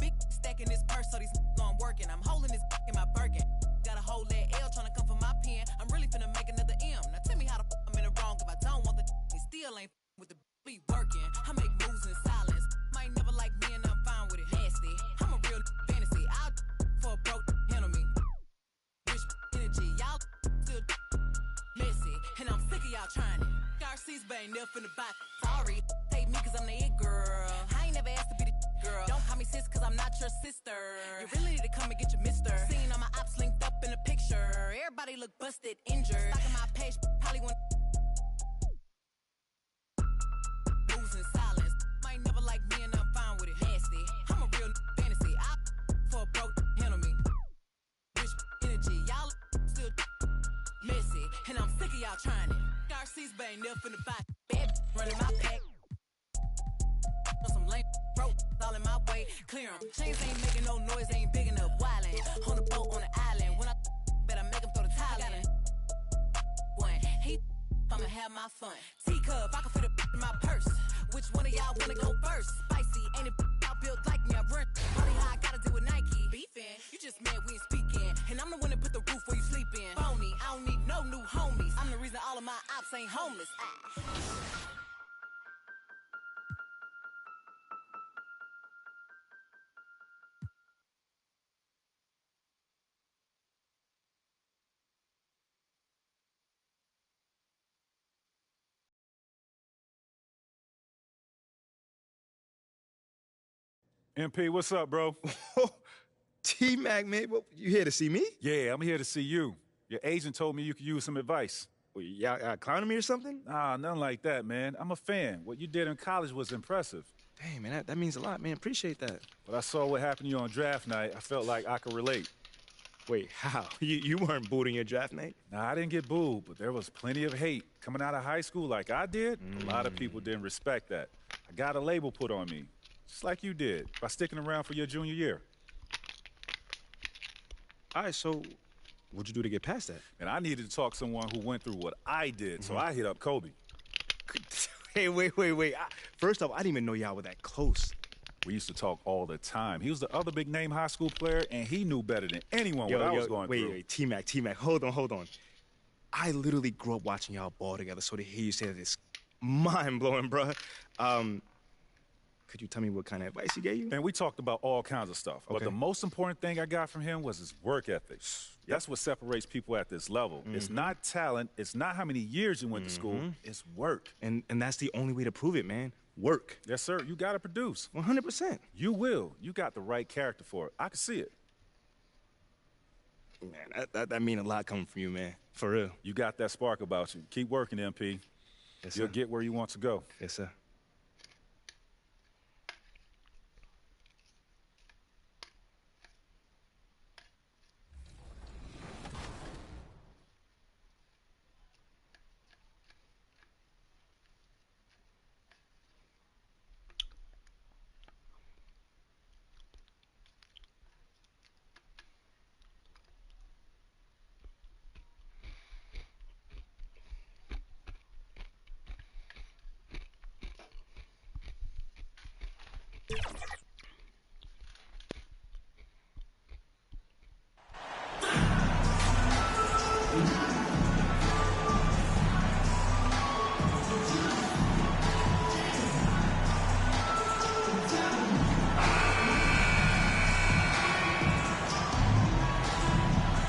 big stack in this purse, so these know I'm working. I'm holding this in my Birkin. Got a whole that L trying to come for my pen. I'm really finna make another M. Now tell me how the I'm in the wrong if I don't want the and still ain't with the be working. I make moves in silence. Might never like me and I'm fine with it. Nasty. I'm a real fantasy. I'll for a broke handle me. Rich energy. Y'all still messy. And I'm sick of y'all trying it. Garcia's but ain't never finna buy. Sorry, take me cause I'm the it girl. I ain't never asked to be the girl. Don't call me sis cause I'm not your sister. You really need to come and get your mister. Seeing all my ops linked up in a picture. Everybody look busted, injured. Stalking my page, probably want moves in silence. Might never like me and I'm fine with it. Nasty. I'm a real fantasy. I for a broke handle me. Rich energy. Y'all still messy. And I'm sick of y'all trying it. RC's bang, never finna buy. Bad running my pack. Some lame bro, all in my way. Clear 'em. Chains ain't making no noise, ain't big enough. Wildin'. On the boat on the island. When I bet I make him throw the towel in. One, he I'ma have my fun. Teacup, I can fit in my purse. Which one of y'all wanna go first? Spicy, ain't it out built like me? I run. Money how I gotta deal with Nike. Beefin', you just mad we ain't speaking. And I'm the one that put the roof where you sleep in. Phony, I don't need no new homies. I'm the reason all of my ops ain't homeless.
MP, what's up, bro?
T-Mac, man, you here to see me?
Yeah, I'm here to see you. Your agent told me you could use some advice.
Well, y'all clowning me or something?
Nah, nothing like that, man. I'm a fan. What you did in college was impressive.
Dang, man, that means a lot, man. Appreciate that.
But I saw what happened to you on draft night. I felt like I could relate.
Wait, how? You weren't booed in your draft night?
Nah, I didn't get booed, but there was plenty of hate. Coming out of high school like I did, a lot of people didn't respect that. I got a label put on me. Just like you did, by sticking around for your junior year.
All right, so what'd you do to get past that?
And I needed to talk to someone who went through what I did, so I hit up Kobe.
Hey, wait. First off, I didn't even know y'all were that close.
We used to talk all the time. He was the other big-name high school player, and he knew better than anyone what I was going through.
Wait, T-Mac, hold on. I literally grew up watching y'all ball together, so to hear you say that is mind-blowing, bro. Could you tell me what kind of advice he gave you?
And we talked about all kinds of stuff. Okay. But the most important thing I got from him was his work ethic. That's what separates people at this level. It's not talent. It's not how many years you went to school. It's work.
And that's the only way to prove it, man. Work.
Yes, sir. You got to produce.
100%.
You will. You got the right character for it. I can see it.
Man, that mean a lot coming from you, man. For real.
You got that spark about you. Keep working, MP.
Yes, sir.
You'll get where you want to go.
Yes, sir.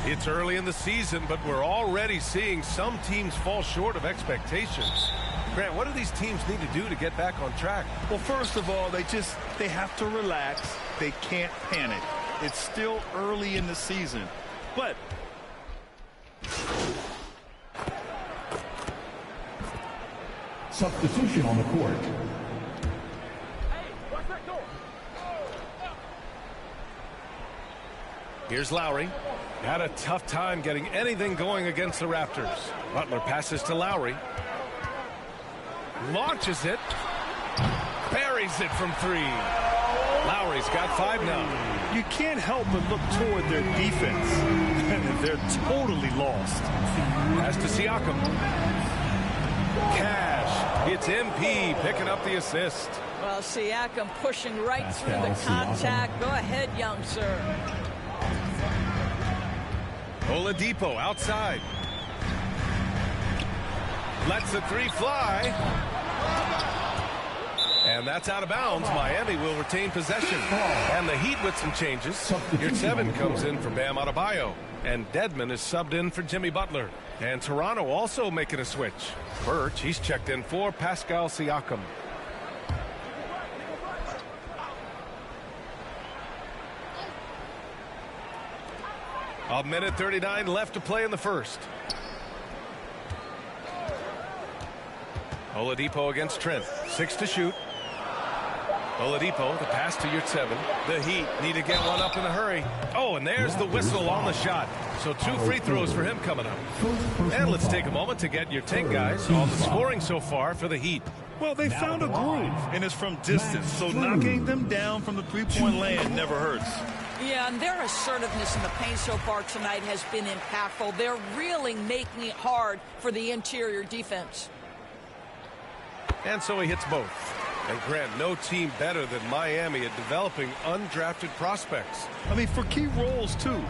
It's early in the season, but we're already seeing some teams fall short of expectations. Grant, what do these teams need to do to get back on track?
Well, first of all, they have to relax. They can't panic. It's still early in the season. But
substitution on the court.
Here's Lowry. Had a tough time getting anything going against the Raptors. Butler passes to Lowry. Launches it. Buries it from three. Lowry's got 5 now.
You can't help but look toward their defense. They're totally lost.
Pass to Siakam. Cash. It's MP picking up the assist.
Well, Siakam pushing right through the contact. Go ahead, young sir.
Oladipo outside. Lets the 3 fly. And that's out of bounds. Miami will retain possession. And the Heat with some changes. Your 7 comes in for Bam Adebayo. And Dedmon is subbed in for Jimmy Butler. And Toronto also making a switch. Birch, he's checked in for Pascal Siakam. A minute 39 left to play in the first. Oladipo against Trent. 6 to shoot. Oladipo, the pass to Yurtseven. The Heat need to get one up in a hurry. Oh, and there's the whistle on the shot. So 2 free throws for him coming up. And let's take a moment to get your take, guys, on the scoring so far for the Heat.
Well, they found a groove, and it's from distance, so knocking them down from the three-point land never hurts.
Yeah, and their assertiveness in the paint so far tonight has been impactful. They're really making it hard for the interior defense.
And so he hits both. And Grant, no team better than Miami at developing undrafted prospects.
I mean, for key roles, too.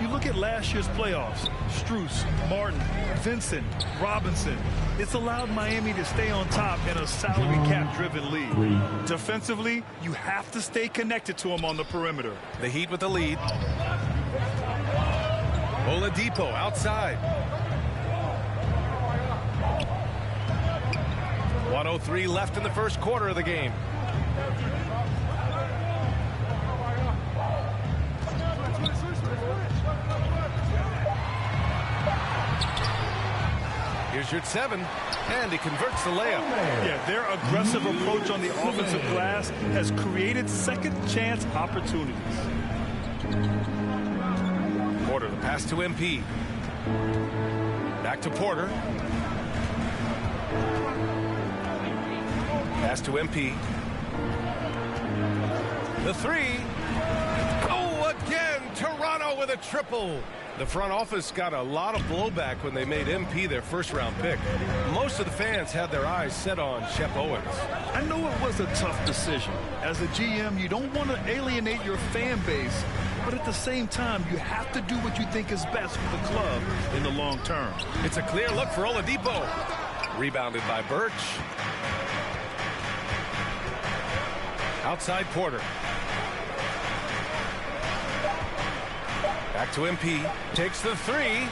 You look at last year's playoffs, Strus, Martin, Vincent, Robinson. It's allowed Miami to stay on top in a salary cap-driven league. Defensively, you have to stay connected to him on the perimeter.
The Heat with the lead. Oladipo outside. 1:03 left in the first quarter of the game. Here's Yurtseven, and he converts the layup.
Yeah, their aggressive approach on the offensive glass has created second chance opportunities.
Porter, the pass to MP. Back to Porter. Pass to MP. The three. Oh, again, Toronto with a triple. The front office got a lot of blowback when they made MP their first-round pick. Most of the fans had their eyes set on Shep Owens.
I know it was a tough decision. As a GM, you don't want to alienate your fan base, but at the same time, you have to do what you think is best for the club in the long term.
It's a clear look for Oladipo. Rebounded by Birch. Outside Porter. Back to MP. Takes the three.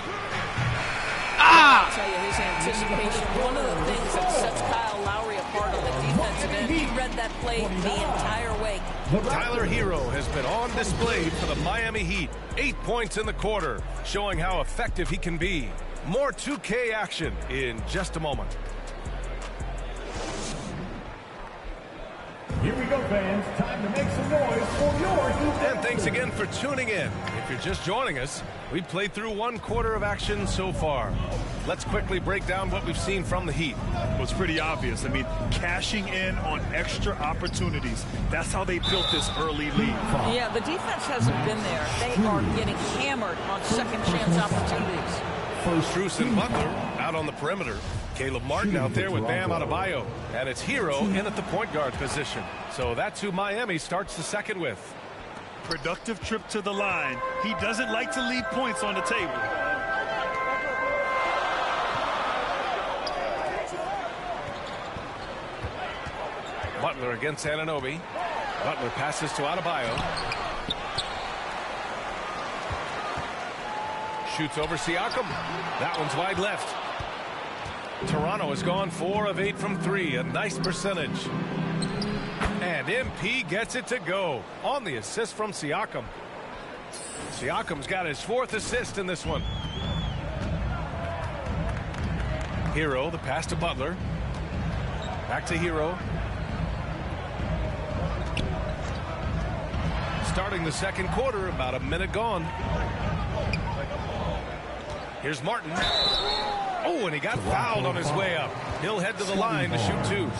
I'll tell you, his anticipation, one of the things that sets Kyle Lowry apart on the defensive end. He read that play the entire way.
Tyler Hero has been on display for the Miami Heat. 8 points in the quarter, showing how effective he can be. More 2K action in just a moment.
Here we go, fans. Time to make some noise for your Heat.
And thanks again for tuning in. If you're just joining us, we've played through 1 quarter of action so far. Let's quickly break down what we've seen from the Heat.
Well, it's pretty obvious. I mean, cashing in on extra opportunities. That's how they built this early lead.
Yeah, the defense hasn't been there. They are getting hammered on second chance opportunities.
Strus and Butler out on the perimeter. Caleb Martin out there with Bam Adebayo. And it's Hero in at the point guard position. So that's who Miami starts the second with.
Productive trip to the line. He doesn't like to leave points on the table.
Butler against Anunoby. Butler passes to Adebayo. Shoots over Siakam. That one's wide left. Toronto has gone 4 of 8 from 3. A nice percentage. And MP gets it to go on the assist from Siakam. Siakam's got his 4th assist in this one. Hero, the pass to Butler. Back to Hero. Starting the second quarter, about a minute gone. Here's Martin. Oh, and he got fouled on his way up. He'll head to the line to shoot 2.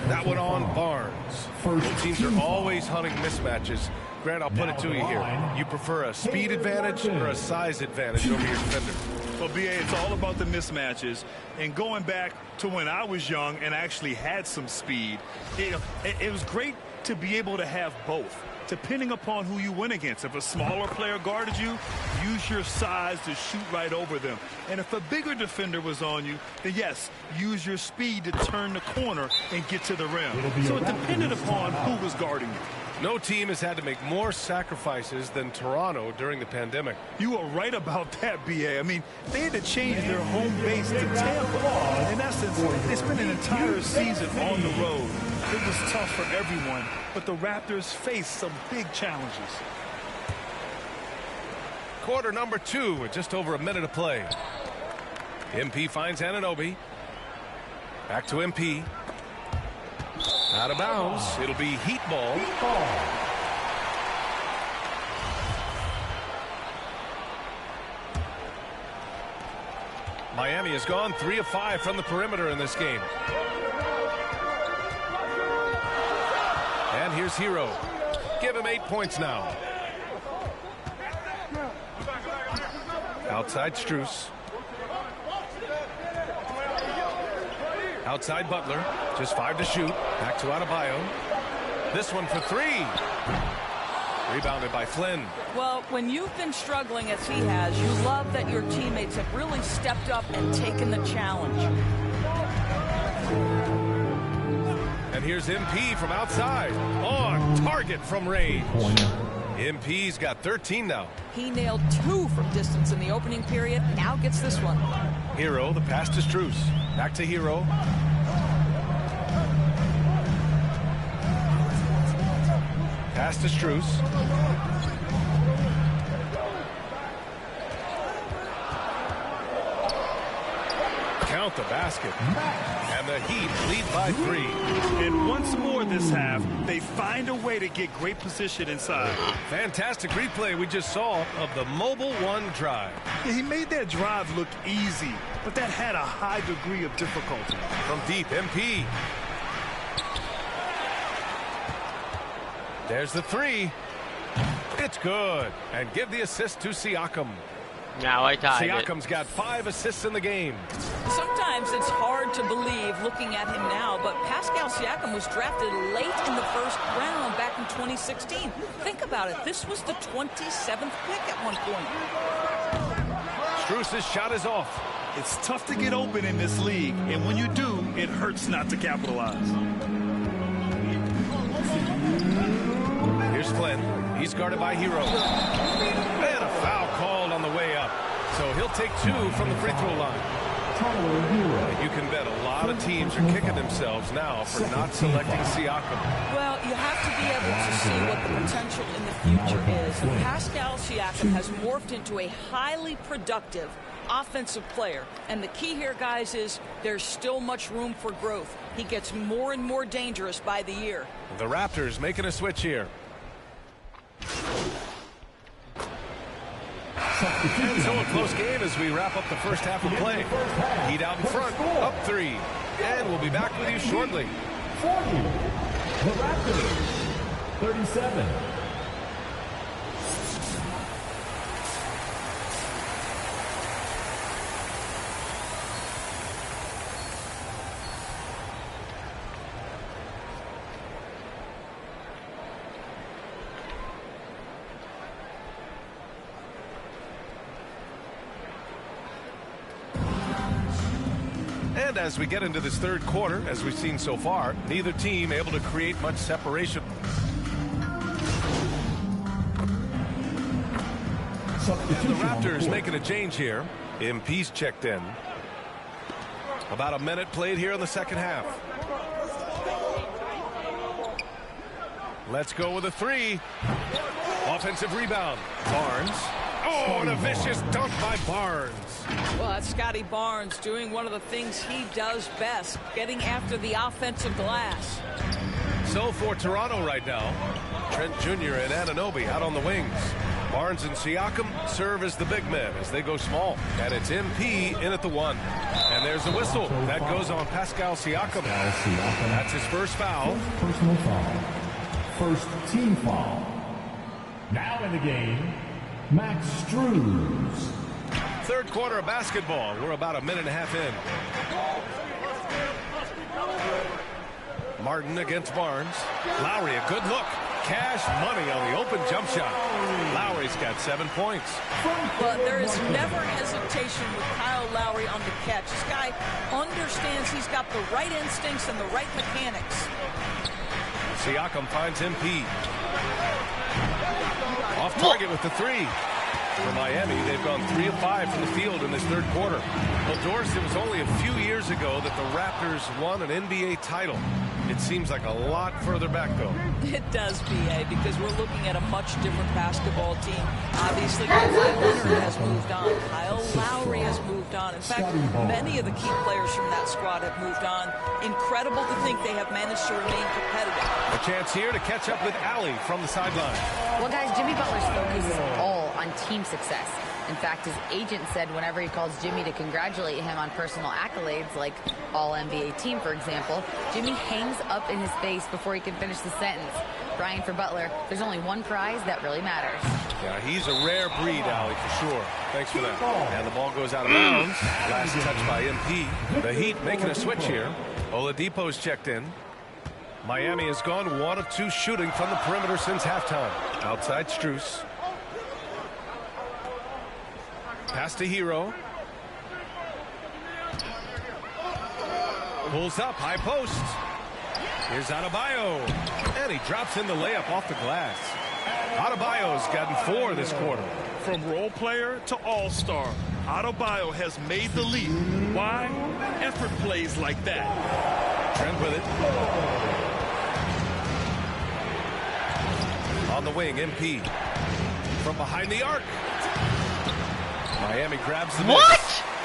That one on Barnes. Both teams are always hunting mismatches. Grant, I'll put it to you here. You prefer a speed advantage or a size advantage over your defender?
Well, BA, it's all about the mismatches. And going back to when I was young and actually had some speed, it was great to be able to have both, depending upon who you win against. If a smaller player guarded you, use your size to shoot right over them. And if a bigger defender was on you, then yes, use your speed to turn the corner and get to the rim. So it depended upon who was guarding you.
No team has had to make more sacrifices than Toronto during the pandemic.
You are right about that, BA. I mean, they had to change their home base to Tampa. In essence, they spent an entire season on the road. It was tough for everyone, but the Raptors faced some big challenges.
Quarter number 2 with just over a minute of play. MP finds Anunoby. Back to MP. Out of bounds. It'll be Heat ball. Miami has gone 3 of 5 from the perimeter in this game. And here's Hero. Give him 8 points now. Outside Strus. Outside Butler. Just 5 to shoot. Back to Adebayo. This one for 3. Rebounded by Flynn.
Well, when you've been struggling as he has, you love that your teammates have really stepped up and taken the challenge.
And here's MP from outside. On target from range. MP's got 13 now.
He nailed 2 from distance in the opening period. Now gets this one.
Hero, the pass to Strus. Back to Hero. Pass to Strus. Count the basket. And the Heat lead by 3.
And once more this half, they find a way to get great position inside.
Fantastic replay we just saw of the Mobile One drive.
Yeah, he made that drive look easy, but that had a high degree of difficulty.
From deep, MP. There's the 3. It's good. And give the assist to Siakam.
Now I tied it.
Siakam's got 5 assists in the game.
Sometimes it's hard to believe looking at him now, but Pascal Siakam was drafted late in the first round back in 2016. Think about it. This was the 27th pick at one point.
Strus's shot is off.
It's tough to get open in this league, and when you do, it hurts not to capitalize.
Here's Flynn. He's guarded by Hero. And a foul called on the way up. So he'll take 2 from the free throw line. And you can bet a lot of teams are kicking themselves now for not selecting Siakam.
Well, you have to be able to see what the potential in the future is. And Pascal Siakam has morphed into a highly productive offensive player. And the key here, guys, is there's still much room for growth. He gets more and more dangerous by the year.
The Raptors making a switch here. And so a close game as we wrap up the first half of play. Heat out in front, up 3. And we'll be back with you shortly.
40. The Raptors. 37.
And as we get into this third quarter, as we've seen so far, neither team able to create much separation. And the Raptors making a change here. MP's checked in. About a minute played here in the second half. Let's go with a 3. Offensive rebound. Barnes. Oh, and a vicious dunk by Barnes.
Well, that's Scotty Barnes doing one of the things he does best, getting after the offensive glass.
So for Toronto right now, Trent Jr. and Anunoby out on the wings. Barnes and Siakam serve as the big men as they go small. And it's MP in at the 1. And there's the whistle. That goes on Pascal Siakam. That's his first foul.
Personal foul. First team foul. Now in the game, Max Strus.
Third quarter of basketball. We're about a minute and a half in. Martin against Barnes. Lowry, a good look. Cash money on the open jump shot. Lowry's got 7 points.
But there is never hesitation with Kyle Lowry on the catch. This guy understands he's got the right instincts and the right mechanics.
Siakam finds MP. Off target with the 3. For Miami, they've gone 3 of 5 from the field in this third quarter. Well, Doris, it was only a few years ago that the Raptors won an NBA title. It seems like a lot further back, though.
It does, B.A., because we're looking at a much different basketball team. Obviously, Kawhi Leonard has moved on. Kyle Lowry has moved on. In fact, many of the key players from that squad have moved on. Incredible to think they have managed to remain competitive.
A chance here to catch up with Allie from the sideline.
Well, guys, Jimmy Butler's focus is all on team success. In fact, his agent said whenever he calls Jimmy to congratulate him on personal accolades, like All-NBA team, for example, Jimmy hangs up in his face before he can finish the sentence. Brian, for Butler, there's only one prize that really matters.
Yeah, he's a rare breed, Allie, for sure. Thanks for that. And the ball goes out of bounds. Last touch by MP. The Heat making a switch here. Oladipo's checked in. Miami has gone 1 of 2 shooting from the perimeter since halftime. Outside Strus. Pass to Hero. Pulls up, high post. Here's Adebayo. And he drops in the layup off the glass. Adebayo's gotten 4 this quarter.
From role player to all-star, Adebayo has made the leap. Why? Effort plays like that.
Trent with it. On the wing, MP. From behind the arc. Miami grabs the miss.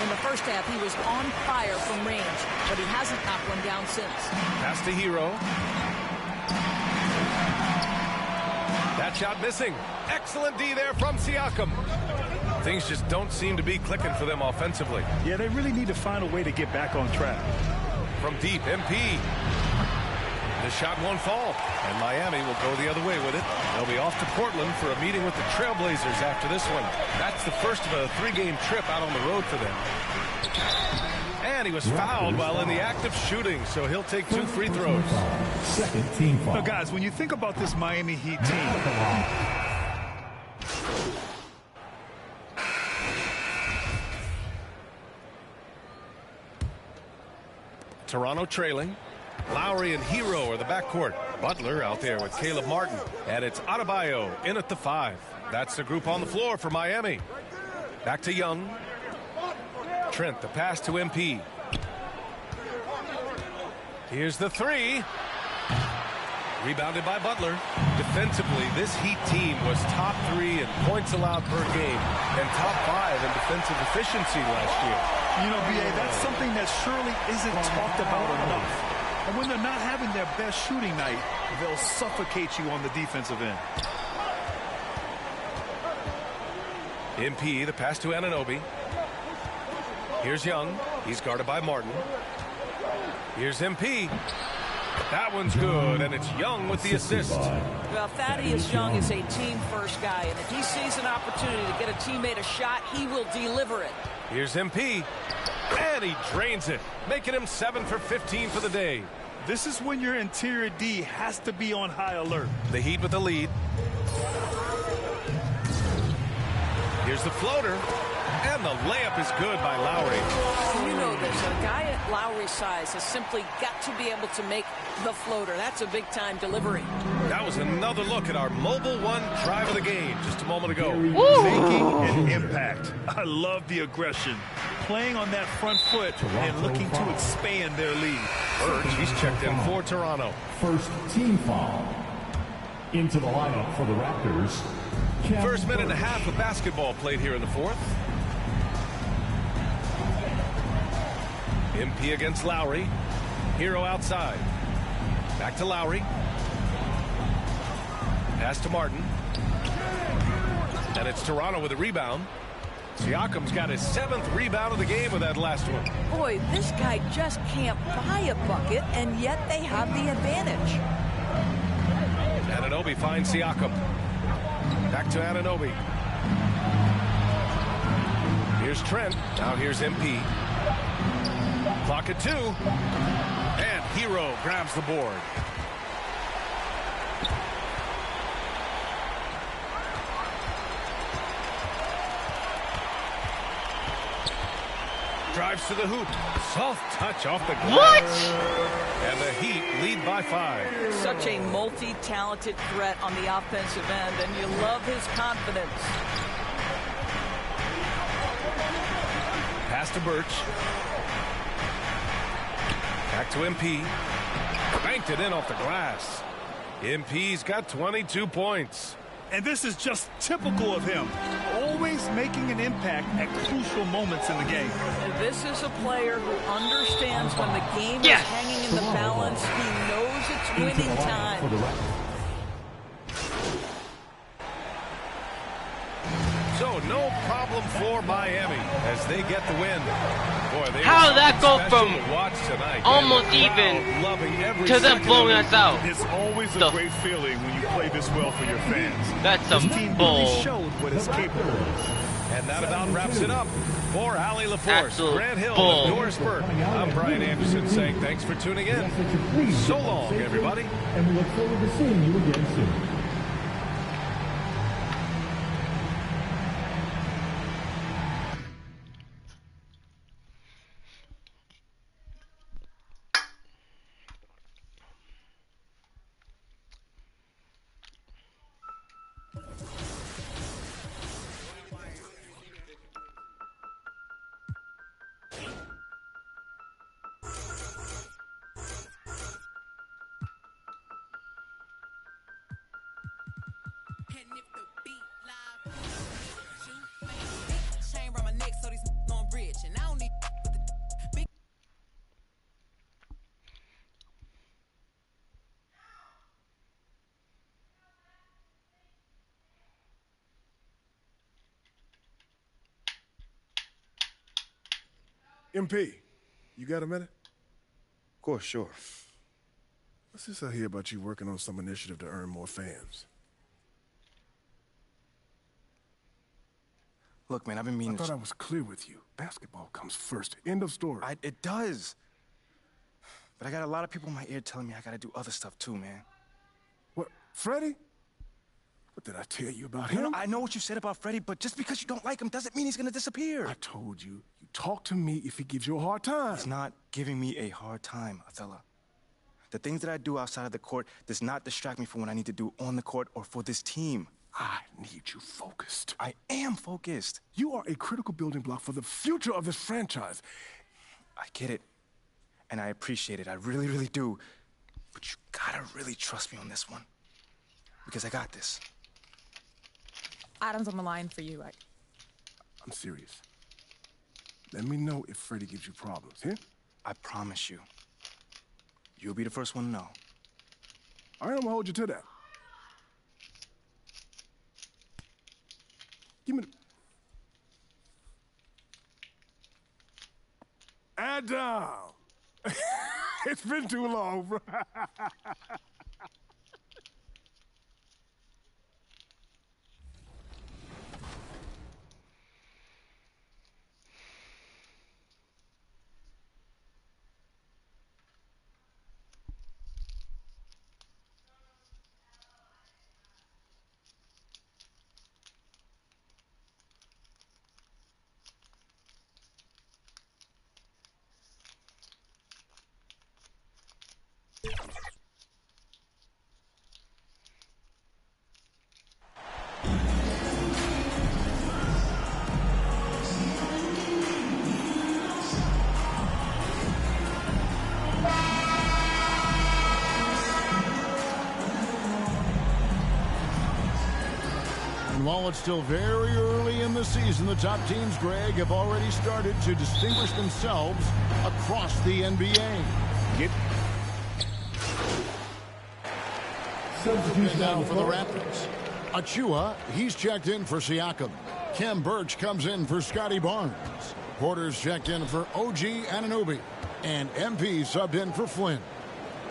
In the first half, he was on fire from range, but he hasn't knocked one down since.
Pass to Hero. That shot missing. Excellent D there from Siakam. Things just don't seem to be clicking for them offensively.
Yeah, they really need to find a way to get back on track.
From deep, MP. The shot won't fall, and Miami will go the other way with it. They'll be off to Portland for a meeting with the Trailblazers after this one. That's the first of a 3-game trip out on the road for them. And he was fouled while in the act of shooting, so he'll take 2 free throws.
Second team foul.
Now, guys, when you think about this Miami Heat team,
Toronto trailing. Lowry and Hero are the backcourt. Butler out there with Caleb Martin. And it's Adebayo in at the 5. That's the group on the floor for Miami. Back to Young. Trent, the pass to MP. Here's the 3. Rebounded by Butler. Defensively, this Heat team was top 3 in points allowed per game and top 5 in defensive efficiency last year.
you know, B.A., that's something that surely isn't talked about enough. And when they're not having their best shooting night, they'll suffocate you on the defensive end.
MP, the pass to Anunoby. Here's Young. He's guarded by Martin. Here's MP. That one's good, and it's Young with the assist.
Well, Thaddeus Young is a team-first guy, and if he sees an opportunity to get a teammate a shot, he will deliver it.
Here's MP, and he drains it, making him 7 for 15 for the day.
This is when your interior D has to be on high alert.
The Heat with the lead. Here's the floater, and the layup is good by Lowry.
You know this, a guy at Lowry's size has simply got to be able to make the floater. That's a big-time delivery.
That was another look at our Mobile One drive of the game just a moment ago.
Making an impact. I love the aggression. Playing on that front foot and looking to expand their lead.
Birch, he's checked in for Toronto.
First team foul. Into the lineup for the Raptors.
First minute and a half of basketball played here in the fourth. MP against Lowry. Hero outside. Back to Lowry. Pass to Martin. And it's Toronto with a rebound. Siakam's got his 7th rebound of the game with that last one.
Boy, this guy just can't buy a bucket, and yet they have the advantage.
Anunoby finds Siakam. Back to Anunoby. Here's Trent. Now here's MP. Clock at 2. And Hero grabs the board. Drives to the hoop. Soft touch off the glass. What? And the Heat lead by 5.
Such a multi-talented threat on the offensive end, and you love his confidence.
Pass to Birch. Back to MP. banked it in off the glass. MP's got 22 points.
And this is just typical of him, always making an impact at crucial moments in the game.
This is a player who understands when the game is hanging in the balance. He knows it's winning time.
So no problem for Miami as they get the win. Boy,
how did that go from almost even to them blowing us out?
It's always a great feeling when you play this well for your fans.
That's
this
some
team
bull.
really showed what it's capable of.
And that about wraps it up. For Allie LaForce, Grant Hill,
bull.
and Doris Burke, I'm Brian Anderson saying thanks for tuning in. So long, everybody.
And we look forward to seeing you again soon.
MP, you got a minute?
Of course, sure.
What's this I hear about you working on some initiative to earn more fans?
Look, man, I've been meaning
I thought I was clear with you. Basketball comes first. End of story.
It does. But I got a lot of people in my ear telling me I gotta do other stuff too, man.
What, Freddie? What did I tell you about
No,
him?
I know what you said about Freddie, but just because you don't like him doesn't mean he's gonna disappear.
I told you, you talk to me if he gives you a hard time.
He's not giving me a hard time, Othello. The things that I do outside of the court does not distract me from what I need to do on the court or for this team.
I need you focused.
I am focused.
You are a critical building block for the future of this franchise.
I get it, and I appreciate it. I really, really do. But you gotta really trust me on this one, because I got this.
Adam's on the line for you.
I'm serious. Let me know if Freddie gives you problems, yeah?
I promise you. You'll be the first one to know.
All right, I'm gonna hold you to that. Give me the... Adam! It's been too long, bro.
While it's still very early in the season, the top teams, Greg, have already started to distinguish themselves across the NBA. Substitution now for the Raptors. Achua, he's checked in for Siakam. Khem Birch comes in for Scotty Barnes. Porter's checked in for OG Anunoby. And MP subbed in for Flynn.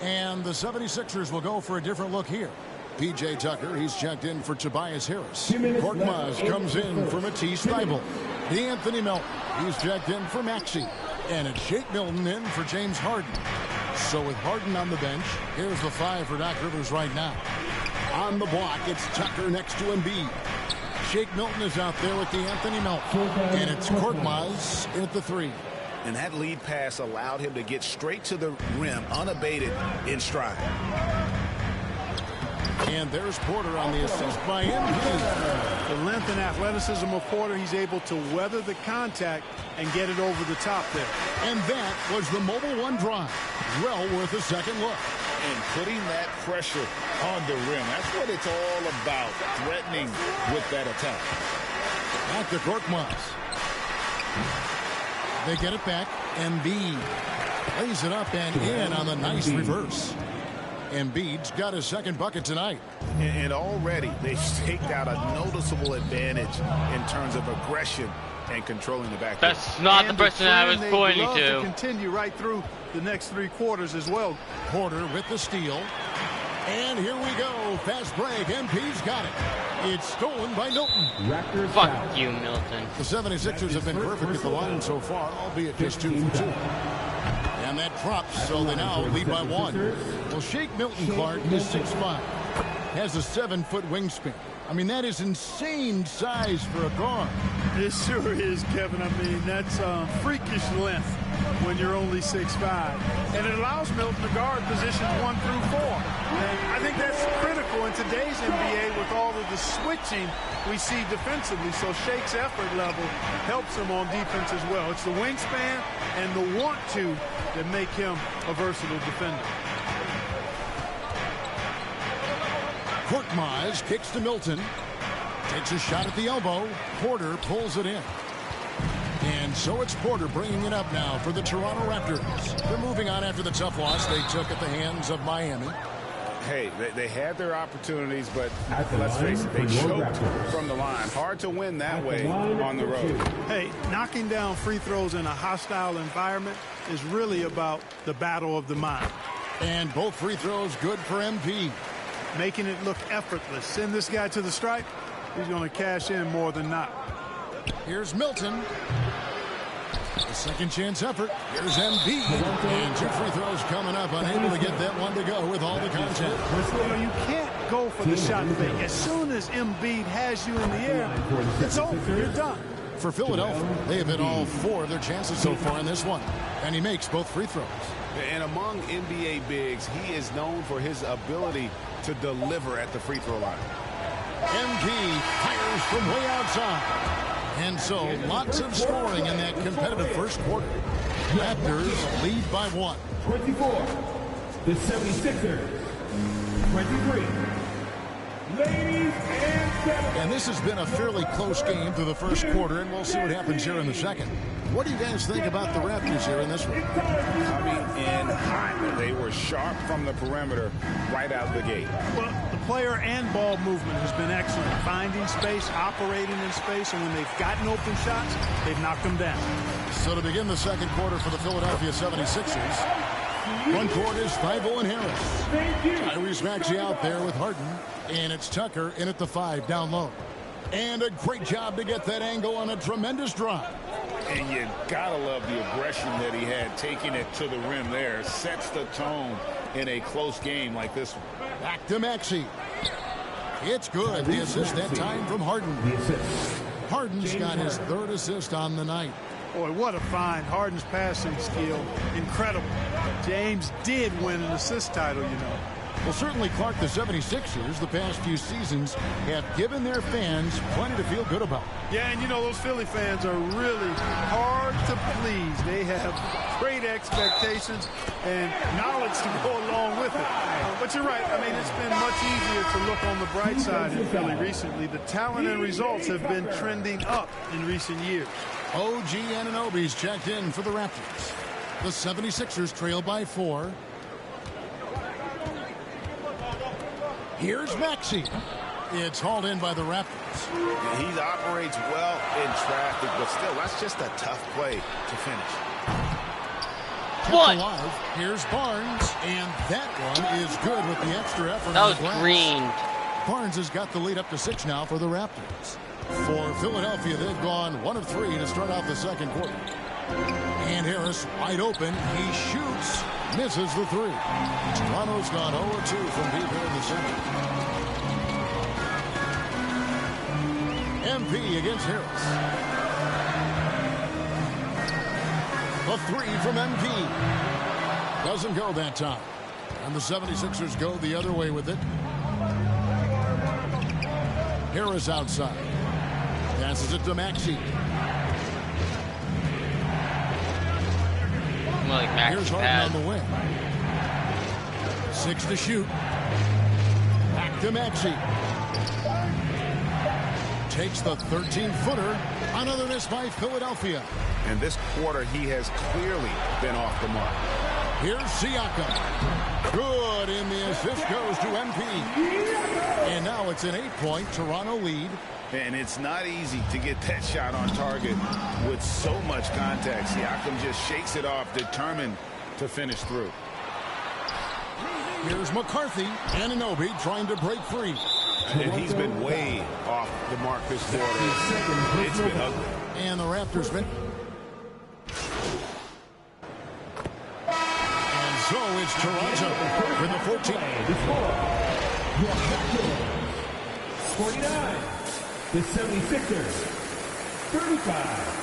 And the 76ers will go for a different look here. P.J. Tucker, he's checked in for Tobias Harris. Korkmaz comes in for Matisse Thybulle. D'Anthony Melton, he's checked in for Maxey. And it's Shake Milton in for James Harden. So with Harden on the bench, here's the five for Doc Rivers right now. On the block, it's Tucker next to Embiid. Shake Milton is out there with D'Anthony Melton. And it's Korkmaz in at the three.
And that lead pass allowed him to get straight to the rim, unabated in stride.
And there's Porter on the assist by MP.
The length and athleticism of Porter, he's able to weather the contact and get it over the top there.
And that was the Mobile One drive. Well worth a second look.
and putting that pressure on the rim. That's what it's all about, threatening with that attack.
Back to Korkmaz. They get it back. Embiid plays it up and in on the nice reverse. Embiid's got his second bucket tonight.
And already they've staked out a noticeable advantage in terms of aggression and controlling the back.
That's not the person I was pointing to.
Continue right through the next 3 quarters as well.
Porter with the steal. And here we go. Fast break. MP's got it. It's stolen by Milton.
Fuck you, Milton.
The 76ers have been perfect at the line so far, albeit just 2 for 2. And that drops, so they now lead by 1. Well, Shake Milton, Clark, is 6'5". Has a 7-foot wingspan. I mean, that is insane size for a guard.
It sure is, Kevin. I mean, that's freakish length when you're only 6'5". And it allows Milton to guard positions 1 through 4. And I think that's critical in today's NBA with all of the switching we see defensively. So Shake's effort level helps him on defense as well. It's the wingspan and the want-to that make him a versatile defender.
Korkmaz kicks to Milton. Takes a shot at the elbow. Porter pulls it in. And so it's Porter bringing it up now for the Toronto Raptors. They're moving on after the tough loss they took at the hands of Miami.
Hey, they had their opportunities, but let's face it, they choked from the line. Hard to win that way on the road.
Hey, knocking down free throws in a hostile environment is really about the battle of the mind.
And both free throws good for MP.
Making it look effortless. Send this guy to the stripe, he's going to cash in more than not.
Here's Milton. The second chance effort. Here's Embiid. And 2 free throws coming up. Unable to get that one to go with all the contact.
You can't go for the shot fake. As soon as Embiid has you in the air, it's over. You're done.
For Philadelphia, they have hit all 4 of their chances so far in this one. And he makes both free throws.
And among NBA bigs, he is known for his ability to deliver at the free throw line.
MP fires from way outside. And so lots of scoring in that competitive first quarter. Raptors lead by 1.
24. The 76ers. 23. Ladies and gentlemen.
And this has been a fairly close game through the first quarter, and we'll see what happens here in the second. What do you guys think about the Raptors here in this one?
I mean, in high, they were sharp from the perimeter right out the gate.
Well, the player and ball movement has been excellent. Finding space, operating in space, and when they've gotten open shots, they've knocked them down.
So to begin the second quarter for the Philadelphia 76ers, front court is Thibault and Harris. Tyrese Maxey out there with Harden, and it's Tucker in at the 5 down low. And a great job to get that angle on a tremendous drive.
And you gotta love the aggression that he had, taking it to the rim there. Sets the tone in a close game like this one.
Back to Maxey. It's good. The assist that time from Harden. Harden's got his 3rd assist on the night.
Boy, what a find. Harden's passing skill, incredible. James did win an assist title, you know.
Well, certainly, Clark, the 76ers, the past few seasons, have given their fans plenty to feel good about.
Yeah, and you know, those Philly fans are really hard to please. They have great expectations and knowledge to go along with it. But you're right. I mean, it's been much easier to look on the bright side in Philly recently. The talent and results have been trending up in recent years.
OG Anunoby's checked in for the Raptors. The 76ers trail by 4. Here's Maxey. It's hauled in by the Raptors.
He operates well in traffic, but still, that's just a tough play to finish.
Kept alive. Here's Barnes, and that one is good with the extra effort.
That was green.
Barnes has got the lead up to 6 now for the Raptors. For Philadelphia, they've gone 1 of 3 to start out the second quarter. And Harris wide open. He shoots. Misses the 3. Toronto's gone 0-2 from deep here in the center. MP against Harris. The 3 from MP. Doesn't go that time. And the 76ers go the other way with it. Harris outside. Passes it to Maxey.
Like Maxey
Here's Harden on the wing. 6 to shoot. Back to Maxey. Takes the 13-footer. Another miss by Philadelphia.
And this quarter, he has clearly been off the mark.
Here's Siakam. Good, and the assist goes to MP. And now it's an 8-point Toronto lead.
And it's not easy to get that shot on target with so much contact. Siakam just shakes it off, determined to finish through.
Here's McCarthy. Anunoby trying to break free.
And he's been way off the mark this quarter. It's been ugly.
And the Raptors win. And so it's Toronto with the 14.
49. The 76ers. 35.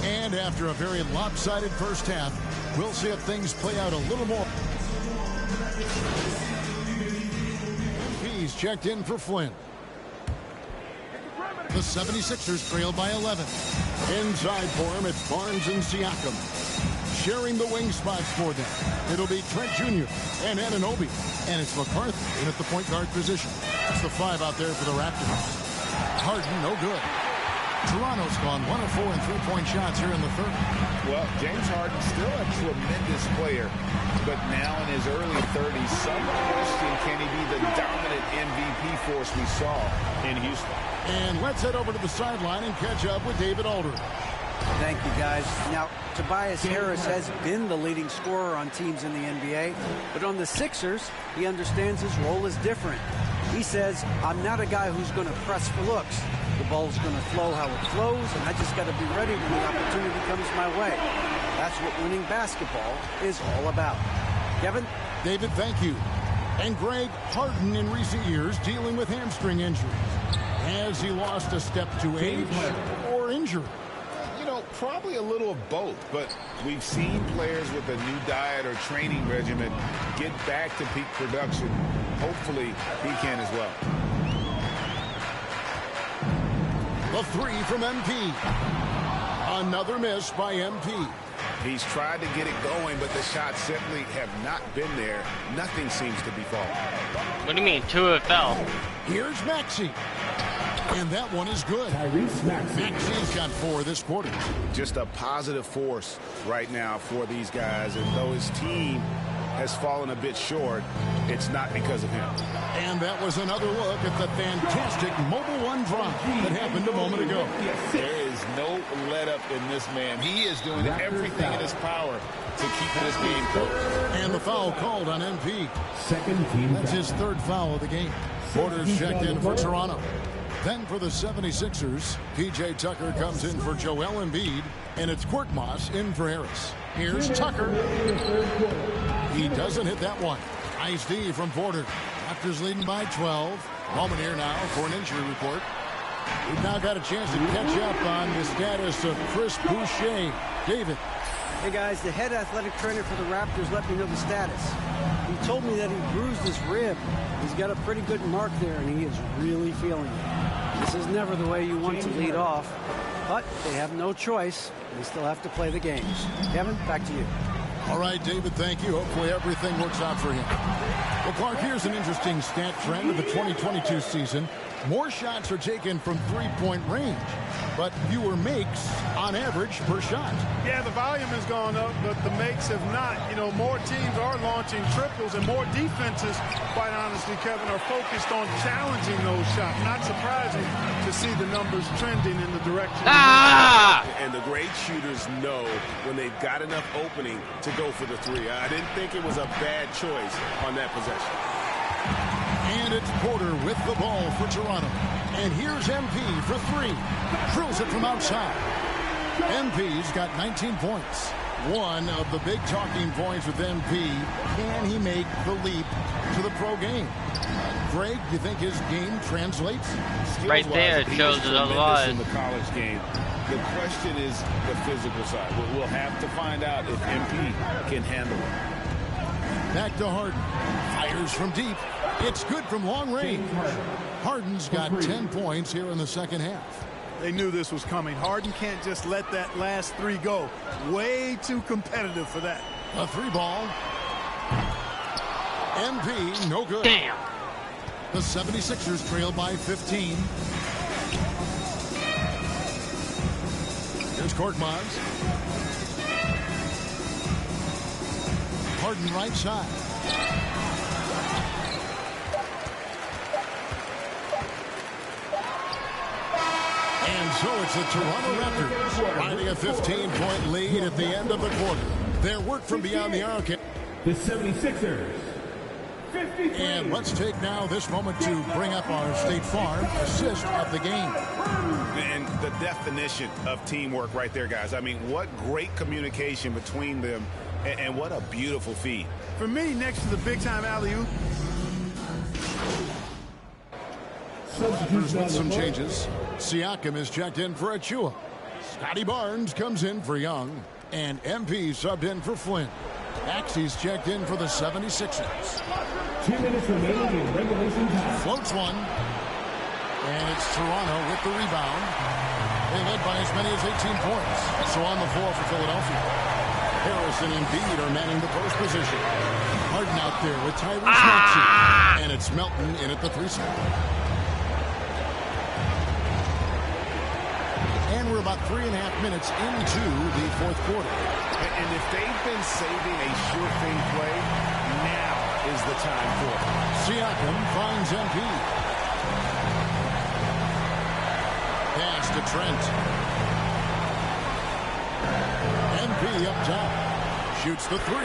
And after a very lopsided first half, we'll see if things play out a little more. He's checked in for Flynn. The 76ers trail by 11. Inside for him, it's Barnes and Siakam. Sharing the wing spots for them. It'll be Trent Jr. and Anunoby. And it's McCarthy in at the point guard position. That's the 5 out there for the Raptors. Harden, no good. Toronto's gone 1 of 4 in three-point shots here in the third.
Well, James Harden still a tremendous player, but now in his early 30s, some question, can he be the dominant MVP force we saw in Houston?
And let's head over to the sideline and catch up with David Aldridge.
Thank you, guys. Now, Tobias Harris has been the leading scorer on teams in the NBA, but on the Sixers, he understands his role is different. He says, I'm not a guy who's going to press for looks. The ball's going to flow how it flows, and I just got to be ready when the opportunity comes my way. That's what winning basketball is all about. Kevin?
David, thank you. And Greg, Harden in recent years dealing with hamstring injuries. Has he lost a step to age or injury?
You know, probably a little of both, but we've seen players with a new diet or training regimen get back to peak production. Hopefully, he can as well.
The 3 from MP. Another miss by MP.
He's tried to get it going, but the shots simply have not been there. Nothing seems to be falling.
What do you mean? 2 have fell.
Here's Maxey. And that one is good. Maxey's got 4 this quarter.
Just a positive force right now for these guys. And though his team has fallen a bit short, it's not because of him.
And that was another look at the fantastic Mobile One drop that happened a moment ago.
There is no let-up in this man. He is doing everything in his power to keep this game close.
And the foul called on MP.
Second team.
That's his 3rd foul of the game. Porter's checked in for Toronto. Then for the 76ers, P.J. Tucker comes in for Joel Embiid, and it's Korkmaz in for Harris. Here's Tucker. He doesn't hit that one. Nice D from Porter. Raptors leading by 12. Moment here now for an injury report. We've now got a chance to catch up on the status of Chris Boucher. David.
Hey, guys, the head athletic trainer for the Raptors let me know the status. He told me that he bruised his rib. He's got a pretty good mark there, and he is really feeling it. This is never the way you want to lead off, but they have no choice. They still have to play the games. Kevin, back to you.
All right, David, thank you. Hopefully everything works out for him. Well, Clark, here's an interesting stat trend of the 2022 season. More shots are taken from three-point range, but fewer makes on average per shot.
Yeah, the volume has gone up, but the makes have not. You know, more teams are launching triples, and more defenses, quite honestly, Kevin, are focused on challenging those shots. Not surprising to see the numbers trending in the direction.
And the great shooters know when they've got enough opening to go for the 3. I didn't think it was a bad choice on that possession.
And it's Porter with the ball for Toronto. And here's MP for 3. Drills it from outside. MP's got 19 points. One of the big talking points with MP. Can he make the leap to the pro game? Greg, do you think his game translates?
Right there, it shows it otherwise.
In the college game. The question is the physical side. We'll have to find out if MP can handle it.
Back to Harden. Fires from deep. It's good from long range. Harden's got 10 points here in the second half.
They knew this was coming. Harden can't just let that last three go. Way too competitive for that.
A three ball. MP, no good.
Damn.
The 76ers trail by 15. Here's Korkmaz. Harden right side. And so it's the Toronto Raptors riding a 15-point lead at the end of the quarter. Their work from beyond the arc.
The 76ers. 53.
And let's take now this moment to bring up our State Farm assist of the game.
And the definition of teamwork right there, guys. I mean, what great communication between them, and what a beautiful feed.
For me, next to the big-time alley-oop.
With some changes. Siakam is checked in for Achua. Scotty Barnes comes in for Young. And MP subbed in for Flynn. Axie's checked in for the 76ers.
2 minutes remaining in regulation time.
Floats one. And it's Toronto with the rebound. They led by as many as 18 points. So on the floor for Philadelphia. Harris and Embiid are manning the post position. Harden out there with Tyrese Maxey. And it's Melton in at the 3 spot. And we're about 3.5 minutes into the fourth quarter.
And if they've been saving a sure thing play, now is the time for it.
Siakam finds MP. Pass to Trent. MP up top. Shoots the 3.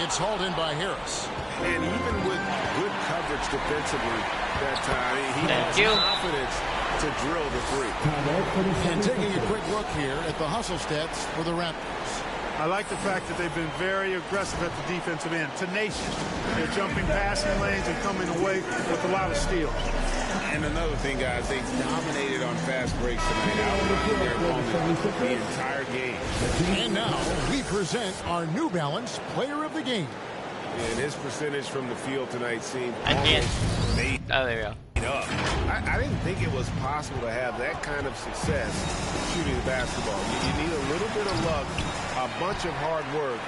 It's hauled in by Harris.
And even with good coverage defensively that time, he has confidence to drill the 3.
And taking a quick look here at the hustle stats for the Raptors.
I like the fact that they've been very aggressive at the defensive end. Tenacious. They're jumping passing lanes and coming away with a lot of steals.
And another thing, guys, they dominated on fast breaks tonight, outworking their opponent the entire game.
And now we present our New Balance Player of the Game.
And his percentage from the field tonight seemed almost made
there we go.
Up. I didn't think it was possible to have that kind of success shooting the basketball. You need a little bit of luck, a bunch of hard work,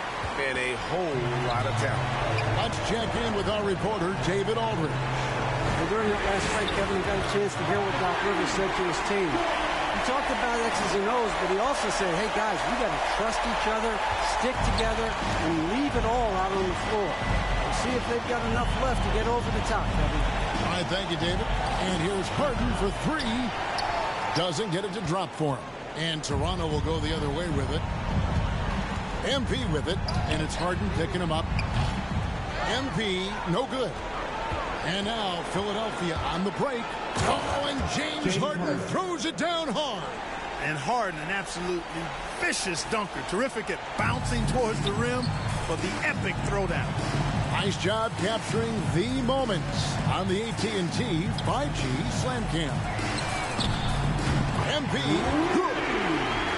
and a whole lot of talent.
Let's check in with our reporter, David Aldridge.
Well, during that last fight, Kevin, I got a chance to hear what Doc Rivers said to his team. He talked about X's and O's, but he also said, hey, guys, we got to trust each other, stick together, and leave it all out on the floor. We'll see if they've got enough left to get over the top, Kevin.
All right, thank you, David. And here's Harden for 3. Doesn't get it to drop for him. And Toronto will go the other way with it. MP with it, and it's Harden picking him up. MP, no good. And now Philadelphia on the break. Oh, and James Harden throws it down hard.
And Harden, an absolutely vicious dunker. Terrific at bouncing towards the rim for the epic throwdown.
Nice job capturing the moments on the AT&T 5G Slam Cam. MP, good.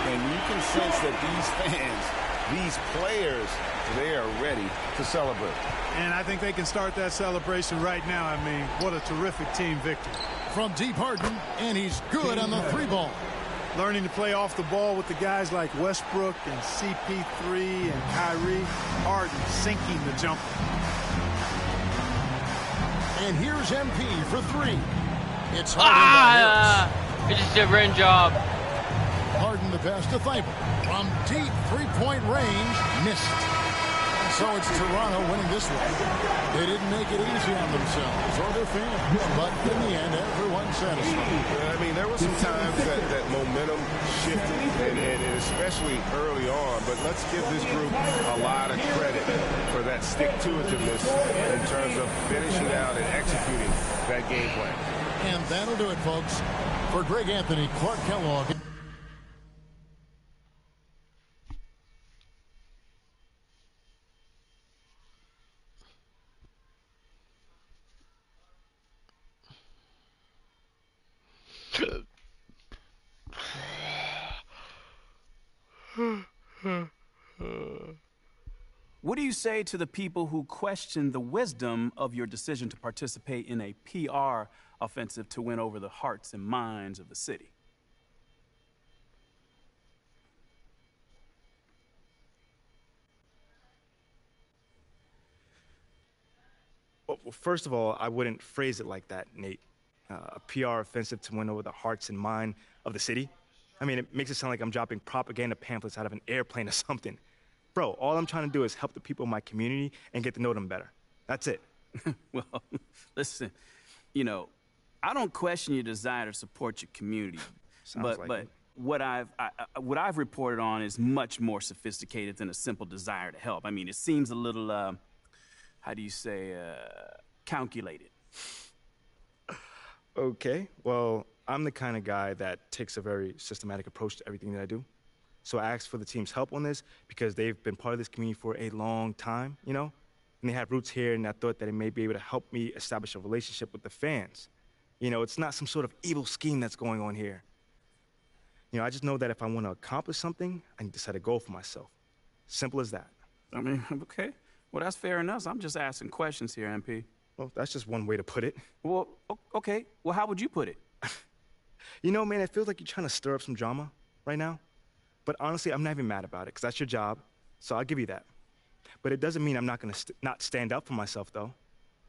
And you can sense that these fans, these players, they are ready to celebrate.
And I think they can start that celebration right now. I mean, what a terrific team victory.
From deep Harden, and he's good on the 3 ball.
Learning to play off the ball with the guys like Westbrook and CP3 and Kyrie. Harden sinking the jumper.
And here's MP for 3. It's Harden.
He just did a great job.
Harden the pass to Thibault. From deep 3-point range, missed. So it's Toronto winning this one. They didn't make it easy on themselves or their fans, but in the end, everyone's satisfied.
I mean, there were some times that momentum shifted, and especially early on, but let's give this group a lot of credit for that stick-to-itiveness in terms of finishing out and executing that game plan.
And that'll do it, folks. For Greg Anthony, Clark Kellogg.
What do you say to the people who question the wisdom of your decision to participate in a PR offensive to win over the hearts and minds of the city?
Well, first of all, I wouldn't phrase it like that, Nate. A PR offensive to win over the hearts and mind of the city? I mean, it makes it sound like I'm dropping propaganda pamphlets out of an airplane or something. Bro, all I'm trying to do is help the people in my community and get to know them better. That's it.
Well, listen, you know, I don't question your desire to support your community. But what I've reported on is much more sophisticated than a simple desire to help. I mean, it seems a little, how do you say, calculated.
Okay, well, I'm the kind of guy that takes a very systematic approach to everything that I do. So I asked for the team's help on this because they've been part of this community for a long time, you know? And they have roots here, and I thought that it may be able to help me establish a relationship with the fans. You know, it's not some sort of evil scheme that's going on here. You know, I just know that if I want to accomplish something, I need to set a goal for myself. Simple as that.
I mean, okay. Well, that's fair enough. I'm just asking questions here, MP.
Well, that's just one way to put it.
Well, okay. Well, how would you put it?
You know, man, it feels like you're trying to stir up some drama right now. But honestly, I'm not even mad about it, because that's your job, so I'll give you that. But it doesn't mean I'm not going to not stand up for myself, though.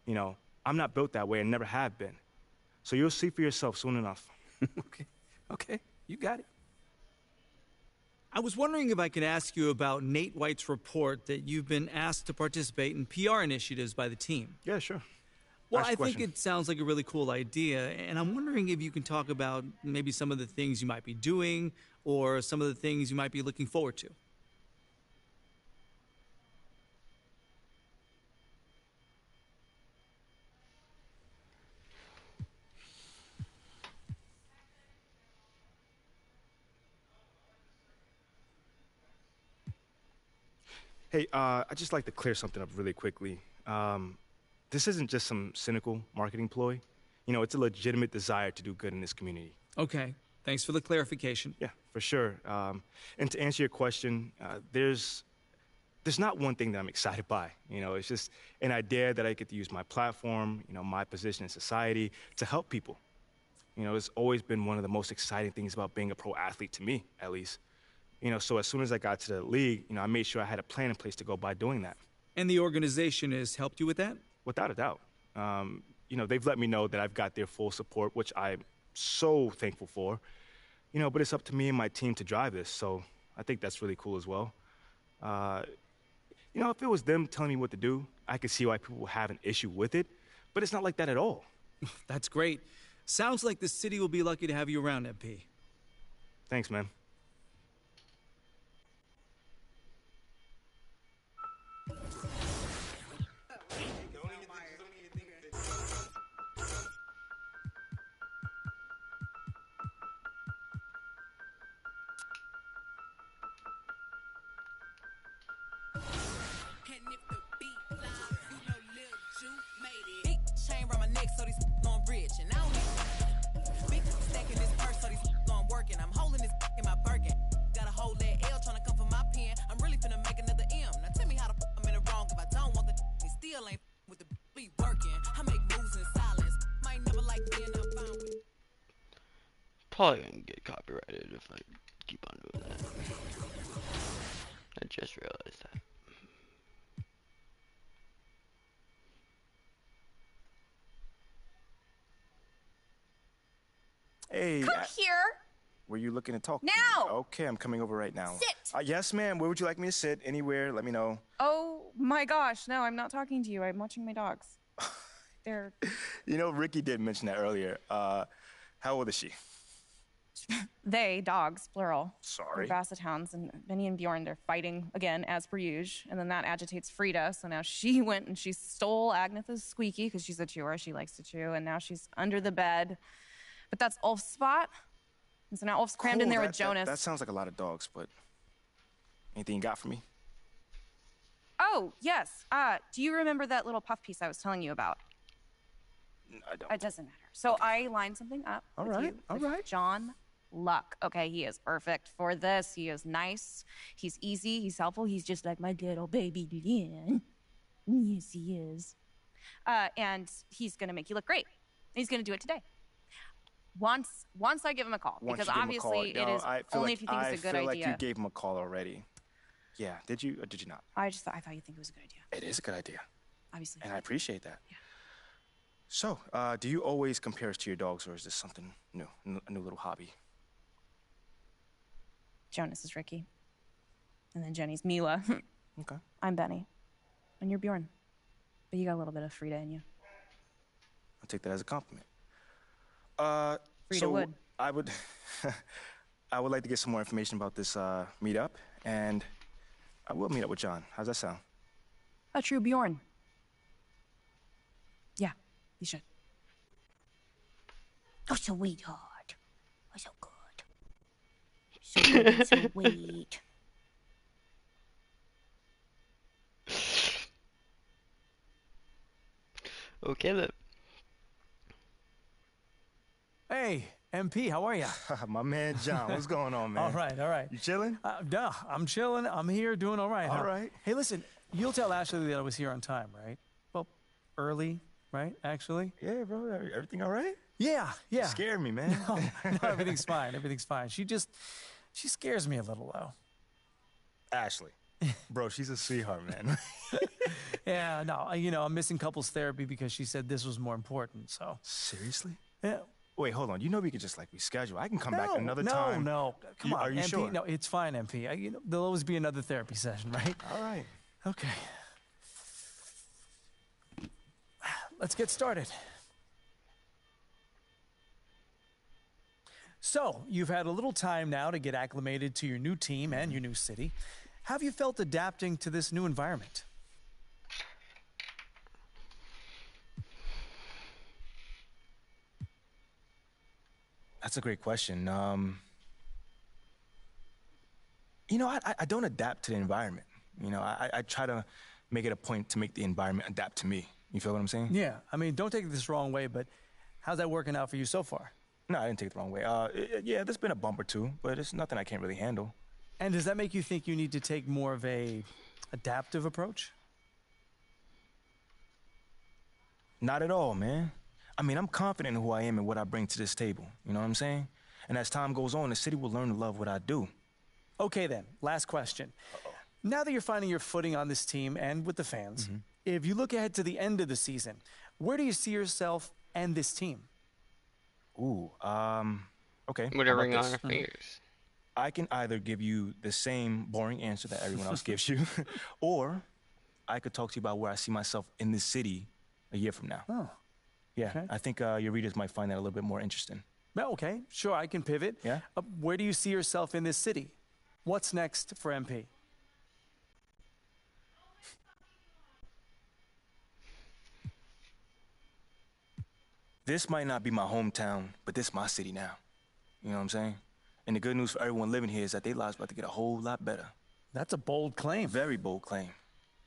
You know, I'm not built that way and never have been. So you'll see for yourself soon enough.
Okay, you got it.
I was wondering if I could ask you about Nate White's report that you've been asked to participate in PR initiatives by the team.
Yeah, sure.
Well, I think it sounds like a really cool idea, and I'm wondering if you can talk about maybe some of the things you might be doing or some of the things you might be looking forward to.
Hey, I'd just like to clear something up really quickly. This isn't just some cynical marketing ploy. You know, it's a legitimate desire to do good in this community.
Okay, thanks for the clarification.
Yeah, for sure. And to answer your question, there's not one thing that I'm excited by. You know, it's just an idea that I get to use my platform, you know, my position in society to help people. You know, it's always been one of the most exciting things about being a pro athlete to me, at least. You know, so as soon as I got to the league, you know, I made sure I had a plan in place to go by doing that.
And the organization has helped you with that?
Without a doubt. You know, they've let me know that I've got their full support, which I'm so thankful for. You know, but it's up to me and my team to drive this, so I think that's really cool as well. You know, if it was them telling me what to do, I could see why people would have an issue with it, but it's not like that at all.
That's great. Sounds like the city will be lucky to have you around, MP.
Thanks, man.
Probably gonna get copyrighted if I keep on doing that. I just realized that.
Hey.
Come here.
Were you looking to talk?
Now.
Okay, I'm coming over right now.
Sit.
Yes, ma'am. Where would you like me to sit? Anywhere. Let me know.
Oh my gosh, no, I'm not talking to you. I'm watching my dogs. They're...
You know, Ricky did mention that earlier. How old is she?
They, dogs, plural.
Sorry.
They're Basset Hounds, and Benny and Bjorn, they're fighting again, as per usual. And then that agitates Frida, so now she went and she stole Agnetha's Squeaky, because she's a chewer, she likes to chew, and now she's under the bed. But that's Ulf's spot. And so now Ulf's crammed in there with Jonas.
That sounds like a lot of dogs, but anything you got for me?
Oh, yes. Do you remember that little puff piece I was telling you about?
I don't.
It doesn't matter. So I lined something up.
All
with
right,
you,
all
with
right.
John luck. Okay, he is perfect for this. He is nice. He's easy. He's helpful. He's just like my little baby Lynn. Yes, he is. And he's going to make you look great. He's going to do it today. Once I give him a call, because obviously it is only if you think it's a good idea.
I feel like you gave him a call already. Yeah, did you or did you not?
I thought you think it was a good idea.
It is a good idea.
Obviously.
And I appreciate that.
Yeah.
So, do you always compare us to your dogs, or is this something new, a new little hobby?
Jonas is Ricky. And then Jenny's Mila.
Okay.
I'm Benny. And you're Bjorn. But you got a little bit of Frida in you.
I'll take that as a compliment.
Frida would.
I would like to get some more information about this meetup, and I will meet up with John. How's that sound?
A true Bjorn. Yeah, you should.
Oh, sweetheart. Oh, so good. So good and so sweet.
Okay, then.
Hey, MP, how are you?
My man John, what's going on, man?
All right.
You chilling?
Yeah, I'm chilling. I'm here doing all right.
All right.
Hey, listen, you'll tell Ashley that I was here on time, right? Well, early, right, actually?
Yeah, bro. Everything all right?
Yeah.
You scared me, man.
No, everything's fine. Everything's fine. She scares me a little, though.
Ashley. Bro, she's a sweetheart, man.
Yeah, no, I'm missing couples therapy because she said this was more important, so.
Seriously?
Yeah.
Wait, hold on. You know we could just, reschedule. I can come back another time.
No. Come on,
Are you
MP.
sure?
No, it's fine, MP. There'll always be another therapy session, right?
All right.
Okay. Let's get started. So, you've had a little time now to get acclimated to your new team and your new city. How have you felt adapting to this new environment?
That's a great question. I don't adapt to the environment. I try to make it a point to make the environment adapt to me. You feel what I'm saying?
Yeah. Don't take this the wrong way, but how's that working out for you so far?
No, I didn't take it the wrong way. Yeah, there's been a bump or two, but it's nothing I can't really handle.
And does that make you think you need to take more of a adaptive approach?
Not at all, man. I'm confident in who I am and what I bring to this table. You know what I'm saying? And as time goes on, the city will learn to love what I do.
Okay, then. Last question. Now that you're finding your footing on this team and with the fans, if you look ahead to the end of the season, where do you see yourself and this team?
Ooh, okay.
With a ring on our fingers.
I can either give you the same boring answer that everyone else gives you, or I could talk to you about where I see myself in this city a year from now.
Oh.
Yeah,
Okay.
I think your readers might find that a little bit more interesting.
Well, okay, sure, I can pivot.
Yeah?
Where do you see yourself in this city? What's next for MP?
This might not be my hometown, but this is my city now. You know what I'm saying? And the good news for everyone living here is that their lives about to get a whole lot better.
That's a bold claim.
Very bold claim.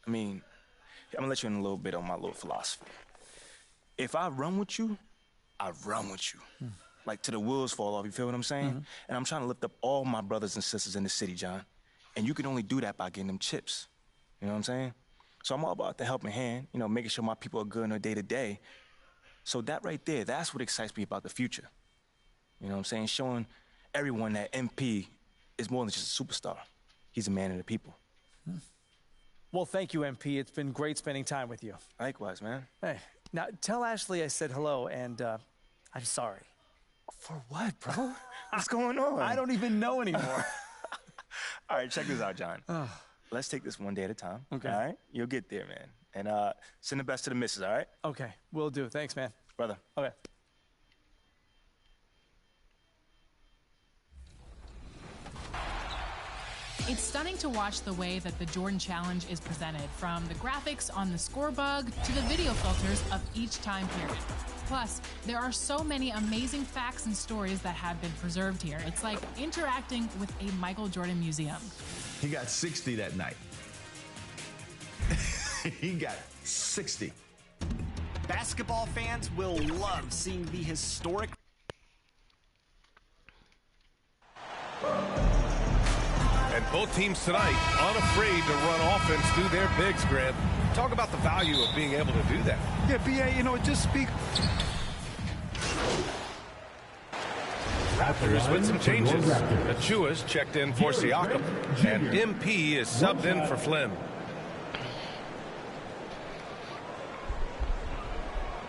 I'm gonna let you in a little bit on my little philosophy. If I run with you, I run with you. Like till the wheels fall off, you feel what I'm saying? And I'm trying to lift up all my brothers and sisters in the city, John. And you can only do that by getting them chips. You know what I'm saying? So I'm all about the helping hand, making sure my people are good in their day-to-day. So that right there, that's what excites me about the future. You know what I'm saying? Showing everyone that MP is more than just a superstar. He's a man of the people.
Well, thank you, MP. It's been great spending time with you.
Likewise, man.
Hey, now tell Ashley I said hello, and I'm sorry.
For what, bro? What's going on?
I don't even know anymore.
All right, check this out, John. Let's take this one day at a time.
Okay.
All right? You'll get there, man. And send the best to the missus, all right?
Okay, will do. Thanks, man.
Brother.
Okay.
It's stunning to watch the way that the Jordan Challenge is presented, from the graphics on the score bug to the video filters of each time period. Plus, there are so many amazing facts and stories that have been preserved here. It's like interacting with a Michael Jordan museum.
He got 60 that night. He got 60.
Basketball fans will love seeing the historic
Both teams tonight unafraid to run offense through their bigs, Grant. Talk about the value of being able to do that.
Yeah, B.A., you know, it just speaks.
Raptors with some changes. Achua's checked in for Siakam, and MP is subbed in for Flynn.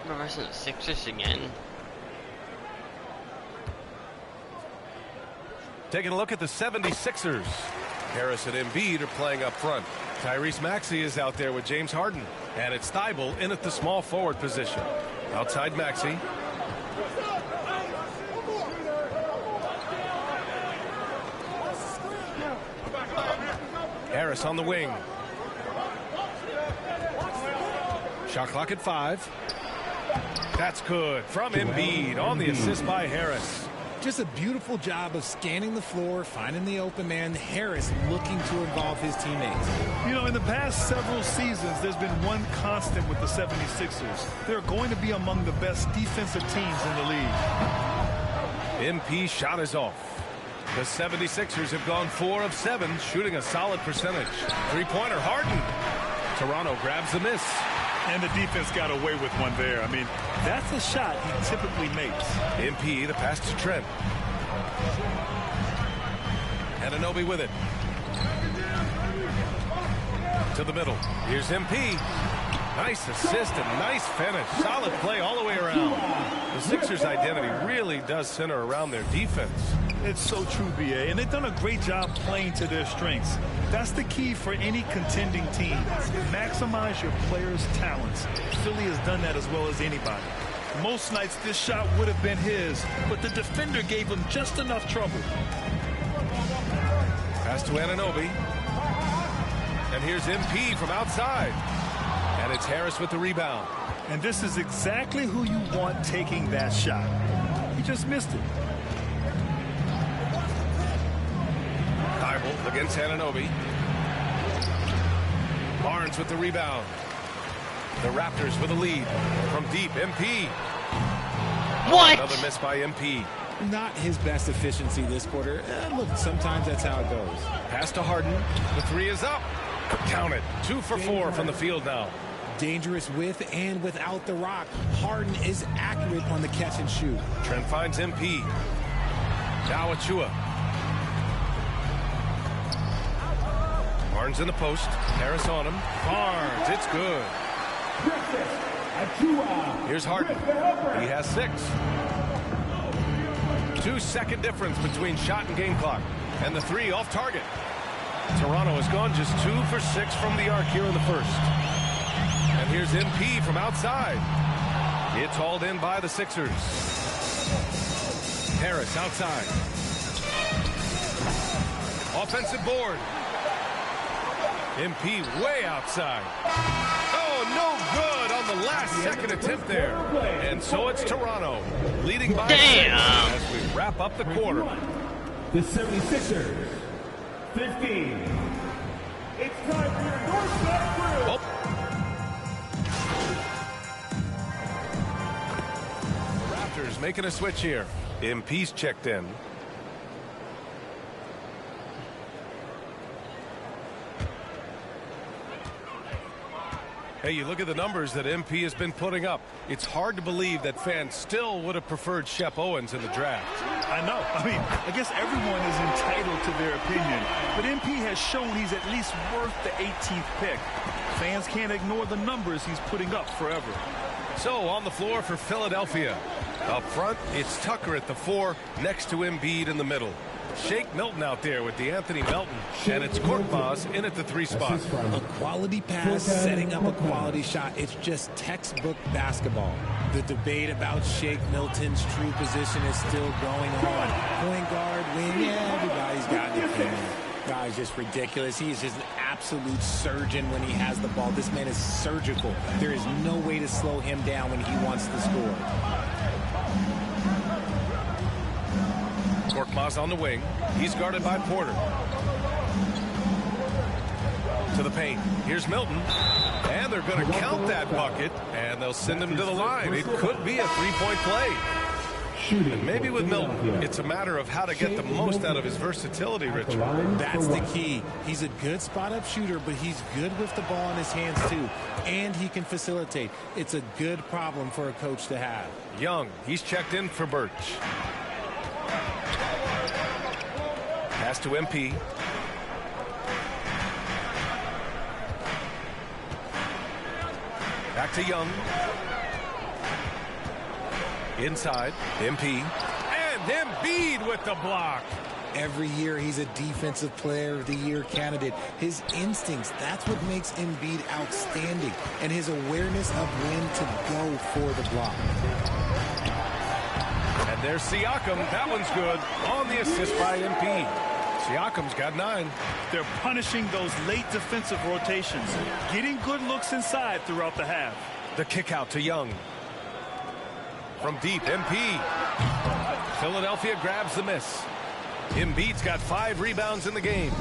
Versus the Sixers again.
Taking a look at the 76ers. Harris and Embiid are playing up front. Tyrese Maxey is out there with James Harden. And it's Thibault in at the small forward position. Outside Maxey. Harris on the wing. Shot clock at 5. That's good from Embiid on the assist by Harris.
Just a beautiful job of scanning the floor, finding the open man. Harris looking to involve his teammates.
You know, in the past several seasons, there's been one constant with the 76ers. They're going to be among the best defensive teams in the league.
MP shot is off. The 76ers have gone 4 of 7, shooting a solid percentage. Three-pointer, Harden. Toronto grabs the miss.
And the defense got away with one there. I mean, that's a shot he typically makes.
MP, the pass to Trent. Anunoby with it. To the middle. Here's MP. Nice assist and nice finish. Solid play all the way around. The Sixers' identity really does center around their defense.
It's so true, B.A., and they've done a great job playing to their strengths. That's the key for any contending team. Maximize your players' talents. Philly has done that as well as anybody. Most nights this shot would have been his, but the defender gave him just enough trouble.
Pass to Anunoby. And here's MP from outside. And it's Harris with the rebound.
And this is exactly who you want taking that shot. He just missed it.
Thibault against Anunoby. Barnes with the rebound. The Raptors with a lead from deep. MP.
What?
Another miss by MP.
Not his best efficiency this quarter. Look, sometimes that's how it goes.
Pass to Harden. The 3 is up. Count it. 2 for 4 from the field now.
Dangerous with and without the rock. Harden is accurate on the catch and shoot.
Trent finds MP. Now Achua. Barnes in the post. Harris on him. Barnes. It's good. Here's Harden. He has 6. 2-second difference between shot and game clock. And the 3 off target. Toronto has gone just 2 for 6 from the arc here in the first. And here's MP from outside. It's hauled in by the Sixers. Harris outside. Offensive board. MP way outside. Oh, no good on the last second attempt there. And so it's Toronto leading by 6 as we wrap up the quarter.
The 76ers, 15. It's time for your Northside Grill.
Raptors making a switch here. MP's checked in. Hey, you look at the numbers that MP has been putting up. It's hard to believe that fans still would have preferred Shep Owens in the draft.
I know. I mean, I guess everyone is entitled to their opinion. But MP has shown he's at least worth the 18th pick. Fans can't ignore the numbers he's putting up forever.
So on the floor for Philadelphia. Up front, it's Tucker at the 4, next to Embiid in the middle. Shake Milton out there with DeAnthony Melton, and it's Korkmaz in at the 3 spot.
A quality pass, setting up a quality shot. It's just textbook basketball. The debate about Shake Milton's true position is still going on. Point guard, wing, yeah, everybody's got an opinion. Guy's just ridiculous. He is just an absolute surgeon when he has the ball. This man is surgical. There is no way to slow him down when he wants to score.
Korkmaz on the wing. He's guarded by Porter. To the paint. Here's Milton. And they're going to count that bucket. And they'll send him to the line. It could be a 3-point play.
Shooting.
Maybe with Milton, it's a matter of how to get the most out of his versatility, Richard.
That's the key. He's a good spot-up shooter, but he's good with the ball in his hands, too. And he can facilitate. It's a good problem for a coach to have.
Young, he's checked in for Birch. Pass to MP. Back to Young. Inside, MP. And Embiid with the block.
Every year he's a Defensive Player of the Year candidate. His instincts, that's what makes Embiid outstanding. And his awareness of when to go for the block.
And there's Siakam. That one's good. On the assist by MP. Siakam's got 9.
They're punishing those late defensive rotations, getting good looks inside throughout the half.
The kick out to Young. From deep, MP. Philadelphia grabs the miss. Embiid's got 5 rebounds in the game.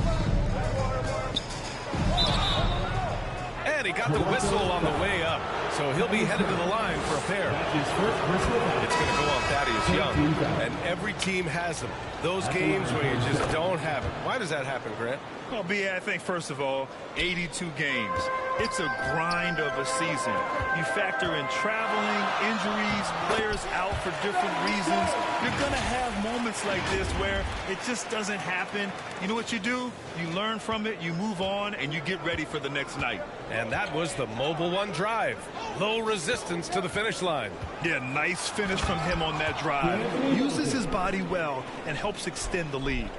And he got the whistle on the way up. So he'll be headed to the line for a pair. It's going to go on Thaddeus Young. And every team has them. Those games where you just don't have it. Why does that happen, Grant?
Well, B.A., I think, first of all, 82 games. It's a grind of a season. You factor in traveling, injuries, players out for different reasons. You're going to have moments like this where it just doesn't happen. You know what you do? You learn from it, you move on, and you get ready for the next night.
And that was the Mobile One drive. Low resistance to the finish line.
Yeah, nice finish from him on that drive. Uses his body well and helps extend the lead.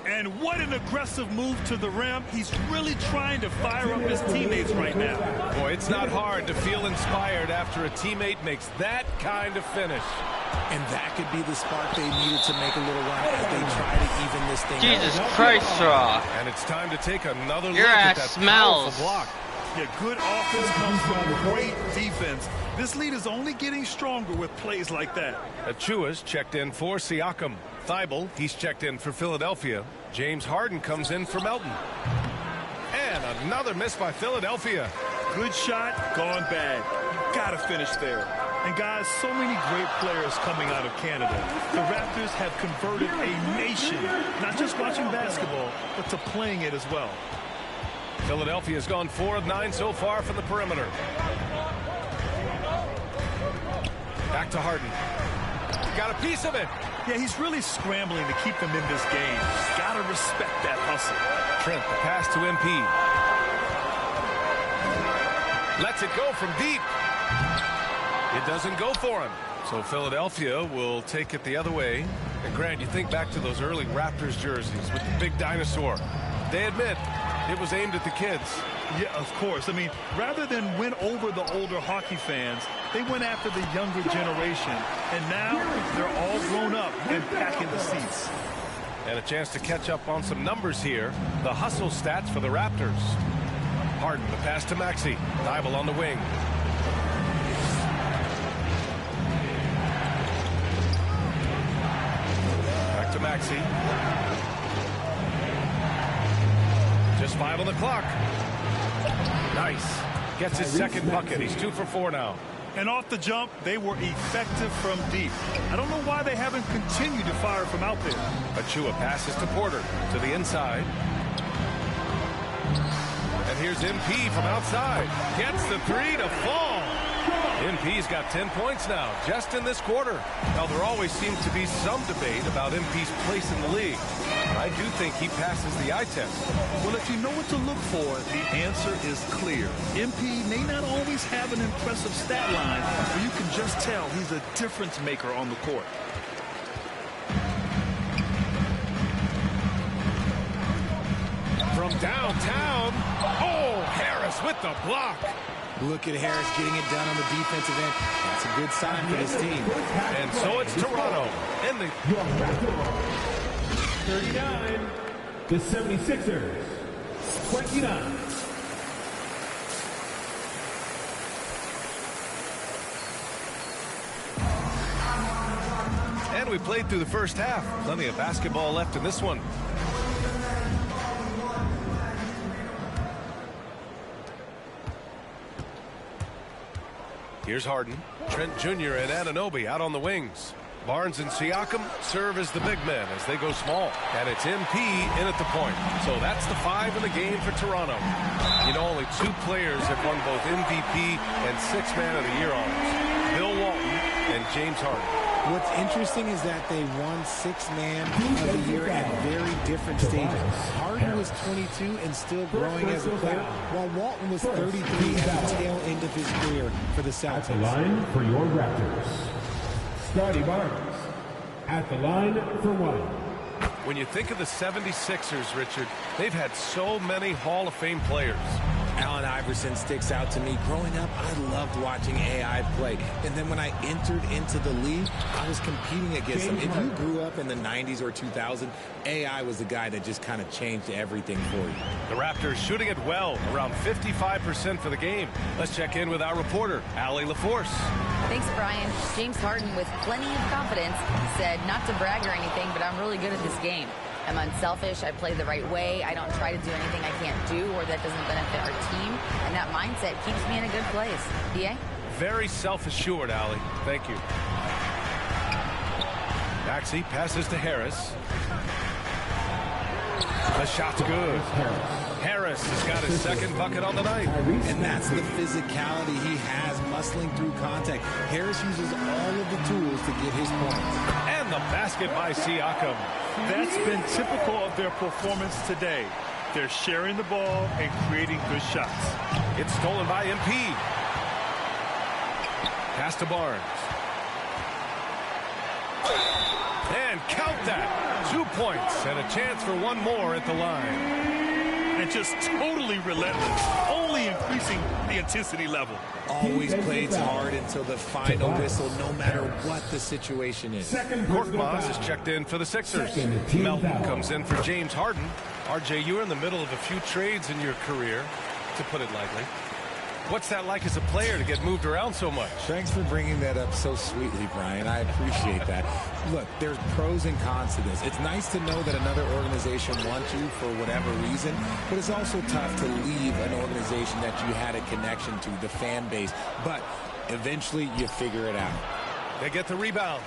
And what an aggressive move to the rim. He's really trying to fire up his teammates right now.
Boy, it's not hard to feel inspired after a teammate makes that kind of finish.
And that could be the spark they needed to make a little run as they try to even this thing
Jesus
out.
Christ, Raw.
And it's time to take another
Your
look at
ass
that
smells.
powerful block.
Yeah, good offense comes from great defense. This lead is only getting stronger with plays like that.
Achua's checked in for Siakam. Thibault, he's checked in for Philadelphia. James Harden comes in for Melton. And another miss by Philadelphia.
Good shot, gone bad. Gotta finish there. And guys, so many great players coming out of Canada. The Raptors have converted a nation, not just watching basketball, but to playing it as well.
Philadelphia's gone 4 of 9 so far from the perimeter. Back to Harden. Got a piece of it.
Yeah, he's really scrambling to keep them in this game. Gotta respect that hustle.
Trent, the pass to MP. Lets it go from deep. It doesn't go for him. So Philadelphia will take it the other way. And Grant, you think back to those early Raptors jerseys with the big dinosaur. They admit it was aimed at the kids.
Yeah, of course. I mean, rather than win over the older hockey fans, they went after the younger generation. And now they're all grown up and packing the seats.
And a chance to catch up on some numbers here. The hustle stats for the Raptors. Harden, the pass to Maxey. Thibault on the wing. Back to Maxey. Just 5 on the clock. Nice. Gets his second bucket. He's 2 for 4 now.
And off the jump, they were effective from deep. I don't know why they haven't continued to fire from out there.
Achua passes to Porter to the inside. And here's MP from outside. Gets the 3 to fall. MP's got 10 points now, just in this quarter. Now, there always seems to be some debate about MP's place in the league. I do think he passes the eye test.
Well, if you know what to look for, the answer is clear. MP may not always have an impressive stat line, but you can just tell he's a difference maker on the court.
From downtown, oh, Harris with the block.
Look at Harris getting it done on the defensive end. That's a good sign for this team.
And so it's Toronto. And the
39, the 76ers, 29.
And we played through the first half. Plenty of basketball left in this one. Here's Harden. Trent Jr. and Anunoby out on the wings. Barnes and Siakam serve as the big men as they go small. And it's MP in at the point. So that's the 5 in the game for Toronto. You know, only 2 players have won both MVP and 6th Man of the Year honors. Bill Walton and James Harden.
What's interesting is that they won 6th Man of the Year at very different stages. Harden was 22 and still growing as a player, while Walton was 33 at the tail end of his career for the Celtics.
At the line for your Raptors, Scotty Barnes. At the line for 1.
When you think of the 76ers, Richard, they've had so many Hall of Fame players.
Allen Iverson sticks out to me. Growing up, I loved watching AI play. And then when I entered into the league, I was competing against him. If you grew up in the 90s or 2000, AI was the guy that just kind of changed everything for you.
The Raptors shooting it well, around 55% for the game. Let's check in with our reporter, Allie LaForce.
Thanks, Brian. James Harden, with plenty of confidence, said not to brag or anything, but I'm really good at this game. I'm unselfish. I play the right way. I don't try to do anything I can't do or that doesn't benefit our team. And that mindset keeps me in a good place. DA?
Very self-assured, Allie. Thank you. Maxey passes to Harris. The shot's good. Harris has got his 2nd bucket on the night.
And that's the physicality he has, muscling through contact. Harris uses all of the tools to get his points.
And the basket by Siakam.
That's been typical of their performance today. They're sharing the ball and creating good shots.
It's stolen by MP. Pass to Barnes. And count that. 2 points and a chance for 1 more at the line.
And just totally relentless, only increasing the intensity level.
Always plays hard until the final whistle, no matter what the situation is.
Korkmaz is checked in for the Sixers. Melton comes in for James Harden. RJ, you're in the middle of a few trades in your career, to put it lightly. What's that like as a player to get moved around so much?
Thanks for bringing that up so sweetly, Brian. I appreciate that. Look, there's pros and cons to this. It's nice to know that another organization wants you for whatever reason, but it's also tough to leave an organization that you had a connection to, the fan base. But eventually you figure it out.
They get the rebound.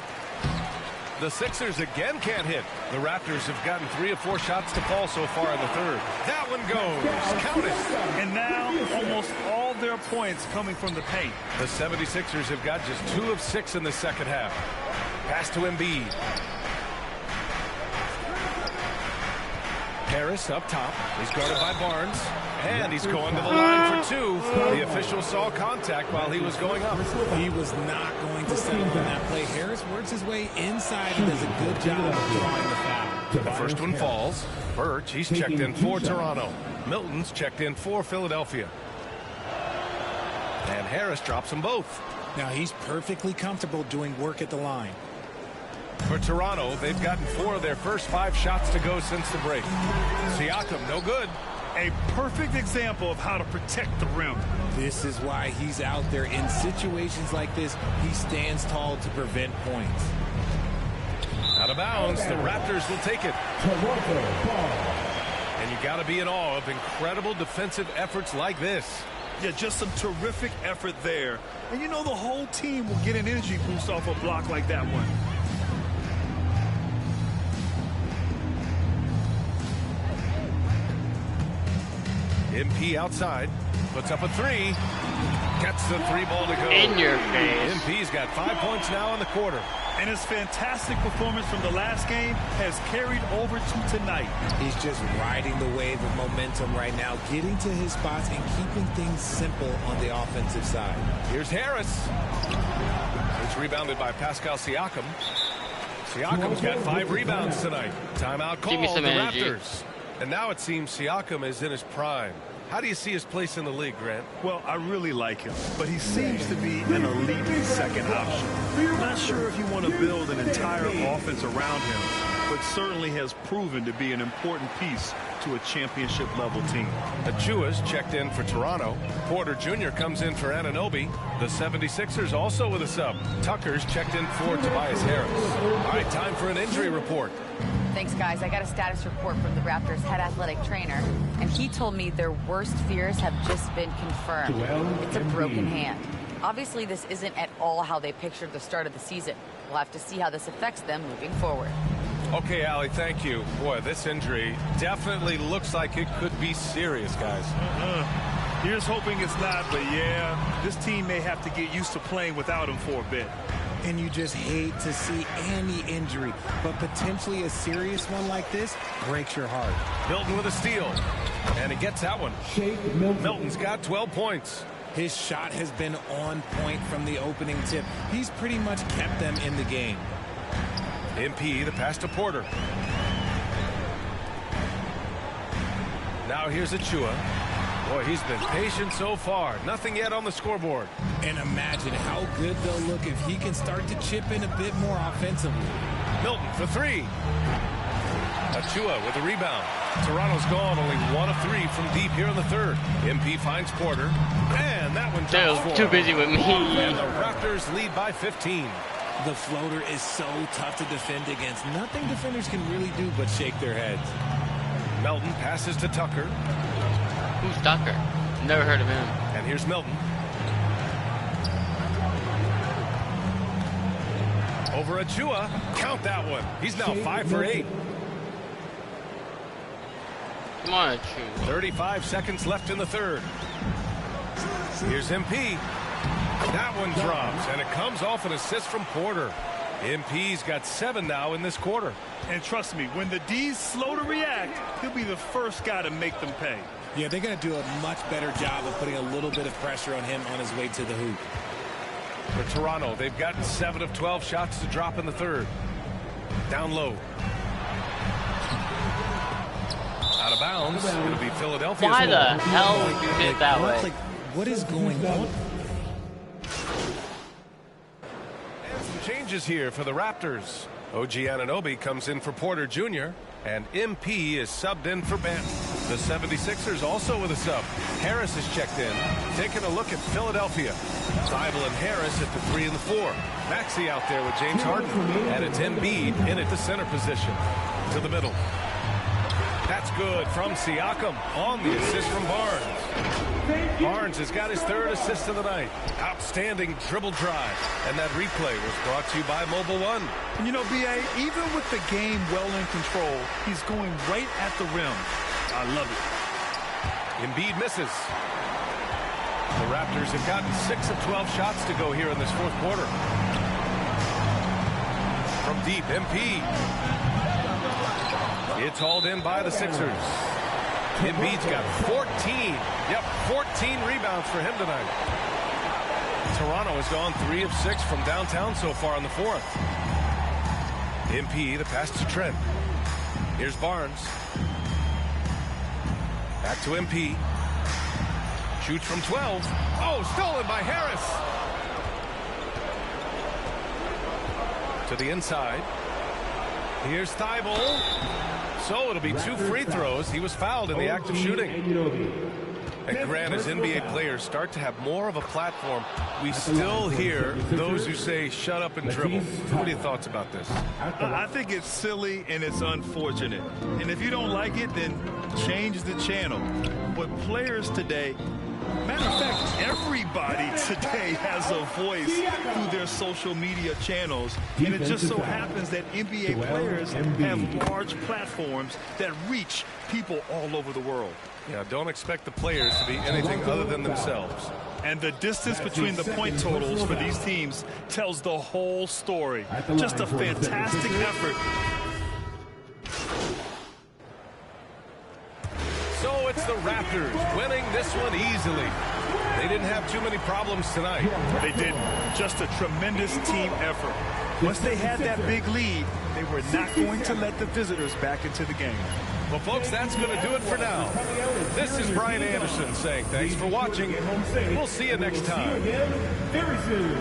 The Sixers again can't hit. The Raptors have gotten 3 of 4 shots to fall so far in the 3rd. That one goes. Count it.
And now almost all their points coming from the paint.
The 76ers have got just 2 of 6 in the 2nd half. Pass to Embiid. Harris up top. He's guarded by Barnes. And he's going to the line for 2. The official saw contact while he was going up.
He was not going to settle on that play. Harris works his way inside and does a good job of drawing the foul.
The first one falls. Birch, he's checked in for Toronto. Milton's checked in for Philadelphia. And Harris drops them both.
Now he's perfectly comfortable doing work at the line.
For Toronto, they've gotten 4 of their first 5 shots to go since the break. Siakam, no good.
A perfect example of how to protect the rim.
This is why he's out there. In situations like this, he stands tall to prevent points.
Out of bounds, the Raptors will take it. And you got to be in awe of incredible defensive efforts like this.
Yeah, just some terrific effort there. And you know the whole team will get an energy boost off a block like that one.
MP outside, puts up a 3, gets the 3 ball to go.
In your face.
MP's got 5 points now in the quarter.
And his fantastic performance from the last game has carried over to tonight.
He's just riding the wave of momentum right now, getting to his spots and keeping things simple on the offensive side.
Here's Harris. It's rebounded by Pascal Siakam. Siakam's got 5 rebounds tonight. Timeout call the Raptors. And now it seems Siakam is in his prime. How do you see his place in the league, Grant?
Well, I really like him, but he seems to be an elite 2nd option. I'm not sure if you want to build an entire offense around him, but certainly has proven to be an important piece to a championship-level team.
Achua's checked in for Toronto. Porter Jr. comes in for Anunoby. The 76ers also with a sub. Tucker's checked in for Tobias Harris. All right, time for an injury report.
Thanks, guys. I got a status report from the Raptors' head athletic trainer, and he told me their worst fears have just been confirmed. It's a broken hand. Obviously, this isn't at all how they pictured the start of the season. We'll have to see how this affects them moving forward.
Okay, Allie, thank you. Boy, this injury definitely looks like it could be serious, guys.
Here's hoping it's not, but yeah, this team may have to get used to playing without him for a bit.
And you just hate to see any injury, but potentially a serious one like this breaks your heart.
Milton with a steal, and he gets that one. Milton's got 12 points.
His shot has been on point from the opening tip. He's pretty much kept them in the game.
MP, the pass to Porter. Now here's Achua. Boy, he's been patient so far. Nothing yet on the scoreboard.
And imagine how good they'll look if he can start to chip in a bit more offensively.
Milton for three. Achua with a rebound. Toronto's gone only 1 of 3 from deep here in the third. MP finds Porter. And that one drops for
too busy with me.
And the Raptors lead by 15.
The floater is so tough to defend against. Nothing defenders can really do but shake their heads.
Melton passes to Tucker.
Who's Tucker? Never heard of him.
And here's Milton. Over Achua. Count that one. He's now 5 for 8.
Come on, Achua.
35 seconds left in the third. Here's MP. That one drops, and it comes off an assist from Porter. MP's got 7 now in this quarter.
And trust me, when the D's slow to react, he'll be the first guy to make them pay.
Yeah, they're going to do a much better job of putting a little bit of pressure on him on his way to the hoop.
For Toronto, they've gotten 7 of 12 shots to drop in the third. Down low. Out of bounds. It'll be Philadelphia.
Why the hell would you hit that way?
What is going on?
And some changes here for the Raptors. OG Anunoby comes in for Porter Jr. and MP is subbed in for Ben. The 76ers also with a sub. Harris is checked in. Taking a look at Philadelphia. Thybulle and Harris at the 3 and the 4. Maxey out there with James Harden. And it's Embiid in at the center position. To the middle. That's good from Siakam on the assist from Barnes. Barnes has got his 3rd assist of the night. Outstanding dribble drive. And that replay was brought to you by Mobile One.
And you know, B.A., even with the game well in control, he's going right at the rim. I love it.
Embiid misses. The Raptors have gotten 6 of 12 shots to go here in this fourth quarter. From deep, MP. It's hauled in by the Sixers. Embiid's got 14. Yep, 14 rebounds for him tonight. Toronto has gone 3 of 6 from downtown so far in the fourth. MP, the pass to Trent. Here's Barnes. Back to MP. Shoots from 12. Oh, stolen by Harris. To the inside. Here's Thybulle. So it'll be 2 free throws. He was fouled in the act of shooting. And Grant, as NBA players start to have more of a platform, we still hear those who say, shut up and dribble. What are your thoughts about this?
I think it's silly and it's unfortunate. And if you don't like it, then change the channel. But players today, matter of fact, everybody today has a voice through their social media channels. And it just so happens that NBA players have large platforms that reach people all over the world.
Yeah, don't expect the players to be anything other than themselves.
And the distance between the point totals for these teams tells the whole story. Just a fantastic effort.
So it's the Raptors winning this one easily. They didn't have too many problems tonight.
They didn't. Just a tremendous team effort. Once they had that big lead, they were not going to let the visitors back into the game.
Well, folks, that's going to do it for now. This is Brian Anderson saying thanks for watching. We'll see you next time.
Very soon.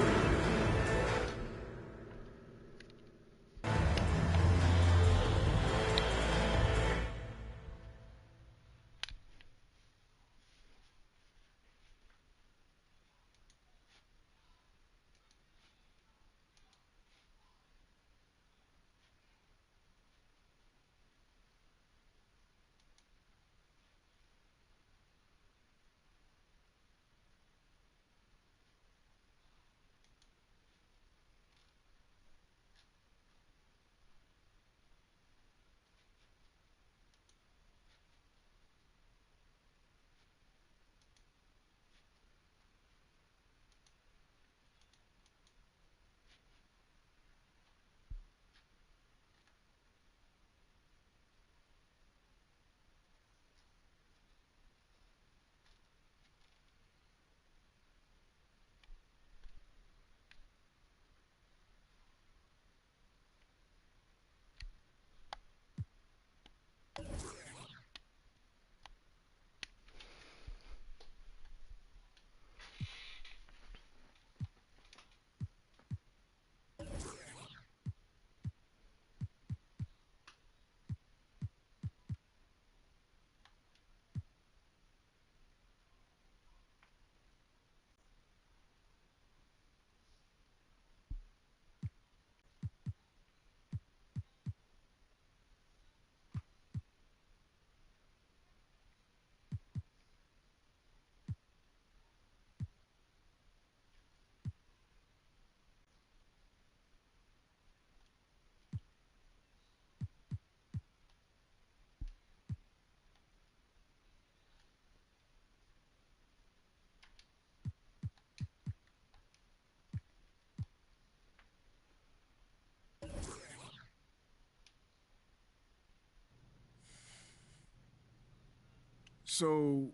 So,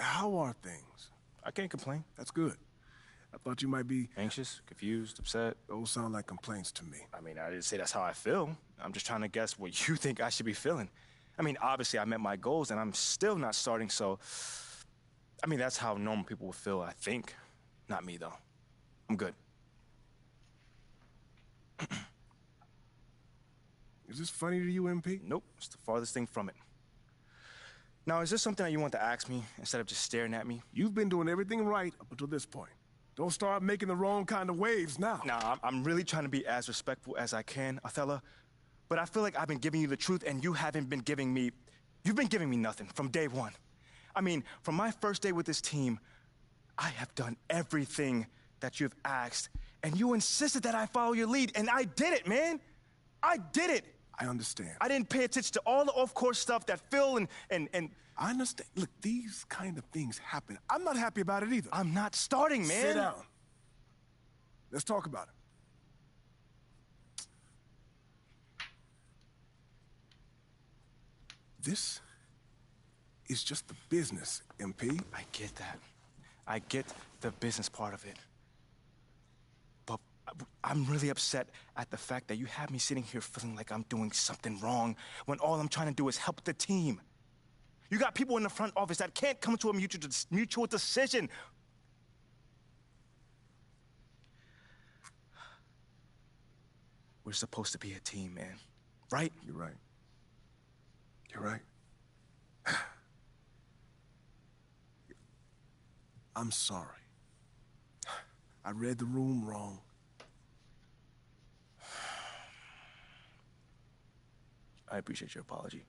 how are things?
I can't complain.
That's good. I thought you might be...
Anxious, confused, upset.
Those sound like complaints to me.
I mean, I didn't say that's how I feel. I'm just trying to guess what you think I should be feeling. I mean, obviously I met my goals and I'm still not starting, so... I mean, that's how normal people would feel, I think. Not me, though. I'm good.
Is this funny to you, MP?
Nope, it's the farthest thing from it. Now, is this something that you want to ask me instead of just staring at me?
You've been doing everything right up until this point. Don't start making the wrong kind of waves now.
Nah, I'm really trying to be as respectful as I can, Othello. But I feel like I've been giving you the truth and you haven't been giving me... You've been giving me nothing from day one. I mean, from my first day with this team, I have done everything that you've asked, and you insisted that I follow your lead, and I did it, man. I did it.
I understand.
I didn't pay attention to all the off-court stuff that Phil and
I understand. Look, these kind of things happen. I'm not happy about it either.
I'm not starting, man.
Sit down. Let's talk about it. This is just the business, MP.
I get that. I get the business part of it. But I'm really upset at the fact that you have me sitting here feeling like I'm doing something wrong when all I'm trying to do is help the team. You got people in the front office that can't come to a mutual decision. We're supposed to be a team, man. Right?
You're right. You're right. I'm sorry. I read the room wrong.
I appreciate your apology.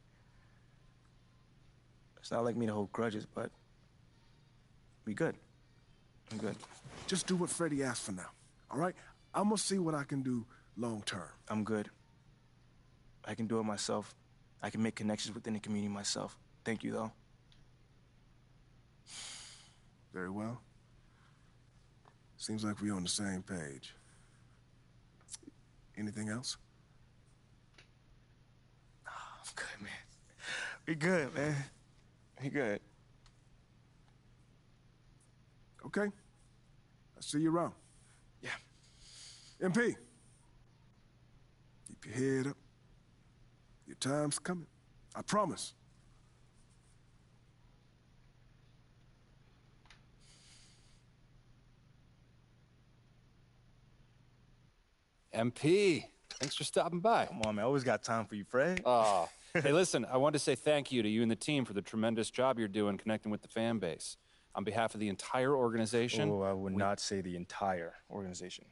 It's not like me to hold grudges, but we good. I'm good.
Just do what Freddie asked for now, all right? I'm gonna see what I can do long term.
I'm good. I can do it myself. I can make connections within the community myself. Thank you, though.
Very well. Seems like we're on the same page. Anything else?
I'm good, man. We good, man. We good.
Okay. I'll see you around.
Yeah.
MP. Keep your head up. Your time's coming. I promise.
MP, thanks for stopping by.
Come on, man. I always got time for you, Fred.
Hey, listen, I wanted to say thank you to you and the team for the tremendous job you're doing connecting with the fan base. On behalf of the entire organization...
Oh, I would not say the entire organization.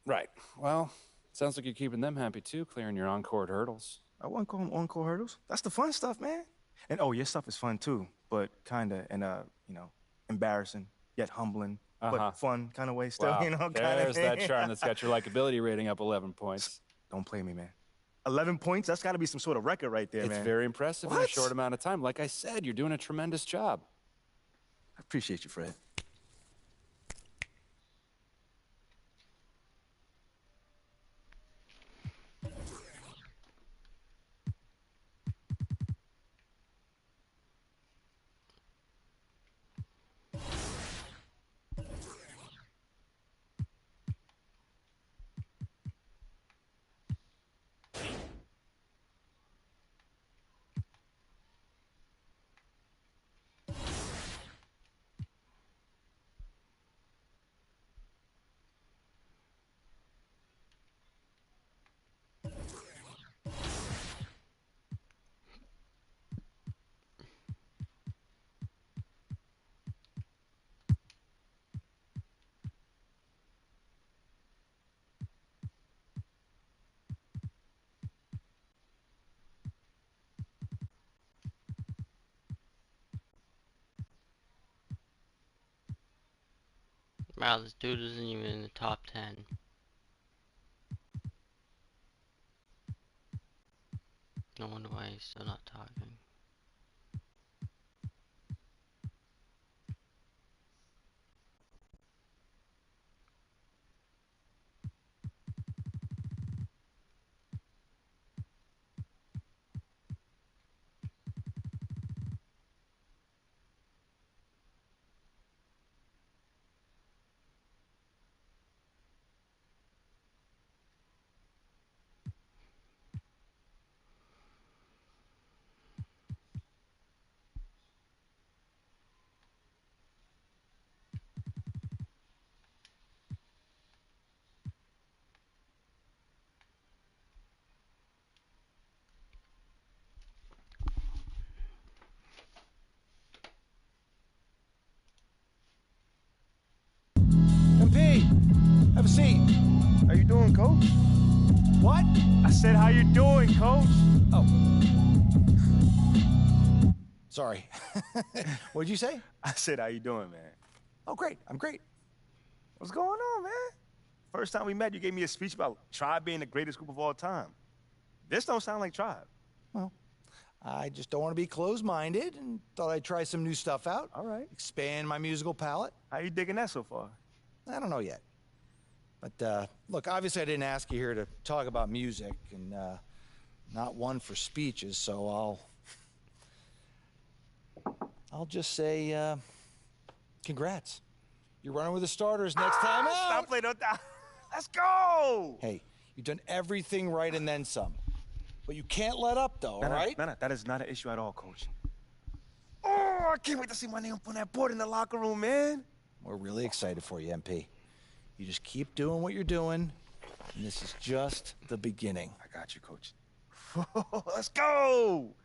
Right. Well, sounds like you're keeping them happy, too, clearing your on-court hurdles.
I wouldn't call them on-court hurdles. That's the fun stuff, man. And, oh, your stuff is fun, too, but kind of in a, embarrassing, yet humbling, but fun kind of way still,
Wow. There's that charm that's got your likability rating up 11 points.
Don't play me, man. 11 points? That's got to be some sort of record right there, man.
It's very impressive in a short amount of time. Like I said, you're doing a tremendous job.
I appreciate you, Fred.
Wow, this dude isn't even in the top 10. No wonder why he's still not talking.
Have a seat.
How you doing, Coach?
What?
I said, how you doing, Coach?
Oh. Sorry. What'd you say?
I said, how you doing, man?
Oh, great. I'm great.
What's going on, man? First time we met, you gave me a speech about Tribe being the greatest group of all time. This don't sound like Tribe.
Well, I just don't want to be closed-minded and thought I'd try some new stuff out.
All right.
Expand my musical palette.
How you digging that so far?
I don't know yet. But, look, obviously I didn't ask you here to talk about music, and not one for speeches, so I'll just say, congrats. You're running with the starters next time out.
Stop playing on that. Let's go.
Hey, you've done everything right and then some. But you can't let up, though, all right?
No, that is not an issue at all, Coach. Oh, I can't wait to see my name up on that board in the locker room, man.
We're really excited for you, MP. You just keep doing what you're doing, and this is just the beginning.
I got you, Coach. Let's go.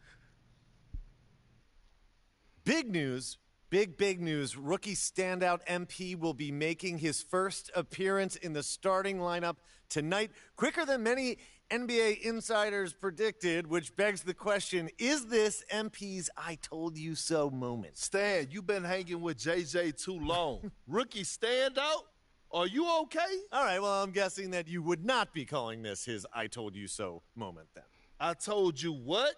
Big news. Big news. Rookie standout MP will be making his first appearance in the starting lineup tonight, quicker than many NBA insiders predicted, which begs the question, is this MP's I told you so moment?
Stan, you've been hanging with JJ too long. Rookie standout? Are you okay?
All right, well, I'm guessing that you would not be calling this his I told you so moment then.
I told you what?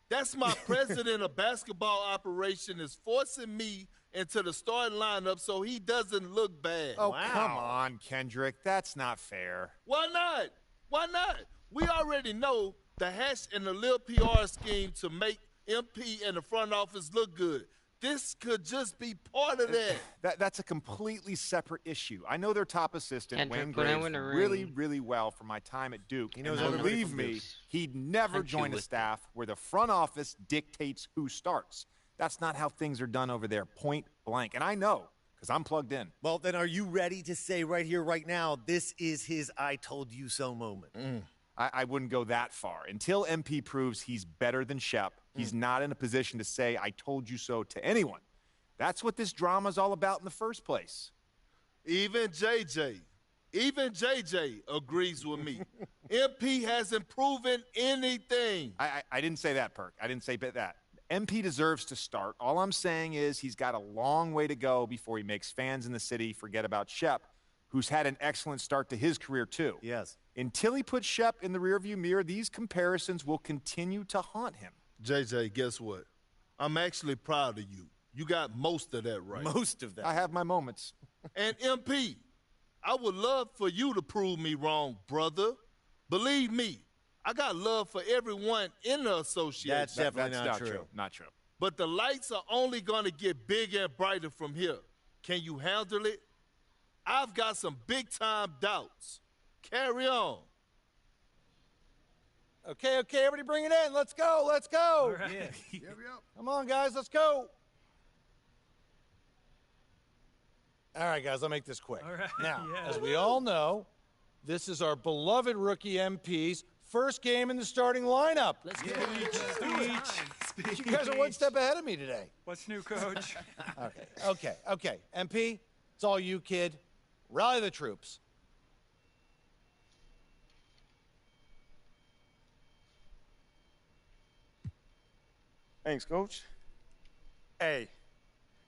That's my president of basketball operation is forcing me into the starting lineup so he doesn't look bad.
Oh, wow. Come on, Kendrick. That's not fair.
Why not? Why not? We already know the hash and the little PR scheme to make MP and the front office look good. This could just be part of that.
That's a completely separate issue. I know their top assistant,
Kendrick,
Wayne
when I
Graves,
win a
really,
ring.
really well from my time at Duke.
He knows
and
everybody
believe
from
me,
Duke.
he'd never
Punch you
join a
with
staff where the front office dictates who starts. That's not how things are done over there, point blank. And I know, because I'm plugged in. Well, then are you ready to say right here, right now, this is his I told you so moment?
I wouldn't go that far. Until MP proves he's better than Shep, he's not in a position to say, I told you so to anyone. That's what this drama's all about in the first place.
Even JJ agrees with me. MP hasn't proven anything.
I didn't say that, Perk. I didn't say that. MP deserves to start. All I'm saying is he's got a long way to go before he makes fans in the city forget about Shep, who's had an excellent start to his career, too.
Yes.
Until he puts Shep in the rearview mirror, these comparisons will continue to haunt him.
JJ, guess what? I'm actually proud of you. You got most of that right.
Most of that.
I have my moments.
And MP, I would love for you to prove me wrong, brother. Believe me, I got love for everyone in the association.
That's definitely not true.
Not true.
But the lights are only going to get bigger and brighter from here. Can you handle it? I've got some big-time doubts. Carry on.
Okay, everybody bring it in. Let's go.
All right.
Yeah. Come on, guys, let's go. All right, guys, I'll make this quick.
All right.
Now,
Yeah.
as we all know, this is our beloved rookie MP's first game in the starting lineup. Let's
get
it. You guys are one step ahead of me today.
What's new, Coach?
Okay. MP, it's all you, kid. Rally the troops.
Thanks, Coach. Hey,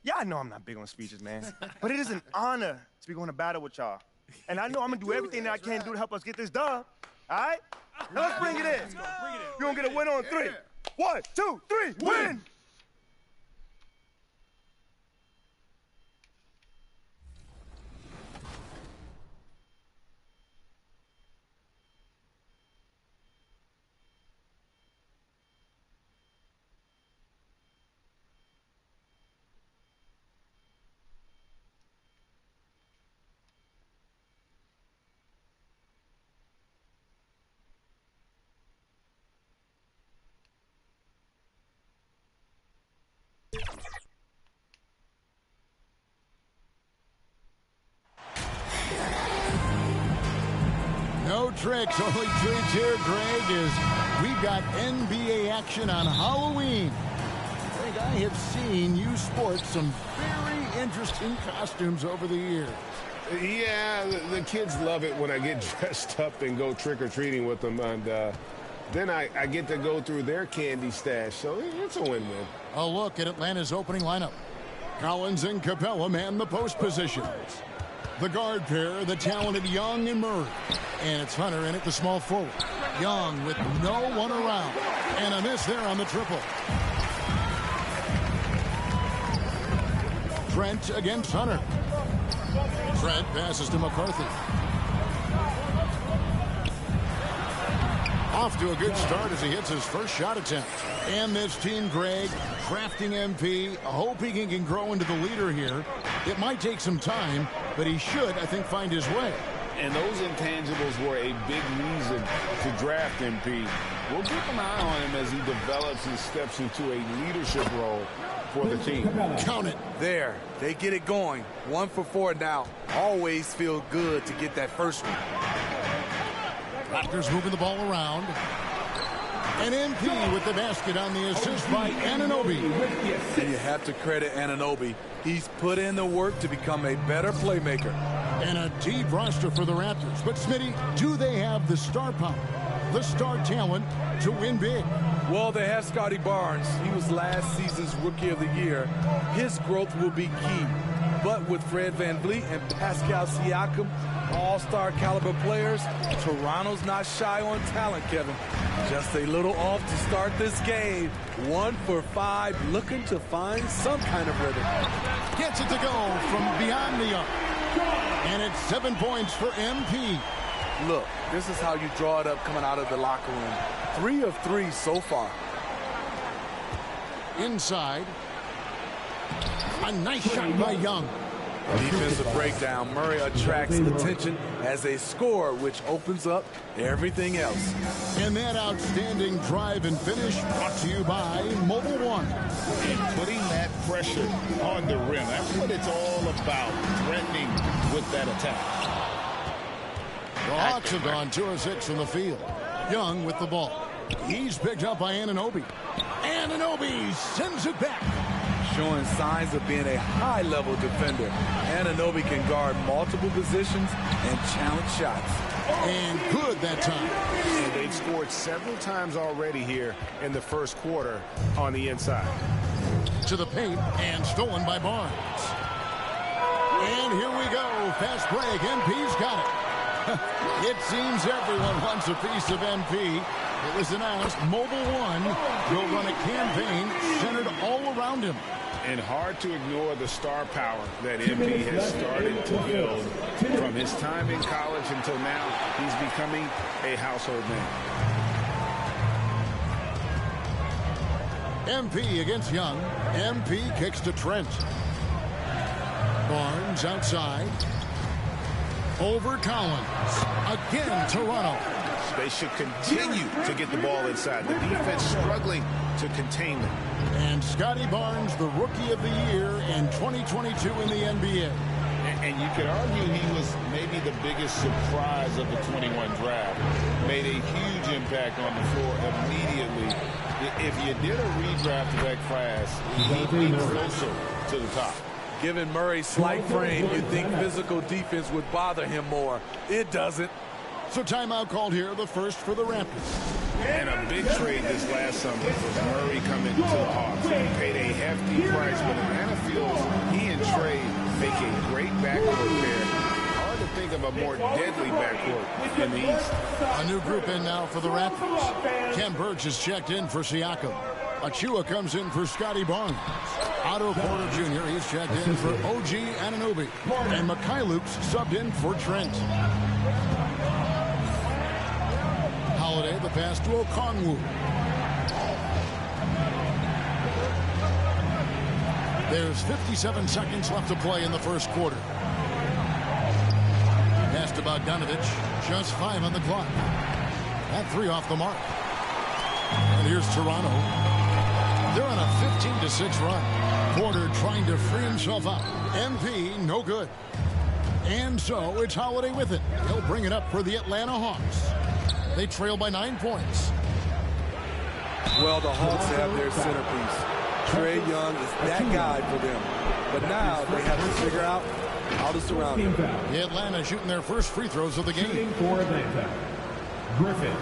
yeah, I know I'm not big on speeches, man, but it is an honor to be going to battle with y'all. And I know I'm going to do everything that I can do to help us get this done. All right? Now let's bring it in. You're going to get a win on 3. 1, 2, 3, win!
No tricks, only treats here, Greg, is we've got NBA action on Halloween. Greg, I have seen you sport some very interesting costumes over the years.
Yeah, the kids love it when I get dressed up and go trick-or-treating with them. And then I get to go through their candy stash. So it's a win-win.
A look at Atlanta's opening lineup. Collins and Capella man the post positions. The guard pair, the talented Young and Murray. And it's Hunter in at the small forward. Young with no one around. And a miss there on the triple. Trent against Hunter. Trent passes to McCarthy. Off to a good start as he hits his first shot attempt. And this team, Greg, crafting MP, hoping he can grow into the leader here. It might take some time, but he should, I think, find his way.
And those intangibles were a big reason to draft MP. We'll keep an eye on him as he develops and steps into a leadership role for the team.
Count it.
There. They get it going. 1 for 4 now. Always feel good to get that first one.
Raptors moving the ball around. And MP with the basket on the assist by Anunoby.
And you have to credit Anunoby. He's put in the work to become a better playmaker.
And a deep roster for the Raptors. But, Smitty, do they have the star power, the star talent to win big?
Well, they have Scotty Barnes. He was last season's Rookie of the Year. His growth will be key. But with Fred VanVleet and Pascal Siakam, all-star caliber players, Toronto's not shy on talent, Kevin. Just a little off to start this game. 1 for 5, looking to find some kind of rhythm.
Gets it to go from beyond the arc. And it's 7 points for MP.
Look, this is how you draw it up coming out of the locker room. 3 of 3 so far.
Inside. A nice shot by Young.
Defensive breakdown. Murray attracts attention as a scorer, which opens up everything else.
And that outstanding drive and finish brought to you by Mobile One.
And putting that pressure on the rim. That's what it's all about, threatening with that attack.
The Hawks have gone 2 of 6 from the field. Young with the ball. He's picked up by Anunoby. Anunoby sends it back.
Showing signs of being a high-level defender. Anunoby can guard multiple positions and challenge shots.
And good that time.
And they've scored several times already here in the first quarter on the inside.
To the paint and stolen by Barnes. And here we go. Fast break. MP's got it. It seems everyone wants a piece of MP. It was announced Mobile One will run a campaign centered all around him.
And hard to ignore the star power that MP has started to build from his time in college until now. He's becoming a household name.
MP against Young. MP kicks to Trent. Barnes outside. Over Collins. Again, Toronto.
They should continue to get the ball inside. The defense struggling to contain them.
And Scotty Barnes, the Rookie of the Year in 2022 in the NBA.
And you could argue he was maybe the biggest surprise of the 21 draft. Made a huge impact on the floor immediately. If you did a redraft of that class, he'd be closer to the top.
Given Murray's slight frame, you'd think physical defense would bother him more. It doesn't.
So timeout called here, the first for the Raptors.
And a big trade this last summer was Murray coming to the Hawks. He paid a hefty price, but Atlanta feels he and Trey make a great backcourt pair. Hard to think of a more deadly backcourt in the East.
A new group in now for the Raptors. Ken Burge is checked in for Siakam. Achua comes in for Scotty Barnes. Otto Porter Jr. is checked in for OG Anunoby. And Mikhailuk's subbed in for Trent. Holiday, the pass to Okongwu. There's 57 seconds left to play in the first quarter. Pass to Bogdanovich. Just 5 on the clock. That 3 off the mark. And here's Toronto. They're on a 15-6 run. Porter trying to free himself out. MP, no good. And so it's Holiday with it. He'll bring it up for the Atlanta Hawks. They trail by 9 points.
Well, the Hawks have their centerpiece. Trae Young is that guy for them. But now they have to figure out out of surrounding.
Atlanta shooting their first free throws of the game.
Shooting for Atlanta. Griffin,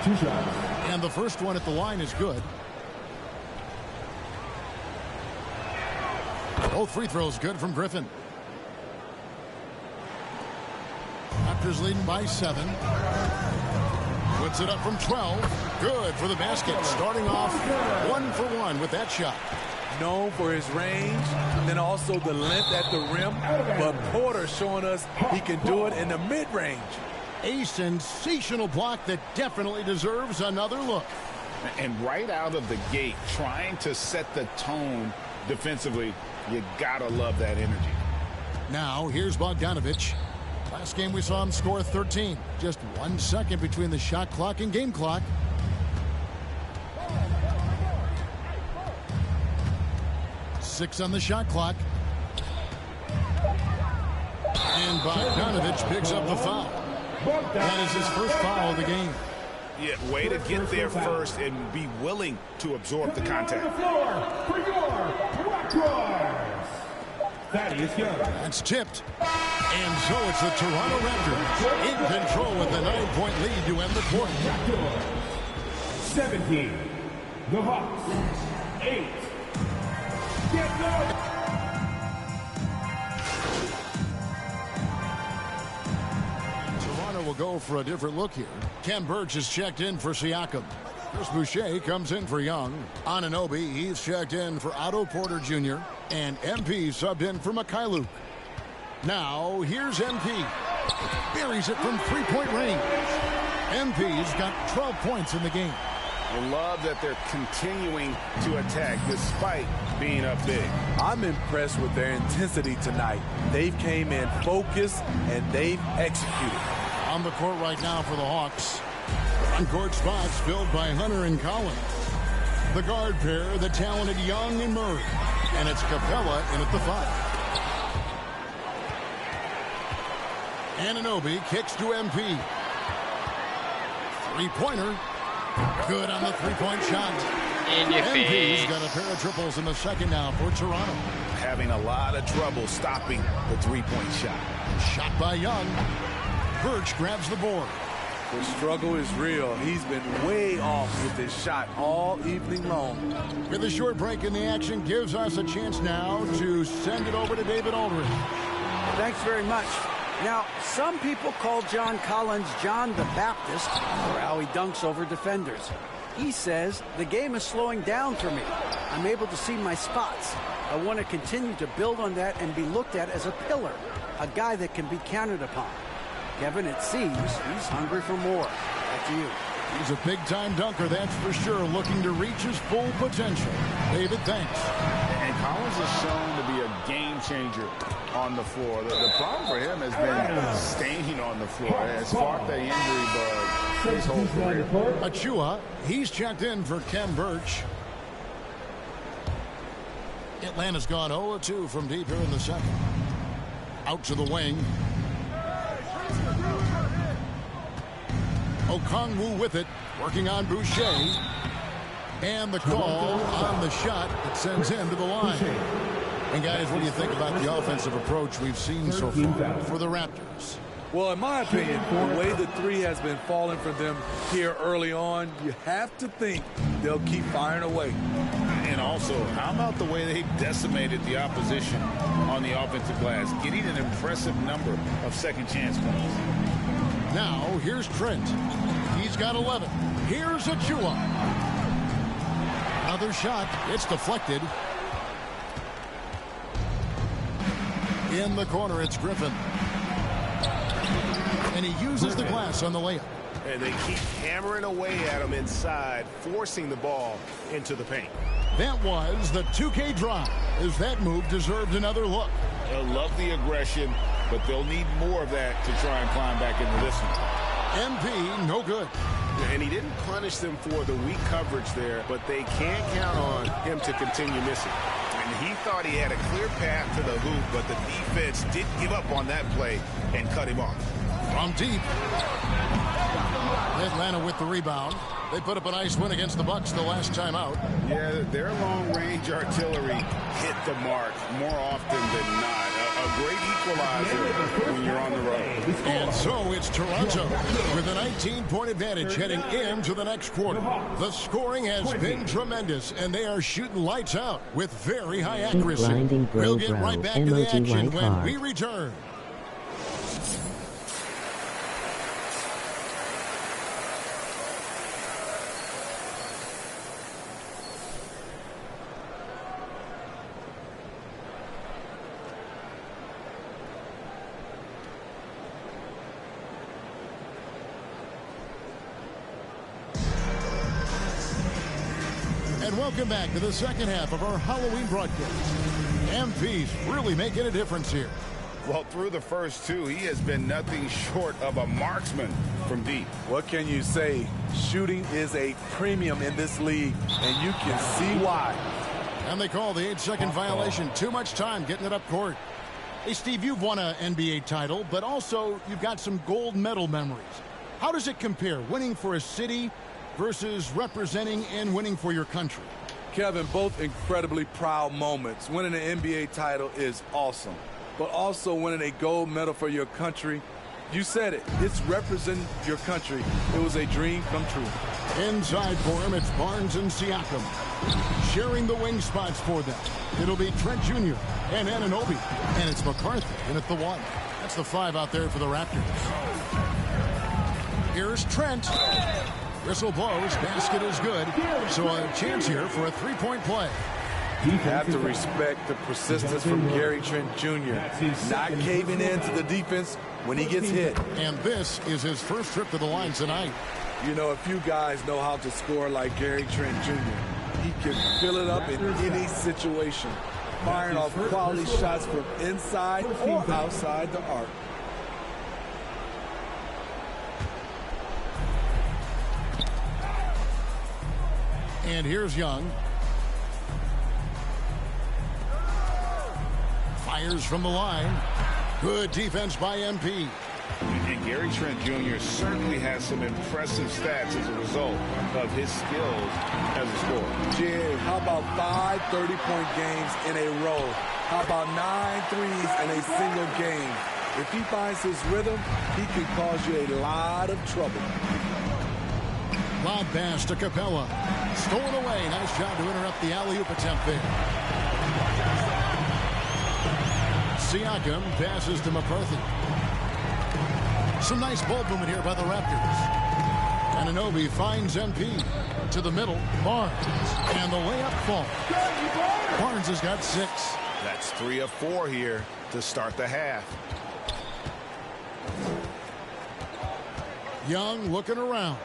2 shots.
And the first one at the line is good. Both free throws good from Griffin. Raptors leading by 7. Puts it up from 12. Good for the basket. Starting off 1 for 1 with that shot.
Known for his range, and then also the length at the rim. But Porter showing us he can do it in the mid-range.
A sensational block that definitely deserves another look.
And right out of the gate, trying to set the tone defensively, you gotta love that energy.
Now, here's Bogdanović. Last game we saw him score 13. Just 1 second between the shot clock and game clock. Six on the shot clock. And Bogdanović picks up the foul. That is his first foul of the game.
Yeah, way to get there first and be willing to absorb the contact.
That's tipped. And so it's the Toronto Raptors in control with a 9-point lead to end the quarter.
17. The Hawks. 8. Get going.
Toronto will go for a different look here. Ken Birch is checked in for Siakam. Chris Boucher comes in for Young. Anunoby, he's checked in for Otto Porter Jr. And MP subbed in for Mikhailuk. Now, here's MP. Buries it from three-point range. MP's got 12 points in the game.
I love that they're continuing to attack despite being up big.
I'm impressed with their intensity tonight. They've came in focused and they've executed.
On the court right now for the Hawks. On-court spots filled by Hunter and Collins. The guard pair, the talented Young and Murray. And it's Capella in at the 5. Anunoby kicks to MP. Three-pointer. Good on the three-point shot.
In your
MP's
face.
got a pair of triples in the second now for Toronto.
Having a lot of trouble stopping the three-point shot.
Shot by Young. Birch grabs the board.
The struggle is real. He's been way off with his shot all evening long.
With a short break in the action gives us a chance now to send it over to David Aldridge.
Thanks very much. Now, some people call John Collins John the Baptist for how he dunks over defenders. He says, the game is slowing down for me. I'm able to see my spots. I want to continue to build on that and be looked at as a pillar, a guy that can be counted upon. Kevin, it seems he's hungry for more. Back to you.
He's a big-time dunker, that's for sure, looking to reach his full potential. David, thanks.
And Collins is shown to be a game changer on the floor. The problem for him has been staying on the floor. It has sparked the injury bug his whole career.
Achua, he's checked in for Ken Birch. Atlanta's gone 0-2 from deep here in the second. Out to the wing. Okongwu with it, working on Boucher. And the call on the shot that sends him to the line. And guys, what do you think about the offensive approach we've seen so far for the Raptors?
Well, in my opinion, the way the three has been falling for them here early on, you have to think they'll keep firing away.
And also, how about the way they decimated the opposition on the offensive glass, getting an impressive number of second chance points.
Now, here's Trent. He's got 11. Here's Achua. Another shot. It's deflected. In the corner, it's Griffin. And he uses the glass on the layup.
And they keep hammering away at him inside, forcing the ball into the paint.
That was the 2K drive, as that move deserved another look.
They'll love the aggression, but they'll need more of that to try and climb back into this one.
MP, no good.
And he didn't punish them for the weak coverage there, but they can't count on him to continue missing.
And he thought he had a clear path to the hoop, but the defense did give up on that play and cut him off.
From deep. Atlanta with the rebound. They put up a nice win against the Bucks the last time out.
Yeah, their long-range artillery hit the mark more often than not. A a great equalizer when you're on the road.
And so it's Toronto with a 19-point advantage heading into the next quarter. The scoring has been tremendous, and they are shooting lights out with very high accuracy.
Blinding bro,
We'll get right back to the
emoji
action
white
when
heart.
we return. And welcome back to the second half of our Halloween broadcast. MP's really making a difference here.
Well, through the first two, he has been nothing short of a marksman from deep.
What can you say? Shooting is a premium in this league, and you can see why.
And they call the 8-second violation. Too much time getting it up court. Hey, Steve, you've won an NBA title, but also you've got some gold medal memories. How does it compare, winning for a city versus representing and winning for your country?
Kevin, both incredibly proud moments. Winning an NBA title is awesome, but also winning a gold medal for your country, you said it, it's representing your country. It was a dream come true.
Inside for him, it's Barnes and Siakam. Sharing the wing spots for them. It'll be Trent Jr. and Anunoby. And it's McCarthy in at the 1. That's the 5 out there for the Raptors. Here's Trent. Whistle blows, basket is good. So a chance here for a 3-point play.
You have to respect the persistence from Gary Trent Jr. Not caving in to the defense when he gets hit.
And this is his first trip to the line tonight.
You know, a few guys know how to score like Gary Trent Jr. He can fill it up in any situation, firing off quality shots from inside or outside the arc.
And here's Young. Fires from the line. Good defense by MP.
And Gary Trent Jr. certainly has some impressive stats as a result of his skills as a scorer.
Jay, how about 5 30-point games in a row? How about 9 threes in a single game? If he finds his rhythm, he can cause you a lot of trouble.
Lob pass to Capella. Stolen away. Nice job to interrupt the alley-oop attempt there. Siakam passes to McCarthy. Some nice ball movement here by the Raptors. Anunoby finds MP. To the middle. Barnes. And the layup falls. Barnes has got 6.
That's 3 of 4 here to start the half.
Young looking around.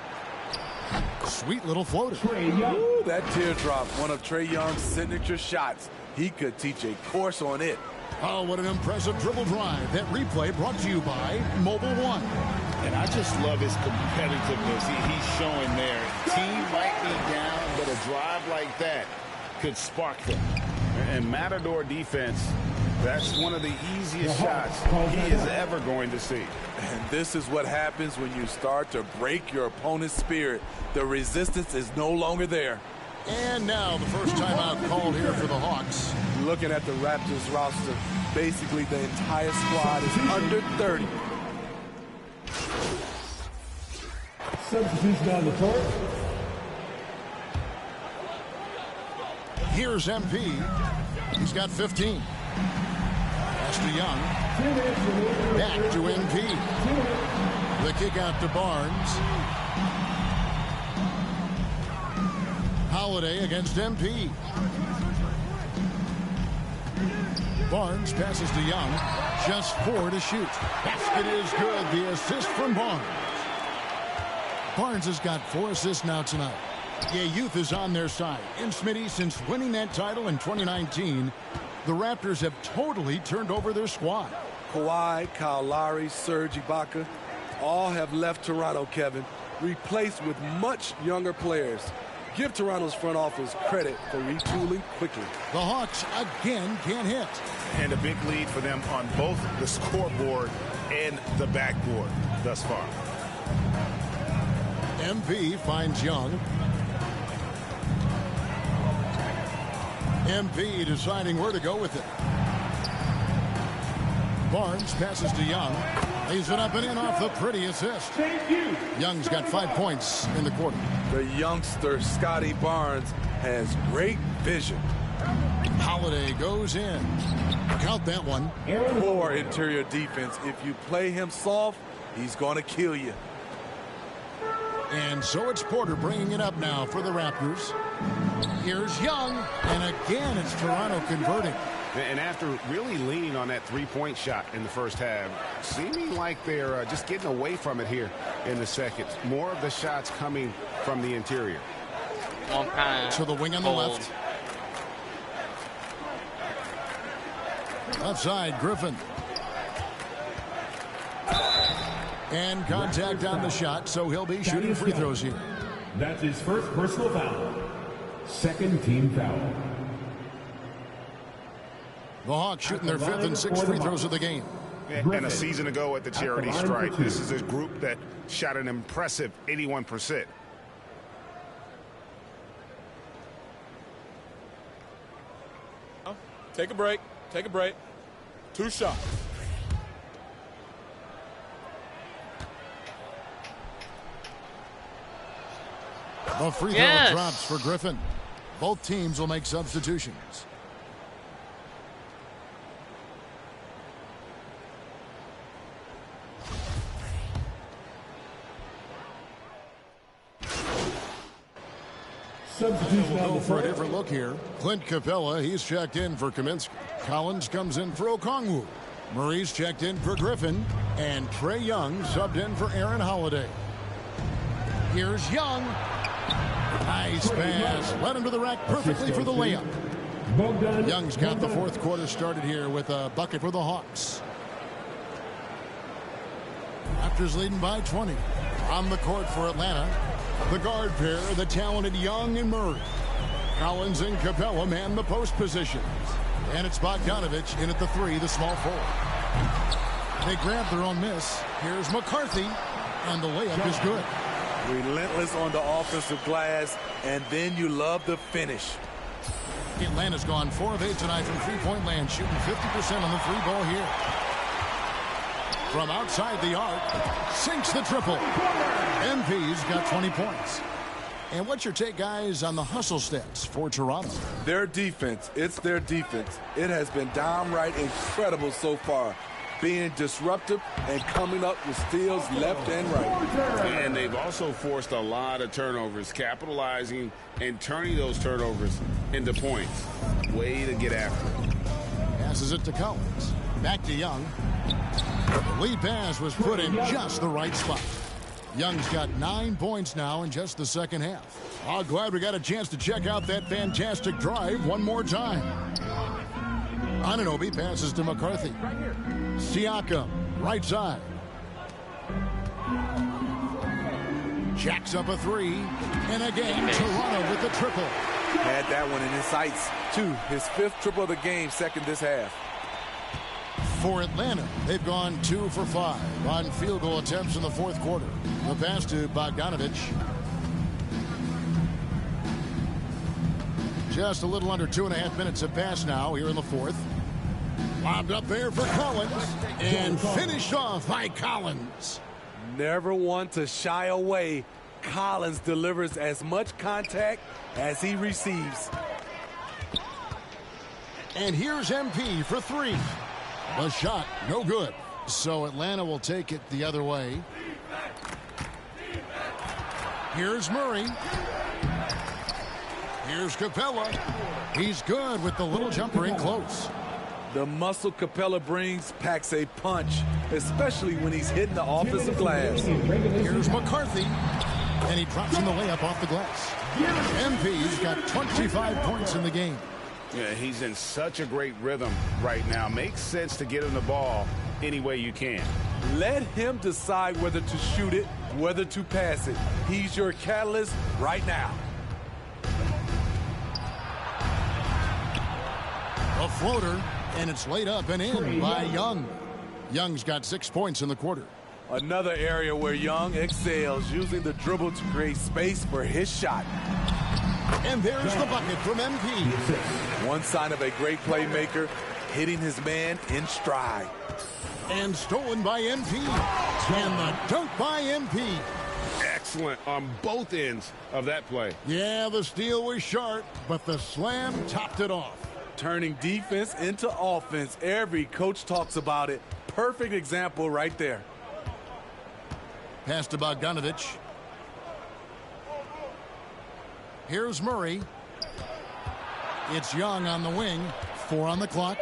Sweet little floater.
Ooh, that teardrop, one of Trae Young's signature shots. He could teach a course on it.
Oh, what an impressive dribble drive. That replay brought to you by Mobile One.
And I just love his competitiveness he's showing there. Team might be down, but a drive like that could spark them. And Matador defense, that's one of the easiest shots he is ever going to see.
And this is what happens when you start to break your opponent's spirit. The resistance is no longer there.
And now the first timeout called here for the Hawks.
Looking at the Raptors roster, basically the entire squad is under 30.
Substitution on the court.
Here's MP. He's got 15. Pass to Young. Back to MP. The kick out to Barnes. Holiday against MP. Barnes passes to Young. Just 4 to shoot. Basket is good. The assist from Barnes. Barnes has got 4 assists now tonight. Yeah, youth is on their side. And Smitty, since winning that title in 2019, the Raptors have totally turned over their squad.
Kawhi, Kyle Lowry, Serge Ibaka, all have left Toronto, Kevin, replaced with much younger players. Give Toronto's front office credit for retooling quickly.
The Hawks again can't hit.
And a big lead for them on both the scoreboard and the backboard thus far.
MP finds Young. MP deciding where to go with it. Barnes passes to Young. Lays it up and in off the pretty assist. Young's got 5 points in the quarter.
The youngster, Scotty Barnes, has great vision.
Holiday goes in. Count that one.
Poor interior defense. If you play him soft, he's going to kill you.
And so it's Porter bringing it up now for the Raptors. Here's Young, and again it's Toronto converting.
And after really leaning on that three-point shot in the first half, seeming like they're just getting away from it here in the second. More of the shots coming from the interior.
To the wing on the left. Left side, Griffin. And contact on the shot, so he'll be shooting free throws here.
That's his first personal foul. Second team foul.
The Hawks shooting their 5th and 6th free throws of the game.
And a season ago at the charity stripe, this is a group that shot an impressive 81%.
Take a break. Take a break. 2 shots.
The free throw drops for Griffin. Both teams will make substitutions.
Substitution
We'll
on
go
the
for a
floor.
different look here. Clint Capella, he's checked in for Kaminsky. Collins comes in for Okongwu. Murray's checked in for Griffin. And Trae Young subbed in for Aaron Holiday. Here's Young. Nice pass. Led him to the rack perfectly for the layup. Young's got the fourth quarter started here with a bucket for the Hawks. Raptors leading by 20. On the court for Atlanta, the guard pair, the talented Young and Murray. Collins and Capella man the post positions. And it's Bogdanovich in at the 3, the small forward. They grab their own miss. Here's McCarthy, and the layup is good.
Relentless on the offensive glass, and then you love the finish.
Atlanta's gone 4 of 8 tonight from three-point land, shooting 50% on the 3-ball here. From outside the arc, sinks the triple. MP's got 20 points. And what's your take, guys, on the hustle stats for Toronto?
Their defense, it's their defense. It has been downright incredible so far, being disruptive and coming up with steals left and right.
And they've also forced a lot of turnovers, capitalizing and turning those turnovers into points. Way to get after it.
Passes it to Collins. Back to Young. The lead pass was put in just the right spot. Young's got 9 points now in just the second half. Oh, glad we got a chance to check out that fantastic drive one more time. Anunoby passes to McCarthy. Siakam, right side. Jacks up a 3. And again, Toronto with the triple.
Had that one in his sights, too. His 5th triple of the game, second this half.
For Atlanta, they've gone 2 for 5 on field goal attempts in the fourth quarter. The pass to Bogdanovich. Just a little under 2.5 minutes have passed now here in the fourth. Lobbed up there for Collins and finished off by Collins.
Never one to shy away. Collins delivers as much contact as he receives.
And here's MP for 3. The shot, no good. So Atlanta will take it the other way. Here's Murray. Here's Capella. He's good with the little jumper in close.
The muscle Capella brings packs a punch, especially when he's hitting the offensive glass.
Here's McCarthy. And he drops in the layup off the glass. MP's got 25 points in the game.
Yeah, he's in such a great rhythm right now. Makes sense to get him the ball any way you can.
Let him decide whether to shoot it, whether to pass it. He's your catalyst right now.
A floater, and it's laid up and in by Young. Young's got 6 points in the quarter.
Another area where Young excels, using the dribble to create space for his shot.
And there's the bucket from MP.
One sign of a great playmaker, hitting his man in stride.
And stolen by MP. And the dunk by MP.
Excellent on both ends of that play.
Yeah, the steal was sharp, but the slam topped it off.
Turning defense into offense. Every coach talks about it. Perfect example right there.
Pass to Bogdanovich. Here's Murray. It's Young on the wing. 4 on the clock.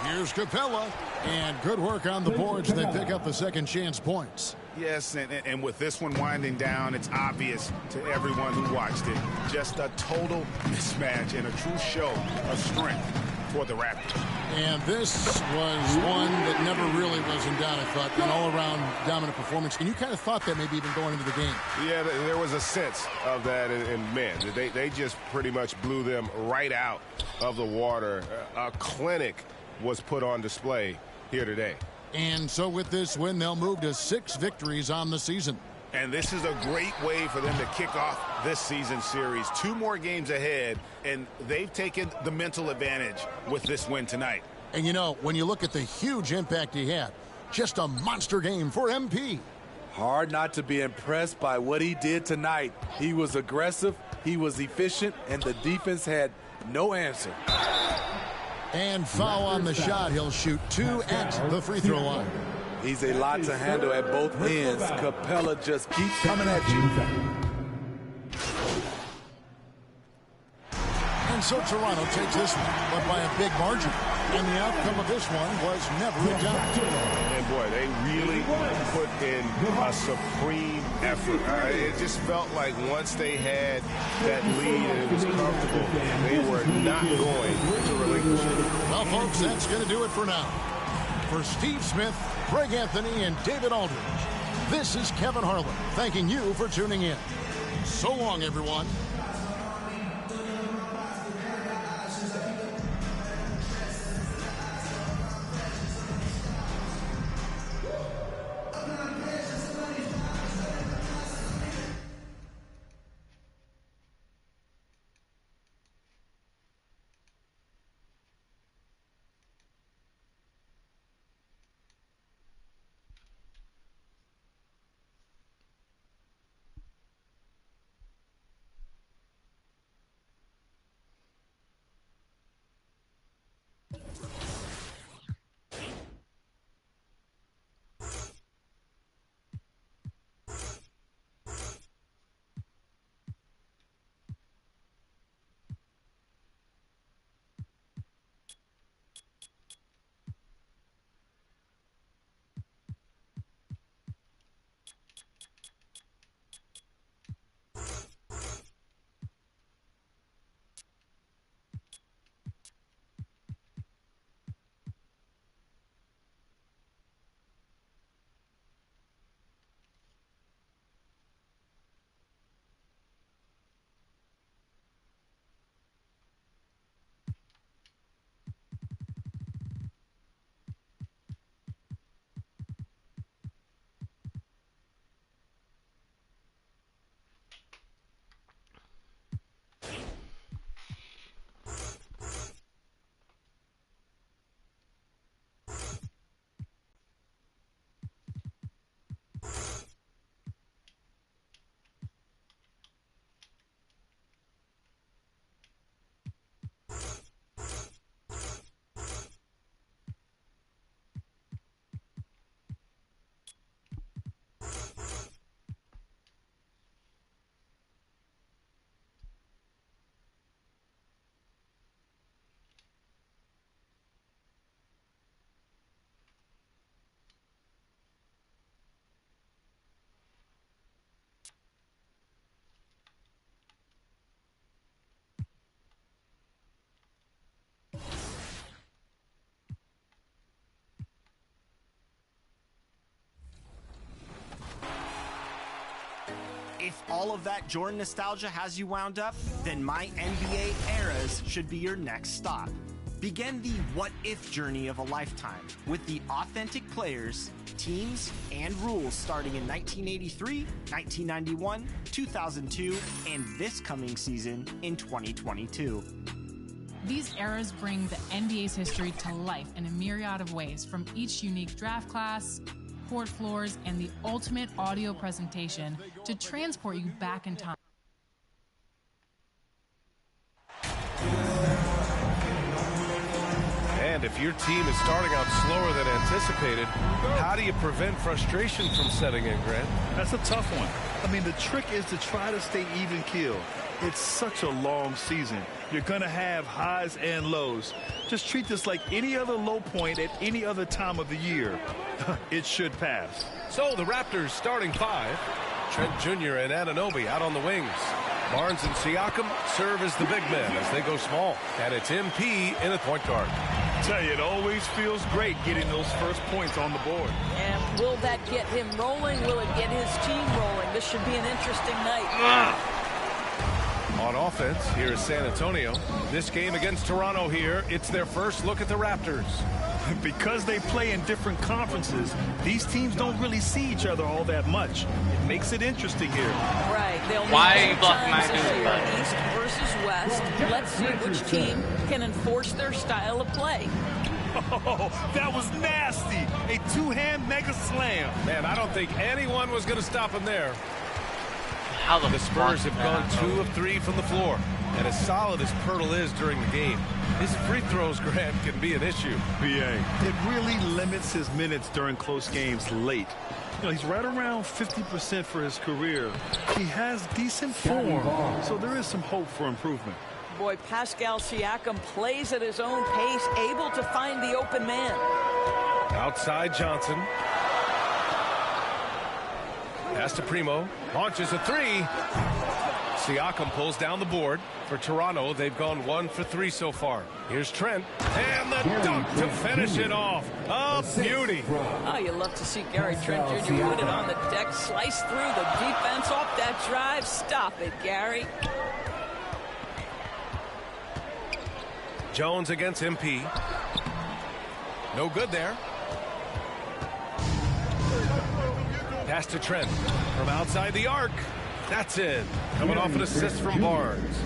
Here's Capella. And good work on the boards. They pick up the second chance points.
Yes, and with this one winding down, it's obvious to everyone who watched it. Just a total mismatch and a true show of strength for the Raptors.
And this was one that never really was in doubt, I thought. An all-around dominant performance. And you kind of thought that maybe even going into the game.
Yeah, there was a sense of that, and man, they just pretty much blew them right out of the water. A clinic was put on display here today.
And so with this win, they'll move to 6 victories on the season.
And this is a great way for them to kick off this season series. 2 more games ahead, and they've taken the mental advantage with this win tonight.
And you know, when you look at the huge impact he had, just a monster game for MP.
Hard not to be impressed by what he did tonight. He was aggressive, he was efficient, and the defense had no answer.
And foul on the shot. He'll shoot 2 at the free throw line.
He's a lot to handle at both ends. Capella just keeps coming at you.
And so Toronto takes this one, but by a big margin. And the outcome of this one was never in doubt.
And boy, they really put in a supreme effort. It just felt like once they had that lead and it was comfortable, they were not going to relinquish it.
Well, folks, that's going to do it for now. For Steve Smith, Greg Anthony, and David Aldridge, this is Kevin Harlan thanking you for tuning in. So long, everyone.
If all of that Jordan nostalgia has you wound up, then My NBA Eras should be your next stop. Begin the what-if journey of a lifetime with the authentic players, teams, and rules starting in 1983, 1991, 2002, and this coming season in 2022.
These eras bring the NBA's history to life in a myriad of ways, from each unique draft class, court floors, and the ultimate audio presentation to transport you back in time.
And if your team is starting out slower than anticipated, how do you prevent frustration from setting in, Grant?
That's a tough one. I mean, the trick is to try to stay even keel. It's such a long season. You're going to have highs and lows. Just treat this like any other low point at any other time of the year. It should pass.
So the Raptors starting five. Trent Jr. and Anunoby out on the wings. Barnes and Siakam serve as the big men as they go small. And it's MP in the point guard.
I tell you, it always feels great getting those first points on the board.
And will that get him rolling? Will it get his team rolling? This should be an interesting night.
On offense, here is San Antonio. This game against Toronto here, it's their first look at the Raptors.
Because they play in different conferences, these teams don't really see each other all that much. It makes it interesting here.
Right.
Why are you blocking my dude?
East versus West. Let's see which team can enforce their style of play.
Oh, that was nasty. A two-hand mega slam.
Man, I don't think anyone was going to stop him there.
How
the Spurs have gone 2 of 3 from the floor. And as solid as Pirtle is during the game, his free throws, Grant, can be an issue.
BA, it really limits his minutes during close games late. You know, he's right around 50% for his career. He has decent form, so there is some hope for improvement.
Boy, Pascal Siakam plays at his own pace, able to find the open man.
Outside Johnson. Pass to Primo. Launches a three. Siakam pulls down the board. For Toronto, they've gone 1 for 3 so far. Here's Trent. And the dunk to finish it off. A beauty.
Oh, you love to see Gary Trent Jr. put it on the deck, slice through the defense off that drive. Stop it, Gary.
Jones against MP. No good there. Pass to Trent from outside the arc. That's it. Coming off an assist from Barnes.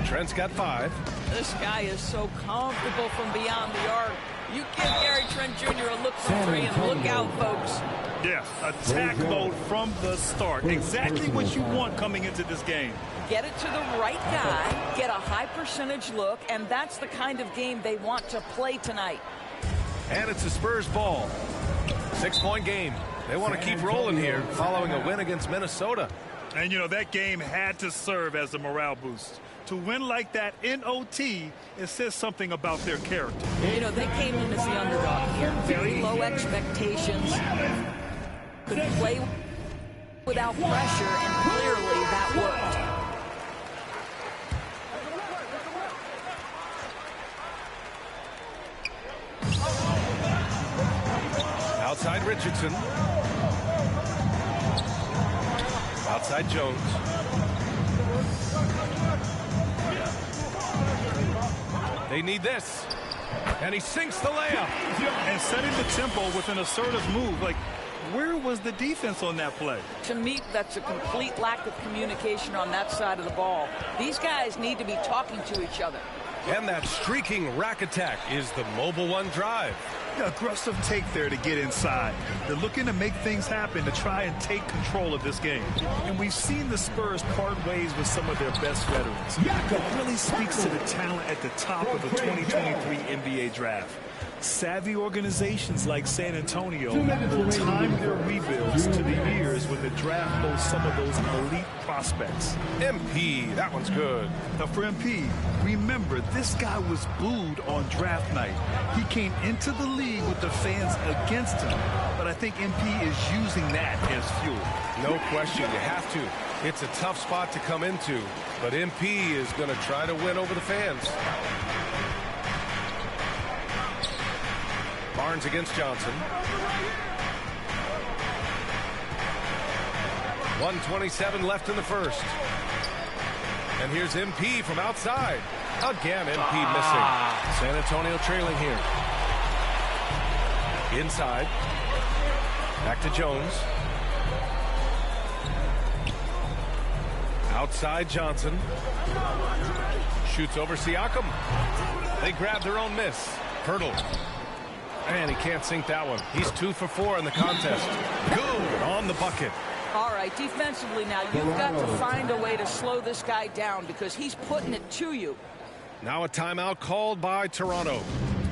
Trent's got 5.
This guy is so comfortable from beyond the arc. You give Gary Trent Jr. a look for 3 and look out, folks.
Yeah, attack mode from the start. Exactly what you want coming into this game.
Get it to the right guy, get a high percentage look, and that's the kind of game they want to play tonight.
And it's a Spurs ball. 6-point game. They want to keep rolling here following a win against Minnesota.
And, you know, that game had to serve as a morale boost. To win like that in OT, it says something about their character.
You know, they came in as the underdog here. Very low expectations. Could play without pressure, and clearly that worked.
Outside Richardson. Outside Jones. They need this. And he sinks the layup.
And setting the tempo with an assertive move. Like, where was the defense on that play?
To me, that's a complete lack of communication on that side of the ball. These guys need to be talking to each other.
And that streaking rack attack is the Mobile One drive.
Aggressive take there to get inside. They're looking to make things happen to try and take control of this game. And we've seen the Spurs part ways with some of their best veterans. It really speaks to the talent at the top of the 2023 NBA draft. Savvy organizations like San Antonio will time their rebuilds to the years when the draft hosts some of those elite prospects.
MP, that one's good.
Now for MP, remember, this guy was booed on draft night. He came into the league with the fans against him, but I think MP is using that as fuel.
No question, you have to. It's a tough spot to come into, but MP is going to try to win over the fans. Barnes against Johnson. 1:27 left in the first. And here's MP from outside. Again, MP missing. San Antonio trailing here. Inside. Back to Jones. Outside Johnson. Shoots over Siakam. They grab their own miss. Pirtle. And he can't sink that one. He's 2 for 4 in the contest. Good on the bucket.
All right, defensively now, you've got to find a way to slow this guy down because he's putting it to you.
Now a timeout called by Toronto.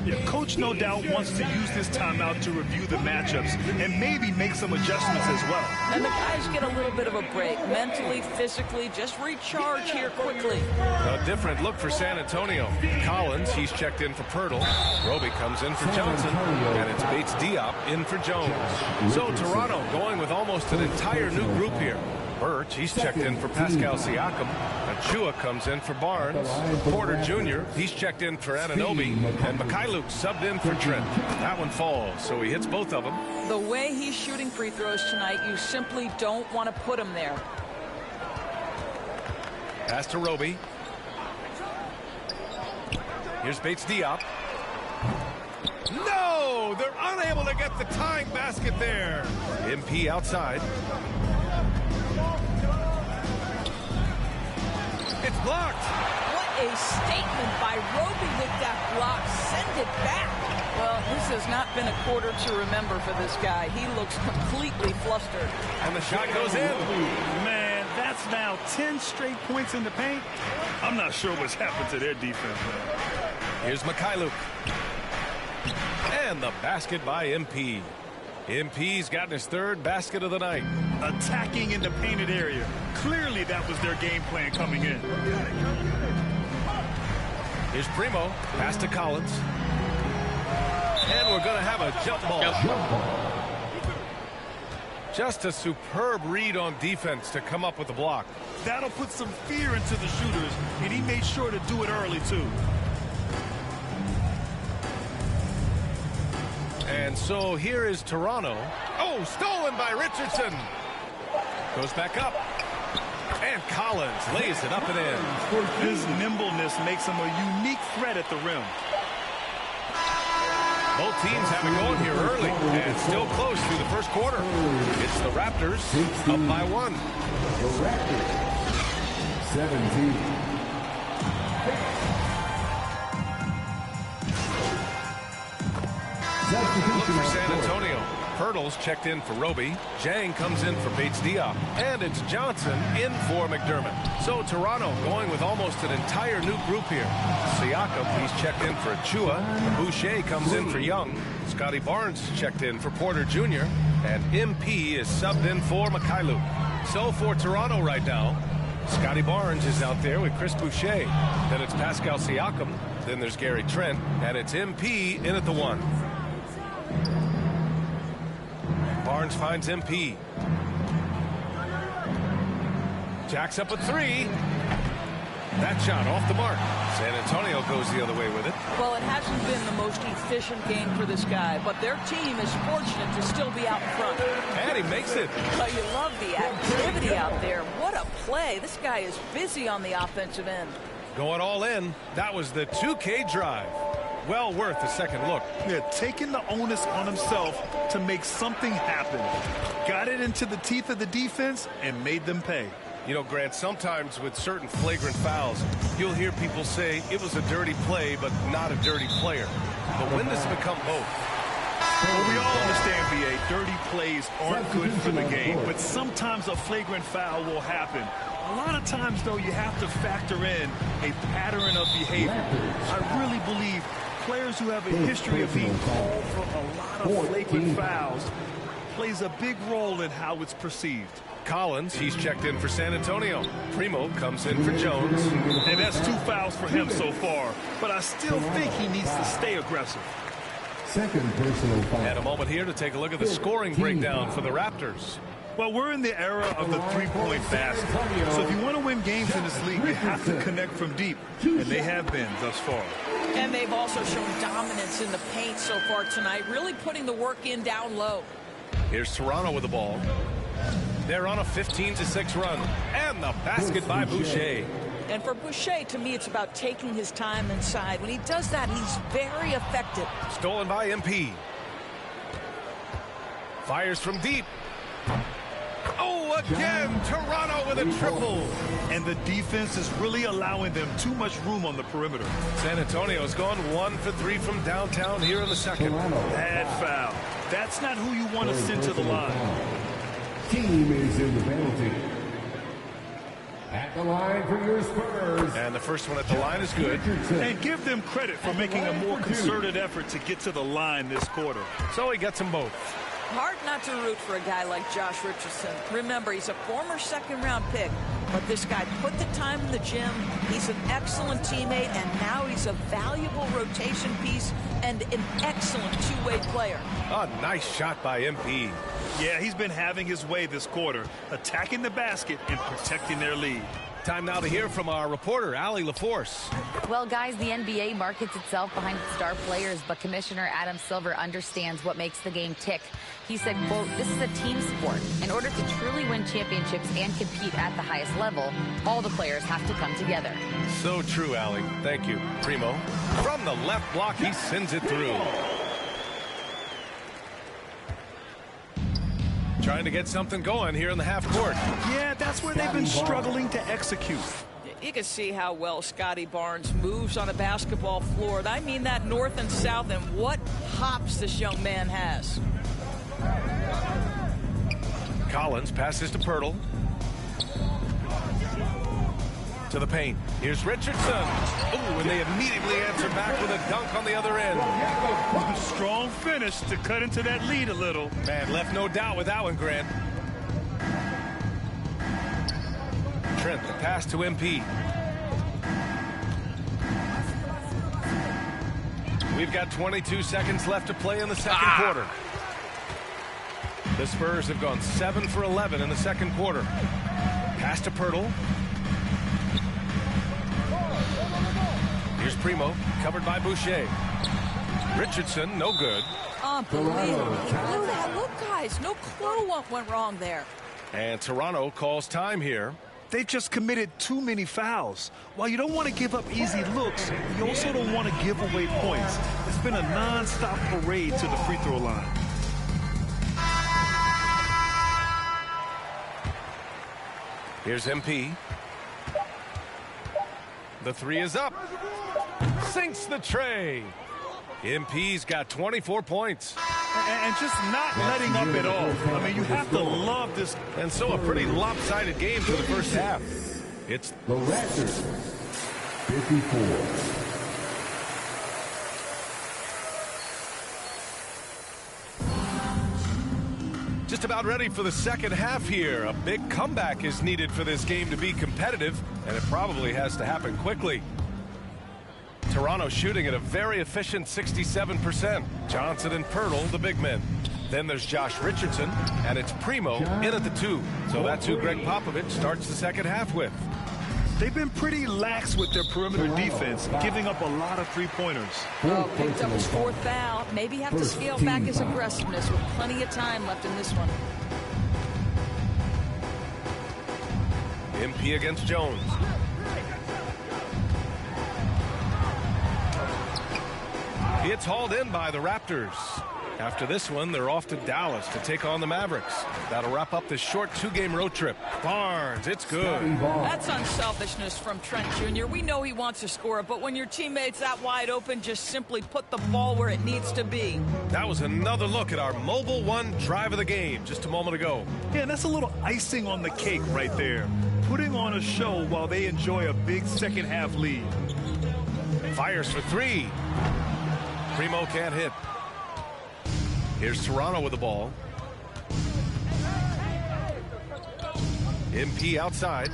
Yeah, coach no doubt wants to use this timeout to review the matchups and maybe make some adjustments as well.
And the guys get a little bit of a break, mentally, physically, just recharge here quickly.
A different look for San Antonio. Collins, he's checked in for Pirtle. Roby comes in for Johnson. And it's Bates Diop in for Jones. So Toronto going with almost an entire new group here. Birch, he's checked in for Pascal Siakam. Achua comes in for Barnes. Porter Jr., he's checked in for Anunoby. And Mikhailuk subbed in for Trent. That one falls, so he hits both of them.
The way he's shooting free throws tonight, you simply don't want to put him there.
Pass to Roby. Here's Bates Diop. No! They're unable to get the tying basket there. MP outside. It's blocked.
What a statement by Roby with that block. Send it back. Well, this has not been a quarter to remember for this guy. He looks completely flustered.
And the shot goes in.
Man, that's now 10 straight points in the paint. I'm not sure what's happened to their defense.
Here's Mikhailuk. And the basket by MP. MP's gotten his 3rd basket of the night.
Attacking in the painted area. Clearly that was their game plan coming in.
Here's Primo. Pass to Collins. And we're going to have a jump ball. Just a superb read on defense to come up with the block.
That'll put some fear into the shooters, and he made sure to do it early, too.
And so here is Toronto. Oh, stolen by Richardson. Goes back up. And Collins lays it up and in.
His nimbleness makes him a unique threat at the rim.
Both teams have it going here early and still close through the first quarter. It's the Raptors up by 1.
The Raptors, 17.
Look for San Antonio. Pirtle's checked in for Roby. Jang comes in for Bates Diop. And it's Johnson in for McDermott. So Toronto going with almost an entire new group here. Siakam, he's checked in for Achua. Boucher comes in for Young. Scotty Barnes checked in for Porter Jr. And MP is subbed in for Mikhailuk. So for Toronto right now, Scotty Barnes is out there with Chris Boucher. Then it's Pascal Siakam. Then there's Gary Trent. And it's MP in at the 1. Barnes finds MP. Jacks up a 3. That shot off the mark. San Antonio goes the other way with it.
Well, it hasn't been the most efficient game for this guy, but their team is fortunate to still be out in front.
And he makes it.
But you love the activity out there. What a play. This guy is busy on the offensive end.
Going all in. That was the 2K drive. Well worth a second look.
Yeah, taking the onus on himself to make something happen. Got it into the teeth of the defense and made them pay.
You know, Grant, sometimes with certain flagrant fouls, you'll hear people say it was a dirty play, but not a dirty player. But when does it become both?
Well, we all understand, B.A., dirty plays aren't good for the game, but sometimes a flagrant foul will happen. A lot of times, though, you have to factor in a pattern of behavior. I really believe players who have a history of being called for a lot of flagrant fouls plays a big role in how it's perceived.
Collins, he's checked in for San Antonio. Primo comes in for Jones.
And that's 2 fouls for him so far, but I still think he needs to stay aggressive.
Second personal foul.
And a moment here to take a look at the scoring breakdown for the Raptors.
Well, we're in the era of the three-point basket. So if you want to win games in this league, you have to connect from deep. And they have been thus far.
And they've also shown dominance in the paint so far tonight, really putting the work in down low.
Here's Toronto with the ball. They're on a 15-6 run. And the basket by Boucher.
And for Boucher, to me, it's about taking his time inside. When he does that, he's very effective.
Stolen by MP. Fires from deep. Oh, Oh, again, Toronto with a triple.
And the defense is really allowing them too much room on the perimeter.
San Antonio's gone 1 for 3 from downtown here in the second.
Bad foul. That's not who you want to send to the line.
Team is in the penalty. At the line for your Spurs.
And the first one at the line is good.
And give them credit for making a more concerted effort to get to the line this quarter.
So he gets them both.
Hard not to root for a guy like Josh Richardson. Remember, he's a former second-round pick, but this guy put the time in the gym. He's an excellent teammate, and now he's a valuable rotation piece and an excellent two-way player.
A nice shot by MP.
Yeah, he's been having his way this quarter, attacking the basket and protecting their lead.
Time now to hear from our reporter, Allie LaForce.
Well, guys, the NBA markets itself behind its star players, but Commissioner Adam Silver understands what makes the game tick. He said, quote, "This is a team sport. In order to truly win championships and compete at the highest level, all the players have to come together."
So true, Allie. Thank you. Primo. From the left block, he sends it through. Trying to get something going here in the half court.
Yeah, that's where they've been struggling to execute.
You can see how well Scotty Barnes moves on a basketball floor. And I mean that north and south, and what hops this young man has.
Collins passes to Pirtle. To the paint. Here's Richardson. Oh, and they immediately answer back with a dunk on the other end.
Strong finish to cut into that lead a little.
Man, left no doubt with that one, Grant. Trent, the pass to MP. We've got 22 seconds left to play in the second quarter. The Spurs have gone 7 for 11 in the second quarter. Pass to Pirtle. Here's Primo, covered by Boucher. Richardson, no good.
Unbelievable. Look at that. Look, guys. No clue what went wrong there.
And Toronto calls time here.
They just committed too many fouls. While you don't want to give up easy looks, you also don't want to give away points. It's been a non-stop parade to the free throw line.
Here's MP. The three is up. Sinks the tray. MP's got 24 points.
And just not letting up at all. I mean, you have to love this.
And so a pretty lopsided game for the first half. It's
the Raptors, 54.
Just about ready for the second half here. A big comeback is needed for this game to be competitive, and it probably has to happen quickly. Toronto shooting at a very efficient 67%. Johnson and Pirtle, the big men. Then there's Josh Richardson, and it's Primo in at the 2. So that's who Greg Popovich starts the second half with.
They've been pretty lax with their perimeter defense, giving up a lot of three-pointers.
Oh, picked up his 4th foul. Maybe have to scale back his aggressiveness with plenty of time left in this one.
MP against Jones. It's hauled in by the Raptors. After this one, they're off to Dallas to take on the Mavericks. That'll wrap up this short 2-game road trip. Barnes, it's good.
That's unselfishness from Trent Jr. We know he wants to score, but when your teammate's that wide open, just simply put the ball where it needs to be.
That was another look at our Mobile One drive of the game just a moment ago.
Yeah, that's a little icing on the cake right there. Putting on a show while they enjoy a big second half lead.
Fires for 3. Primo can't hit. Here's Toronto with the ball. MP outside.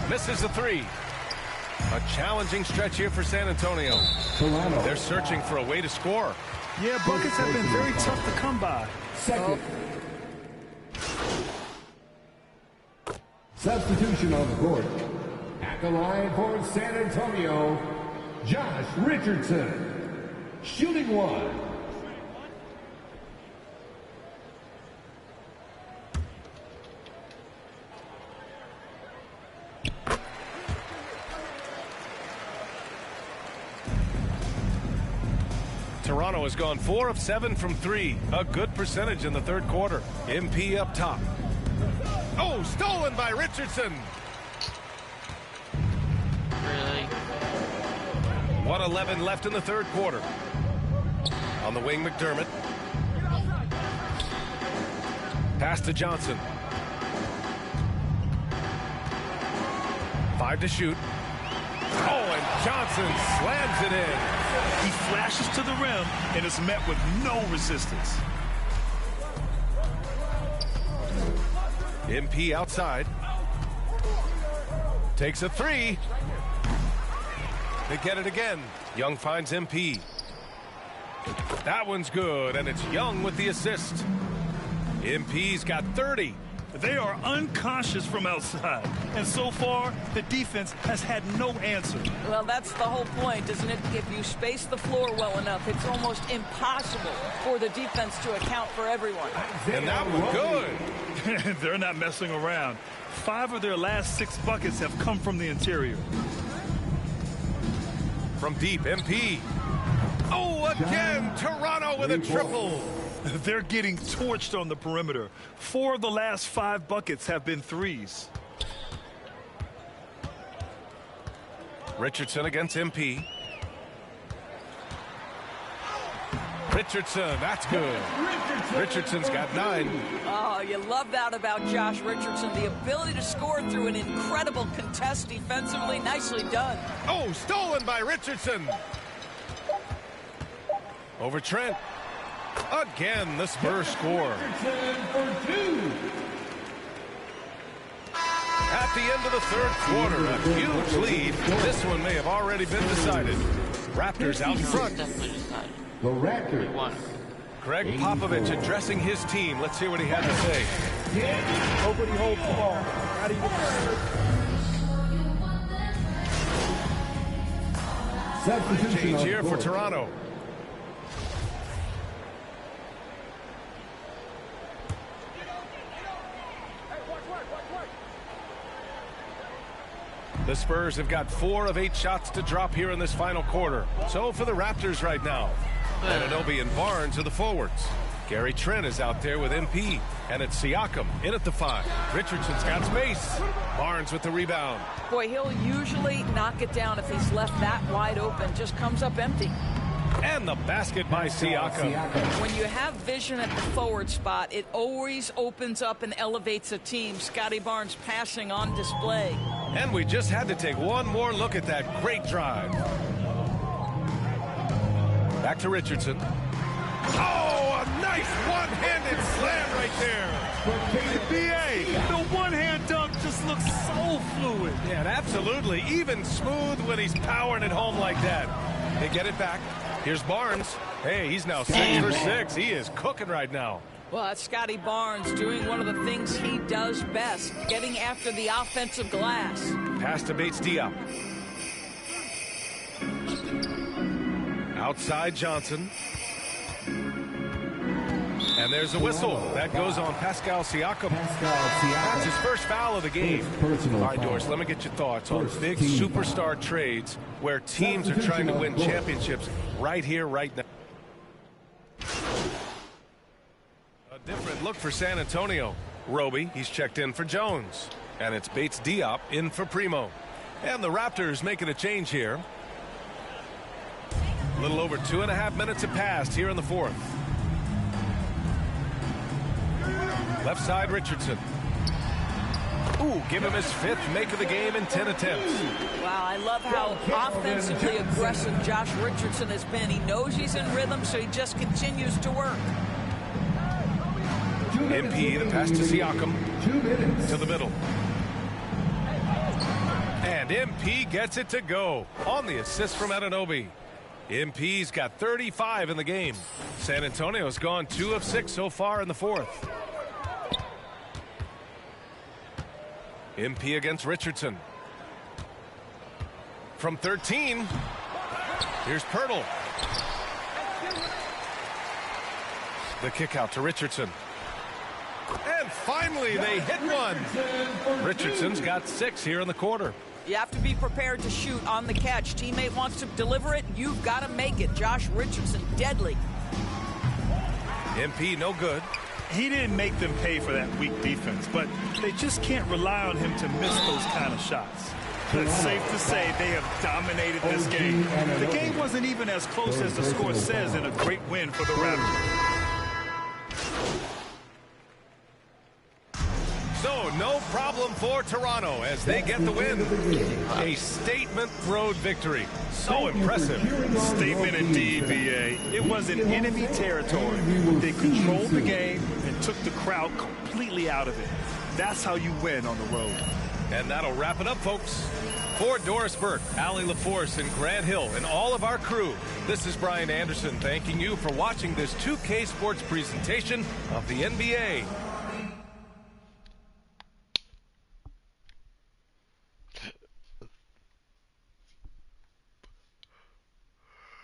Misses the 3. A challenging stretch here for San Antonio.
Toronto.
They're searching for a way to score.
Yeah, buckets have been very tough to come by.
Second. Substitution on the court. At the line for San Antonio, Josh Richardson. Shooting 1.
Toronto has gone 4 of 7 from 3. A good percentage in the third quarter. MP up top. Oh, stolen by Richardson.
Really?
1:11 left in the third quarter. On the wing, McDermott. Pass to Johnson. 5 to shoot. Oh, and Johnson slams it in.
He flashes to the rim and is met with no resistance.
MP outside. Takes a 3. They get it again. Young finds MP. That one's good, and it's Young with the assist. MP's got 30.
They are unconscious from outside, and so far, the defense has had no answer.
Well, that's the whole point, isn't it? If you space the floor well enough, it's almost impossible for the defense to account for everyone.
And that was good.
They're not messing around. 5 of their last 6 buckets have come from the interior.
From deep, MP. Oh, again, Toronto with a triple.
They're getting torched on the perimeter. 4 of the last 5 buckets have been threes.
Richardson against MP. Richardson, that's good. Richardson's got 9.
Oh, you love that about Josh Richardson. The ability to score through an incredible contest defensively. Nicely done.
Oh, stolen by Richardson. Over Trent. Again, the Spurs score. At the end of the third quarter, a huge lead. This one may have already been decided. Raptors out in front.
The Raptors
won.
Greg Popovich addressing his team. Let's hear what he had to say.
Nobody holds the ball. Not even
Substitution
change
on
here for
court.
Toronto. The Spurs have got 4 of 8 shots to drop here in this final quarter. So for the Raptors right now, Anunoby and Barnes are the forwards. Gary Trent is out there with MP, and it's Siakam in at the 5. Richardson's got space. Barnes with the rebound.
Boy, he'll usually knock it down if he's left that wide open. Just comes up empty.
And the basket by Siakam.
When you have vision at the forward spot, it always opens up and elevates a team. Scotty Barnes passing on display.
And we just had to take one more look at that great drive. Back to Richardson. Oh, a nice one-handed slam right there.
B.A., the one-hand dunk just looks so fluid.
Yeah, and absolutely. Even smooth when he's powering it home like that. They get it back. Here's Barnes. Hey, he's now 6 for 6. He is cooking right now.
Well, that's Scotty Barnes doing one of the things he does best, getting after the offensive glass.
Pass to Bates-Diop. Outside Johnson. And there's a whistle. That goes on Pascal Siakam. That's his first foul of the game. All right, Doris, let me get your thoughts on big superstar trades where teams are trying to win championships right here, right now. A different look for San Antonio. Roby, he's checked in for Jones. And it's Bates-Diop in for Primo. And the Raptors making a change here. A little over 2.5 minutes have passed here in the fourth. Left side, Richardson. Ooh, give him his 5th make of the game in 10 attempts.
Wow, I love how offensively aggressive Josh Richardson has been. He knows he's in rhythm, so he just continues to work.
MP, the pass to Siakam. To the middle. And MP gets it to go on the assist from Anunoby. MP's got 35 in the game. San Antonio's gone 2 of 6 so far in the fourth. MP against Richardson. From 13, here's Pirtle. The kick out to Richardson. And finally, they hit one. Richardson's got 6 here in the quarter.
You have to be prepared to shoot on the catch. Teammate wants to deliver it. You've got to make it. Josh Richardson, deadly.
MP, no good.
he didn't make them pay for that weak defense, but they just can't rely on him to miss those kind of shots. It's safe to say they have dominated this game. The game wasn't even as close as the score says in a great win for the Raptors.
So, no problem for Toronto as they get the win. A statement road victory. So impressive.
Statement indeed, BA. It was in enemy territory. They controlled the game and took the crowd completely out of it. That's how you win on the road.
And that'll wrap it up, folks. For Doris Burke, Allie LaForce, and Grant Hill, and all of our crew, this is Brian Anderson thanking you for watching this 2K Sports presentation of the NBA.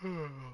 Hmm.